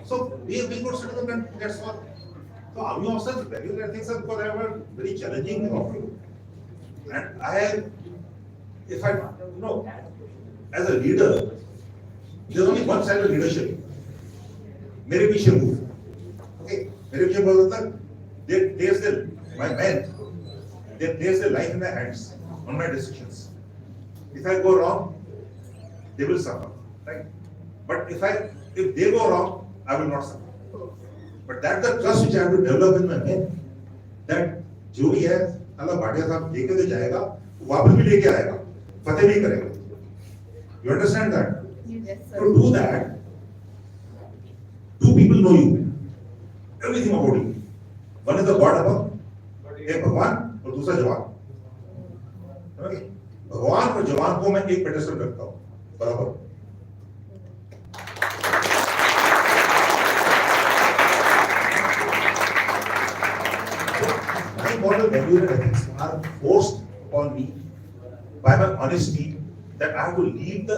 Speaker 4: So be a good citizen of the country. That's all. So army officers, regular ethics are because they were very challenging. And if I, as a leader, there's only one side of leadership. मेरे पीछे move. Okay, मेरे पीछे बोल होता है. They place my men. They place their life in my hands on my decisions. If I go wrong, they will suffer, right? But if they go wrong, I will not suffer. But that's the trust which I have to develop in my men. That जो भी है, अल्लाह भाटिया साहब लेके तो जाएगा, वापस भी लेके आएगा, फतेह भी करेगा. You understand that?
Speaker 7: Yes, sir.
Speaker 4: To do that, two people know you, everything about you. One is the God above, एक भगवान और दूसरा जवान. Okay? भगवान और जवान को मैं एक पेडेस्टल रखता हूँ, बराबर. My moral values and ethics are forced upon me by my honesty that I have to lead the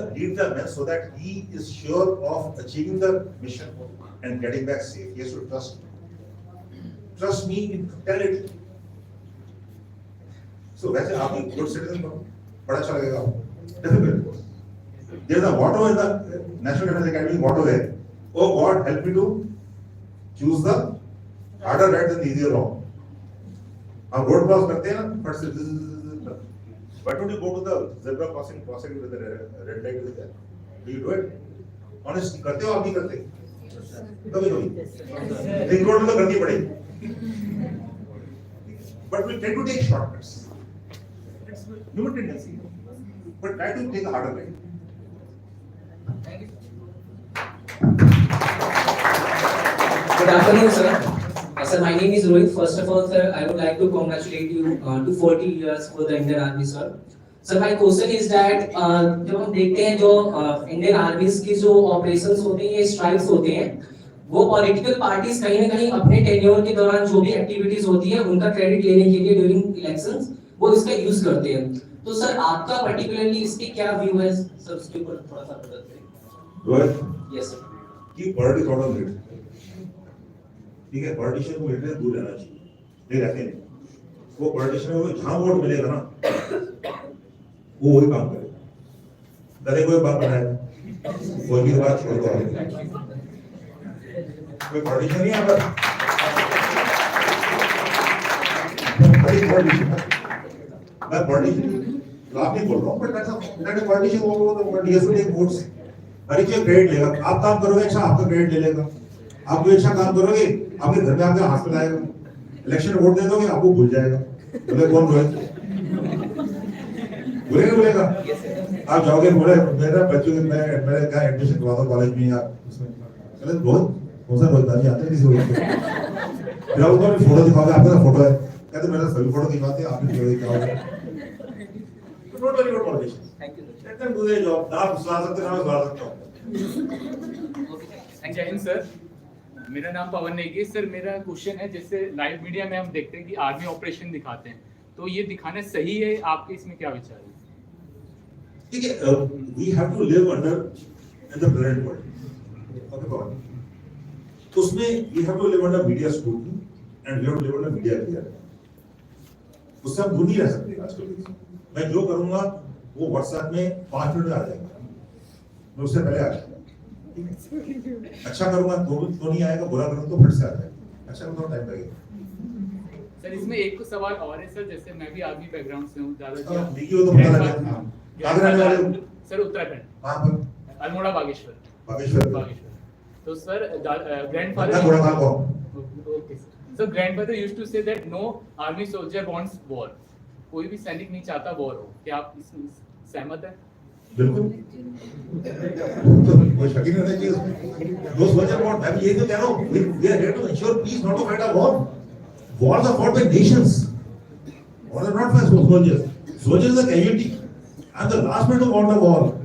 Speaker 4: man so that he is sure of achieving the mission and getting back safe. He has to trust me. Trust me in totality. So वैसे आप एक good citizen बनो, बड़ा अच्छा लगेगा आपको. Difficult. There is a motto in the National Defence Academy motto है. Oh God, help me to choose the harder right than the easier wrong. हम road cross करते हैं ना, but why don't you go to the zebra crossing with the red light is there? Do you do it? Honestly, करते हो आप नहीं करते? कभी रिंग रोड में तो करनी पड़ेगी. But we tend to take shortcuts. It's human tendency. But try to take a harder way.
Speaker 11: Good afternoon, sir. Sir, my name is Rohit. First of all, sir, I would like to congratulate you to 40 years for the Indian Army, sir. Sir, my question is that जब हम देखते हैं जो Indian आर्मीज की जो operations होते हैं, ये स्ट्राइक्स होते हैं, वो पॉलिटिकल पार्टीज कहीं ना कहीं अपने टेन्योर के दौरान जो भी एक्टिविटीज होती है उनका क्रेडिट लेने के लिए ड्यूरिंग इलेक्शंस वो इसका यूज करते हैं. तो सर आपका पर्टिकुलरली इसके क्या व्यू है सर, उसके ऊपर थोड़ा सा बता दें.
Speaker 4: Rohit,
Speaker 11: yes sir.
Speaker 4: की पॉलिटिक्स आउट ऑफ लीड. ठीक है, पॉलिटिशियन को लीडर दूर रहना चाहिए. नहीं रहते नहीं. वो पॉलिटिशियन को जहां वोट मिलेगा ना वो वही काम करेगा. कदे कोई बात बनाएगा, कोई भी बात छोड़ दो. कोई पॉलिटिशियन नहीं आता. मैं पॉलिटिशियन लाभ नहीं बोल रहा हूँ, बट मैं पॉलिटिशियन वो डीएसपी टेक वोट्स. हर एक क्रेडिट लेगा. आप काम करोगे अच्छा, आपका क्रेडिट ले लेगा. आप कोई अच्छा काम करोगे, आपके घर में आपके हाथ में लाएगा. इलेक्शन वोट दे दोगे, आपको भूल जाएगा. बोले कौन रोहित? बोलेगा. आप जाओगे बोले मेरा बच्चों के मैं क्या एडमिशन करवा दो कॉलेज में यार उसमें. चले बहुत कौन सा रोहित नहीं आते किसी को. फिर आपको फोटो दिखाओगे, आपका फोटो है, कहते मेरा सभी फोटो दिखाते हैं, आपने जो दिखाओगे. Not very good politician. Thank you. Let them do their job. आप सुना सकते हैं, मैं सुना सकता हूं.
Speaker 12: जय हिंद सर, मेरा नाम पवन नेगी है. सर मेरा क्वेश्चन है, जैसे लाइव मीडिया में हम देखते हैं कि आर्मी ऑपरेशन दिखाते हैं, तो ये दिखाना सही है? आपके इसमें क्या विचार है?
Speaker 4: ठीक है, we have to live under in the present world. Okay Pawan, तो उसमें we have to live under media scrutiny and we have to live under media clear. उससे हम दूर नहीं रह सकते. आजकल मैं जो करूंगा वो व्हाट्सएप में 5 मिनट में आ जाएगा. मैं उससे पहले आ जाएगा. अच्छा करूंगा तो नहीं आएगा, बुरा करूंगा तो फट से आ जाएगा. अच्छा करूंगा टाइम लगेगा.
Speaker 12: सर इसमें एक सवाल और है सर, जैसे मैं भी आर्मी बैकग्राउंड से हूँ, दादाजी
Speaker 4: देखिए वो तो पता लगा. आगरा में वाले
Speaker 12: सर उत्तराखंड,
Speaker 4: कहां पर?
Speaker 12: अल्मोड़ा बागेश्वर. तो sir
Speaker 4: grandfather
Speaker 12: okay sir, grandfather used to say that no army soldier wants war. कोई भी सैनिक नहीं चाहता वॉर हो. क्या आप इसमें सहमत हैं?
Speaker 4: बिल्कुल. तो कोई शक ही नहीं रहना चाहिए उसमें. दो सोल्जर वांट, मैं ये तो कह रहा हूं, we are here to ensure peace, not to fight a war. Wars are fought by nations. Wars are not by soldiers. Soldiers are casualty. I'm the last man to want a war.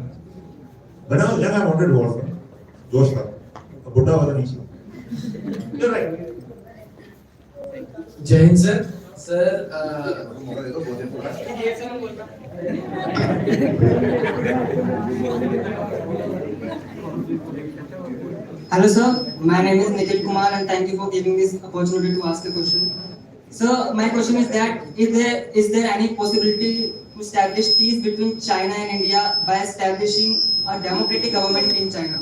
Speaker 4: When I was young, I wanted war. Josh tha. Buddha was an issue. You're right.
Speaker 13: जय Hind sir sir
Speaker 14: Hello sir, my name is Nikhil Kumar and thank you for giving this opportunity to ask a question. Sir, my question is that is there any possibility to establish peace between China and India by establishing a democratic government in China?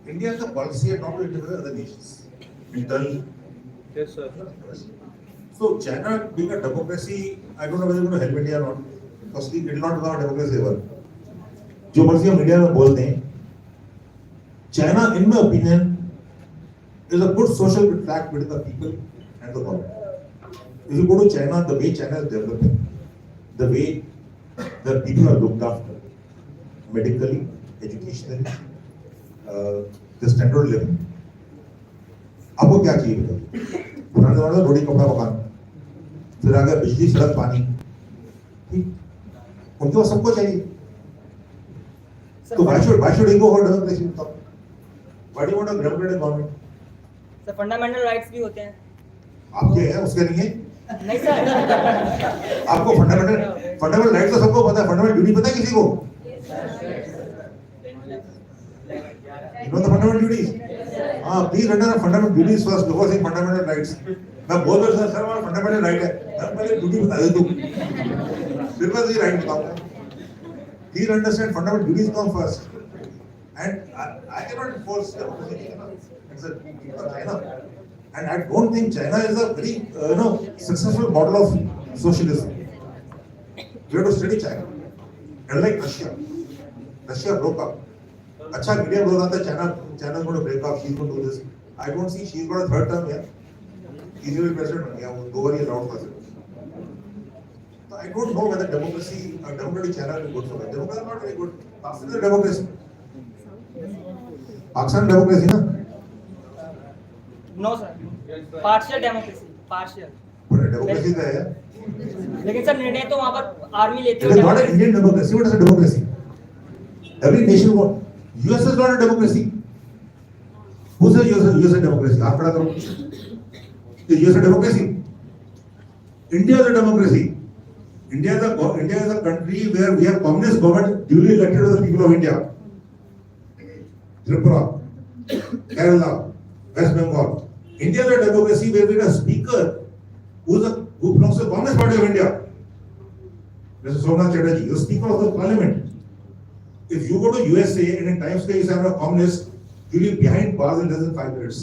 Speaker 4: India has a policy not to interfere with other nations. Internal.
Speaker 10: Yes, sir.
Speaker 4: So China being a democracy, I don't know whether it's going to help India or not. Firstly, it will not become a democracy ever. जो मर्जी हम media में बोलते हैं, China, in my opinion, is a good social contract between the people and the government. If you go to China, the way China is developing, the way the people are looked after, medically, educationally, the standard of living. आपको क्या चाहिए बताओ? पुराने जमाने में रोटी कपड़ा मकान, फिर आगे बिजली सड़क पानी, ठीक? उनके पास सबको चाहिए. तो why should he go for democracy? Why do you want a democratic government?
Speaker 14: Sir fundamental rights भी होते हैं.
Speaker 4: आपके हैं, उसके नहीं है?
Speaker 14: नहीं सर.
Speaker 4: आपको फंडामेंटल राइट तो सबको पता है, फंडामेंटल ड्यूटी पता है किसी को? You know the fundamental duties? Please understand fundamental duties first before saying fundamental rights. मैं बोल रहा हूँ सर हमारा फंडामेंटल राइट है, मैं पहले ड्यूटी बता दे तू, फिर मैं तुझे राइट बताऊंगा. Please understand fundamental duties come first, and I cannot enforce democracy. It's a China, and I don't think China is a very successful model of socialism. You have to study China, unlike Russia. Russia broke up. अच्छा media बोल रहा था China is going to break up, she's going to do this. I don't see she's got a third term here. Easy will be president बन गया, वो 2 बार ये round था. So I don't know whether democracy, a democratic China will be good for that. Democracy is not very good. Pakistan is a democracy. Pakistan democracy ना?
Speaker 14: No sir. Partial democracy. Partial.
Speaker 4: पर democracy तो है.
Speaker 14: लेकिन sir निर्णय तो वहाँ पर army लेती
Speaker 4: है. It is not an Indian democracy. What is a democracy? Every nation wants. US is not a democracy. Who says US is a democracy? आप खड़ा करो. Is US a democracy? India is a democracy. India is a country where we have communist government duly elected by the people of India. Tripura, Kerala, West Bengal. India is a democracy where we have a speaker who belongs to the Communist Party of India. Mr. Somnath Chatterjee, the Speaker of the Parliament. If you go to USA and in Times Square you say I'm a communist, you'll be behind bars in less than 5 minutes.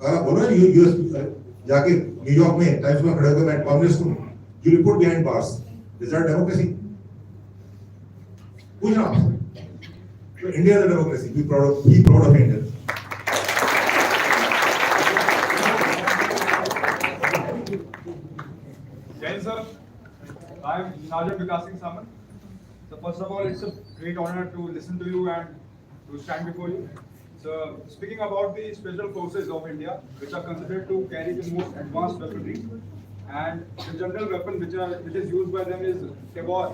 Speaker 4: अगर आप बोलो ना जाके New York में times में खड़े होकर मैं कम्युनिस्ट हूँ, you'll be put behind bars. Is that democracy? पूछना आपसे. So India is a democracy. Be proud of India.
Speaker 15: Jai sir, I am Sergeant Vikas Singh Saman. So first of all, it's a great honor to listen to you and to stand before you. So speaking about the special forces of India, which are considered to carry the most advanced weaponry, and the general weapon which is used by them is tabor,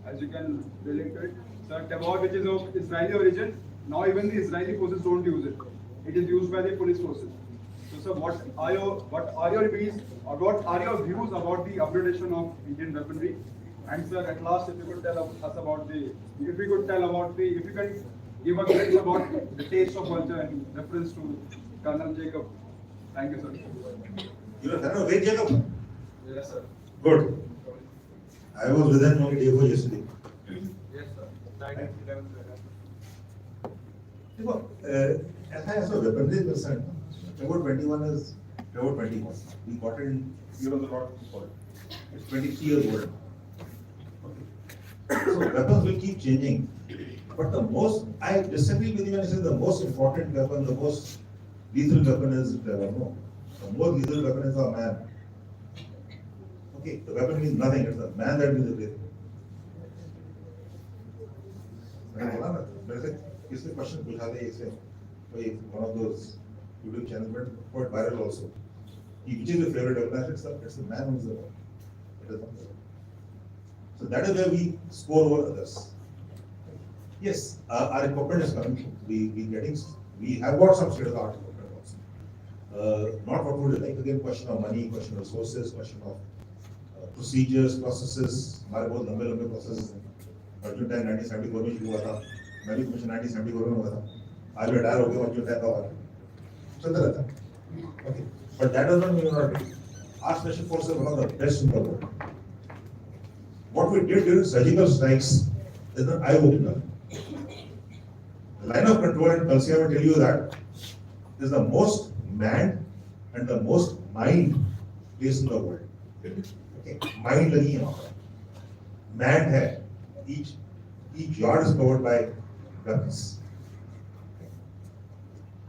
Speaker 15: as you can relate to it. So tabor, which is of Israeli origin, now even the Israeli forces don't use it. It is used by the police forces. So sir, what are your views about the upgradation of Indian weaponry? And sir, at last, if you can give a glimpse about the taste of culture in reference to Colonel Jacob. Thank you, sir.
Speaker 4: You are Colonel Jacob?
Speaker 15: Yes, sir.
Speaker 4: Good. I was with him only day before yesterday.
Speaker 15: Yes, sir.
Speaker 4: ऐसा है सो weaponry is concerned. Tabor 21 is Tabor 21. We got it in year of the Lord. It's 23 years old. Okay. So weapons will keep changing. But I disagree with you when you say the most important weapon, the most lethal weapon is no. The most lethal weapon is a man. Okay, the weapon means nothing. It's a man that means everything. मैंने बोला ना, मेरे से किसने question पूछा था इसे, कोई one of those YouTube channel, but quite viral also. Which is your favorite organizer? It's the man who is the one. It is not the one. So that is where we score over others. Yes, our equipment is coming. We have got some state of the art equipment also. Not what we would like. Again, question of money, question of resources, question of procedures, processes. हमारे बहुत लंबे processes हैं. Budget time 1974 में शुरू हुआ था. मैं भी commission 1974 में हुआ था. आज रिटायर हो गया budget time का वाला. चलता रहता. Okay, but that does not mean we are not ready. Our special forces are one of the best in the world. What we did during surgical strikes is an eye-opener. The line of control in Tulsi, I will tell you that is the most manned and the most mined place in the world. Okay, mind lagi hai wahan. Manned hai. Each yard is covered by guns.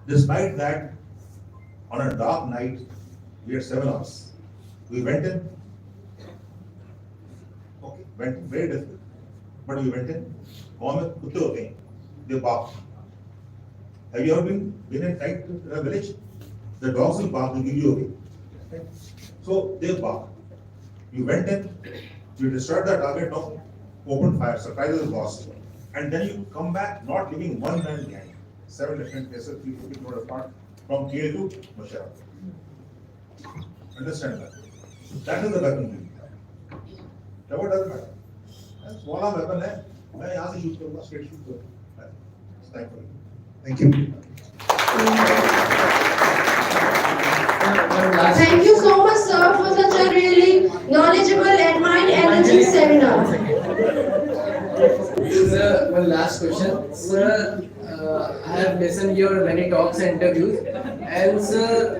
Speaker 4: Despite that, on a dark night, we had 7 hours. We went in. Okay, went in, very difficult. But we went in. गाँव में कुत्ते होते हैं. They bark. Have you ever been in a fight in a village? The dogs will bark, they give you away. Okay? So they bark. You went in, you destroyed the target of open fire, surprise is lost. And then you come back not leaving one man behind. 7 different places, 3 km apart, from Kiel to Mashara. Understand that? That is the weapon. What doesn't matter. Small weapon है, मैं यहाँ से shoot करूँगा, straight shoot करूँगा. It's time for you. Thank you.
Speaker 8: Thank you so much, sir, for such a really knowledgeable and mind-enriching seminar.
Speaker 5: Sir, one last question. Sir, I have listened your many talks and interviews, and sir,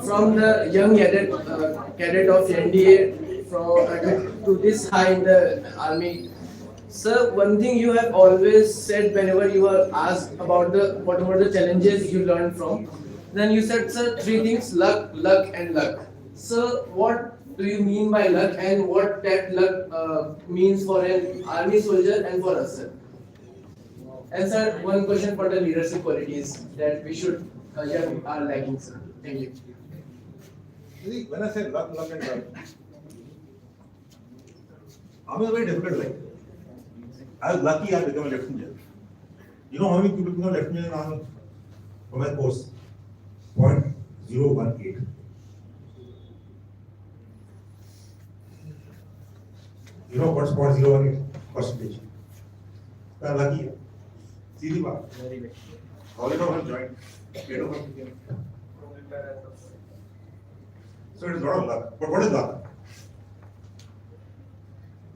Speaker 5: from the young cadet of NDA to this high in the army, sir, one thing you have always said whenever you are asked about whatever the challenges you learned from, then you said, sir, 3 things: luck, luck, and luck. Sir, what do you mean by luck, and what that luck means for an army soldier and for us, sir? And sir, one question for the leadership qualities that we should are lacking, sir. Thank you.
Speaker 4: See, when I say luck, luck, and luck, army is very difficult life. I was lucky I became a lieutenant general. You know how many people become lieutenant general in army? From my course, 0.018. You know what's 0.018 percentage? I was lucky. सीधी बात. College of joined. So it is not of luck. But what is luck?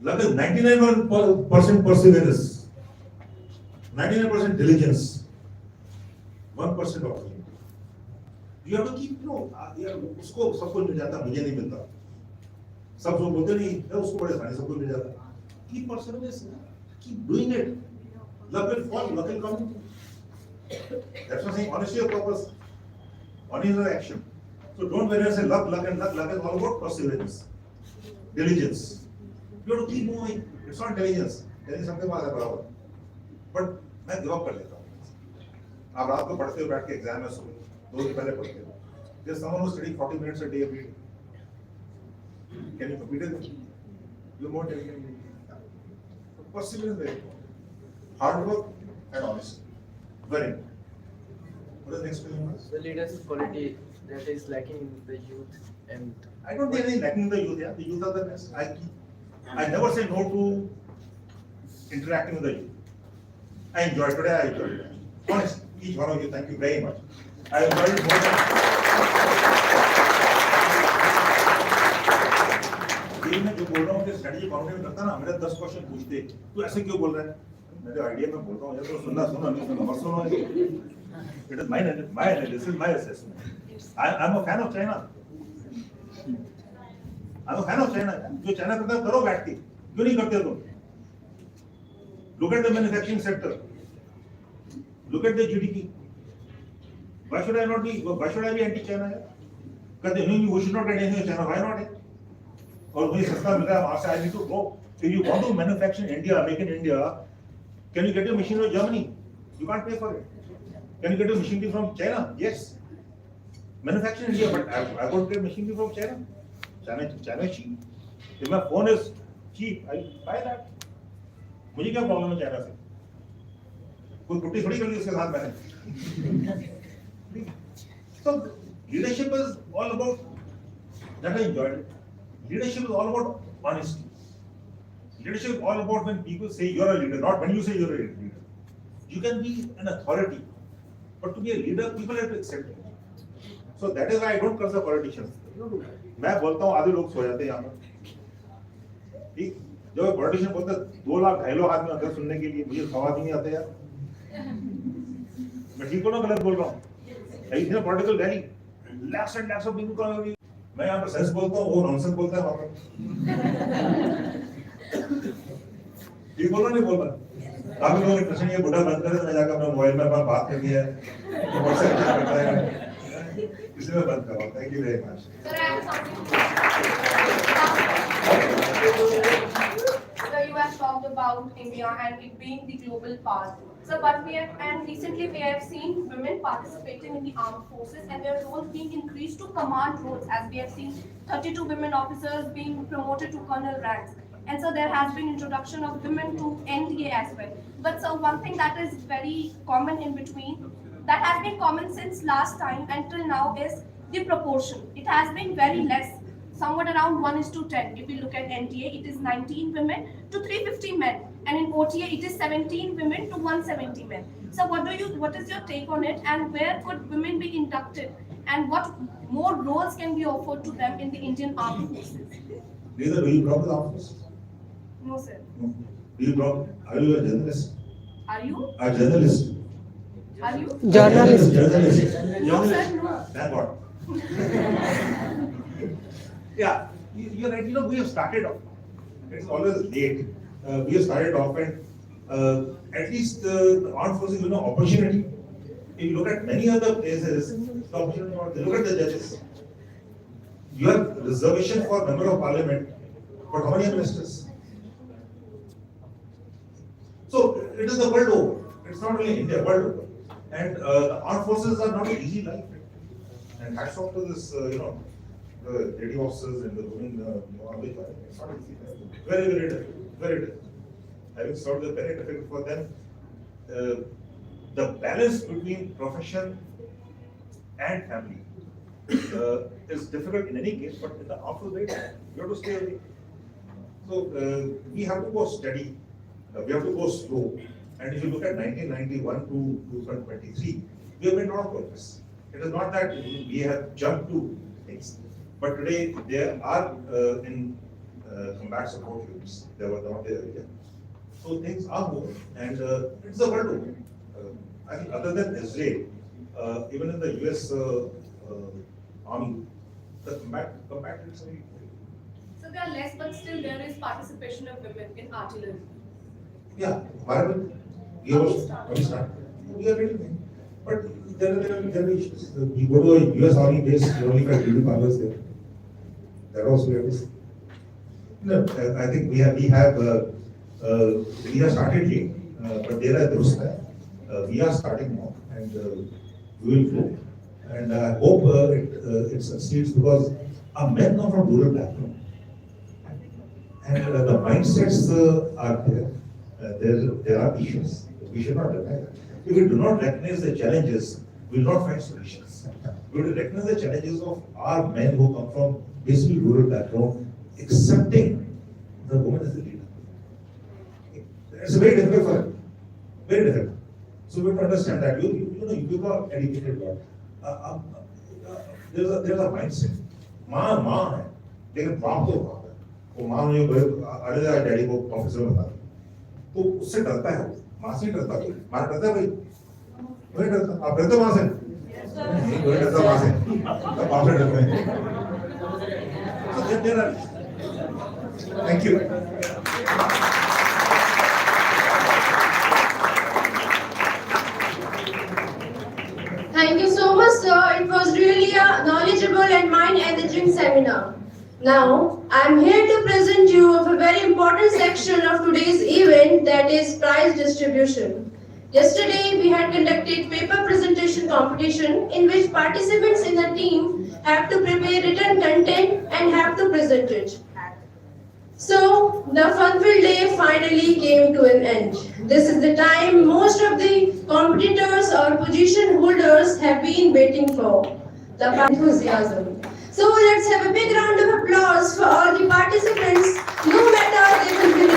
Speaker 4: Luck is 99% perseverance, 99% diligence, 1% opportunity. You have to keep, उसको सब कुछ मिल जाता, मुझे नहीं मिलता. सब लोग बोलते नहीं, उसको बड़े आसानी सब कुछ मिल जाता. Keep perseverance, keep doing it. Luck will fall, luck will come. That's what I'm saying. Honesty of purpose, honesty of action. So don't worry and say luck, luck, and luck. Luck is all about perseverance, diligence. You have to keep moving. It's not intelligence. Intelligence सबके पास है बराबर. But मैं give up कर लेता हूँ. आप रात को पढ़ते हो बैठ के एग्जाम में सो 2 दिन पहले पढ़ते हो. There's someone who's studying 40 minutes a day every day. Can you compete with them? You won't tell me. Perseverance very important. Hard work and honesty. Very important. What is the next question?
Speaker 5: The leadership quality that is lacking in the youth, and
Speaker 4: I don't think anything lacking in the youth. Yeah, the youth are the best. I never say no to interacting with the youth. I enjoyed today. I enjoyed it. Honestly, each one of you, thank you very much. I enjoyed it more than. मैं जो बोल रहा हूँ कि strategy counting करता ना, मेरे 10 question पूछते, तू ऐसे क्यों बोल रहा है? मेरे आइडिया में बोल रहा हूँ, ये तो सुनना नहीं सुनना, मत सुनो. It is my analysis, my assessment. I'm a fan of China. I'm a fan of China. जो चाइना करता है करो बैठ के, क्यों नहीं करते तुम? Look at the manufacturing sector. Look at the GDP. Why should I be anti-China? कहते हैं we should not get anything China. Why not? और मुझे सस्ता मिल रहा है वहाँ से. I need to go. If you want to manufacture in India, make in India, can you get your machinery from Germany? You can't pay for it. Can you get your machinery from China? Yes. manufactured in India, but I got get machinery from China. China is cheap. If my phone is cheap, I buy that. मुझे क्या problem है China से? कोई putty थोड़ी कर ली उसके साथ मैंने. So leadership is all about that. I enjoyed it. Leadership is all about honesty. Leadership is all about when people say you're a leader, not when you say you're a leader. You can be an authority, but to be a leader, people have to accept it. So that is why I don't trust the politicians. मैं बोलता हूँ आधे लोग सो जाते हैं यहाँ पर. ठीक, जब पॉलिटिशियन बोलता है 2 लाख 2.5 लाख आदमी आते हैं सुनने के लिए, मुझे सवाल ही नहीं आते यार. मैं ठीक हूँ ना गलत बोल रहा हूँ? इतना political rally, lakhs and lakhs of people come every. मैं यहाँ पर सेंस बोलता हूँ, वो नॉनसेंस बोलता है वहाँ पर. ठीक बोल रहा नहीं बोल रहा? काफी लोगों ने प्रश्न ये बुढ़ा बंद करे तो मैं जाकर अपना मोबाइल में अपना बात कर दिया है. व्हाट्सएप चेक करता है. इसलिए मैं बंद कर रहा हूँ. Thank you very much.
Speaker 7: So you have talked about India and it being the global power. So but recently we have seen women participating in the armed forces and their roles being increased to command roles, as we have seen 32 women officers being promoted to colonel ranks. And so there has been introduction of women to NDA as well. But so one thing that is very common in between, that has been common since last time until now, is the proportion. It has been very less, somewhat around 1:10. If you look at NDA, it is 19 women to 350 men. And in OTA, it is 17 women to 170 men. So what is your take on it, and where could women be inducted, and what more roles can be offered to them in the Indian Armed Forces?
Speaker 4: Neither do you belong to the armed forces?
Speaker 7: No, sir.
Speaker 4: No. Do you belong? Are you a journalist?
Speaker 7: Are you?
Speaker 4: A journalist?
Speaker 7: Are you?
Speaker 4: Journalist.
Speaker 7: No, sir, no.
Speaker 4: Thank God. Yeah, you're right. You know, we have started off. It's always late. We have started off, and at least the armed forces, you know, opportunity. If you look at many other places, the opportunity. Look at the judges. You have reservation for member of parliament, but how many ministers? So it is the world over. It's not only India, world over. And the armed forces are not an easy life. And hats off to this, you know, the lady officers and the women, it's not easy. Very, very difficult. Very difficult. Having served, it's very difficult for them. The balance between profession and family is difficult in any case, but in the armed forces, you have to stay away. So we have to go steady. We have to go slow. And if you look at 1991 to 2023, we have made a lot of progress. It is not that we have jumped to things, but today there are in combat support units. They were not there earlier. So things are moving, and it's a world over. I think other than Israel, even in the US army, the combat units are very good.
Speaker 7: So there are less, but still there is participation of women in artillery.
Speaker 4: Yeah, Bharat, we are ready. But there are issues. We go to a US Army base, we only have beauty parlors there. That also we have to see. No, I think we have started late, but there are those we are starting now, and we will grow. And I hope it succeeds, because our men come from rural background, and the mindsets are there. There are issues. We should not deny that. If we do not recognize the challenges, we will not find solutions. We will recognize the challenges of our men who come from basically rural background, accepting the woman as a leader. It's very difficult for them. Very difficult. So we have to understand that. You know, you people are educated about. There's a mindset. माँ है, लेकिन बाप तो बाप है. वो माँ ने अरे डैडी को ऑफिसर बता, तो उससे डरता है. माँ से डरता है. माँ डरता है भाई. वही डरता. आप डरते माँ से? नहीं, वही डरता माँ से. तब बाप से डरते हैं. So there are. Thank you.
Speaker 13: Thank you so much, sir. It was really a knowledgeable and mind-enriching seminar. Now, I am here to present you of a very important section of today's event, that is prize distribution. Yesterday, we had conducted paper presentation competition in which participants in the team have to prepare written content and have to present it. So, the fun-filled day finally came to an end. This is the time most of the competitors or position holders have been waiting for. The enthusiasm. So, let's have a big round of applause for all the participants, no matter they will be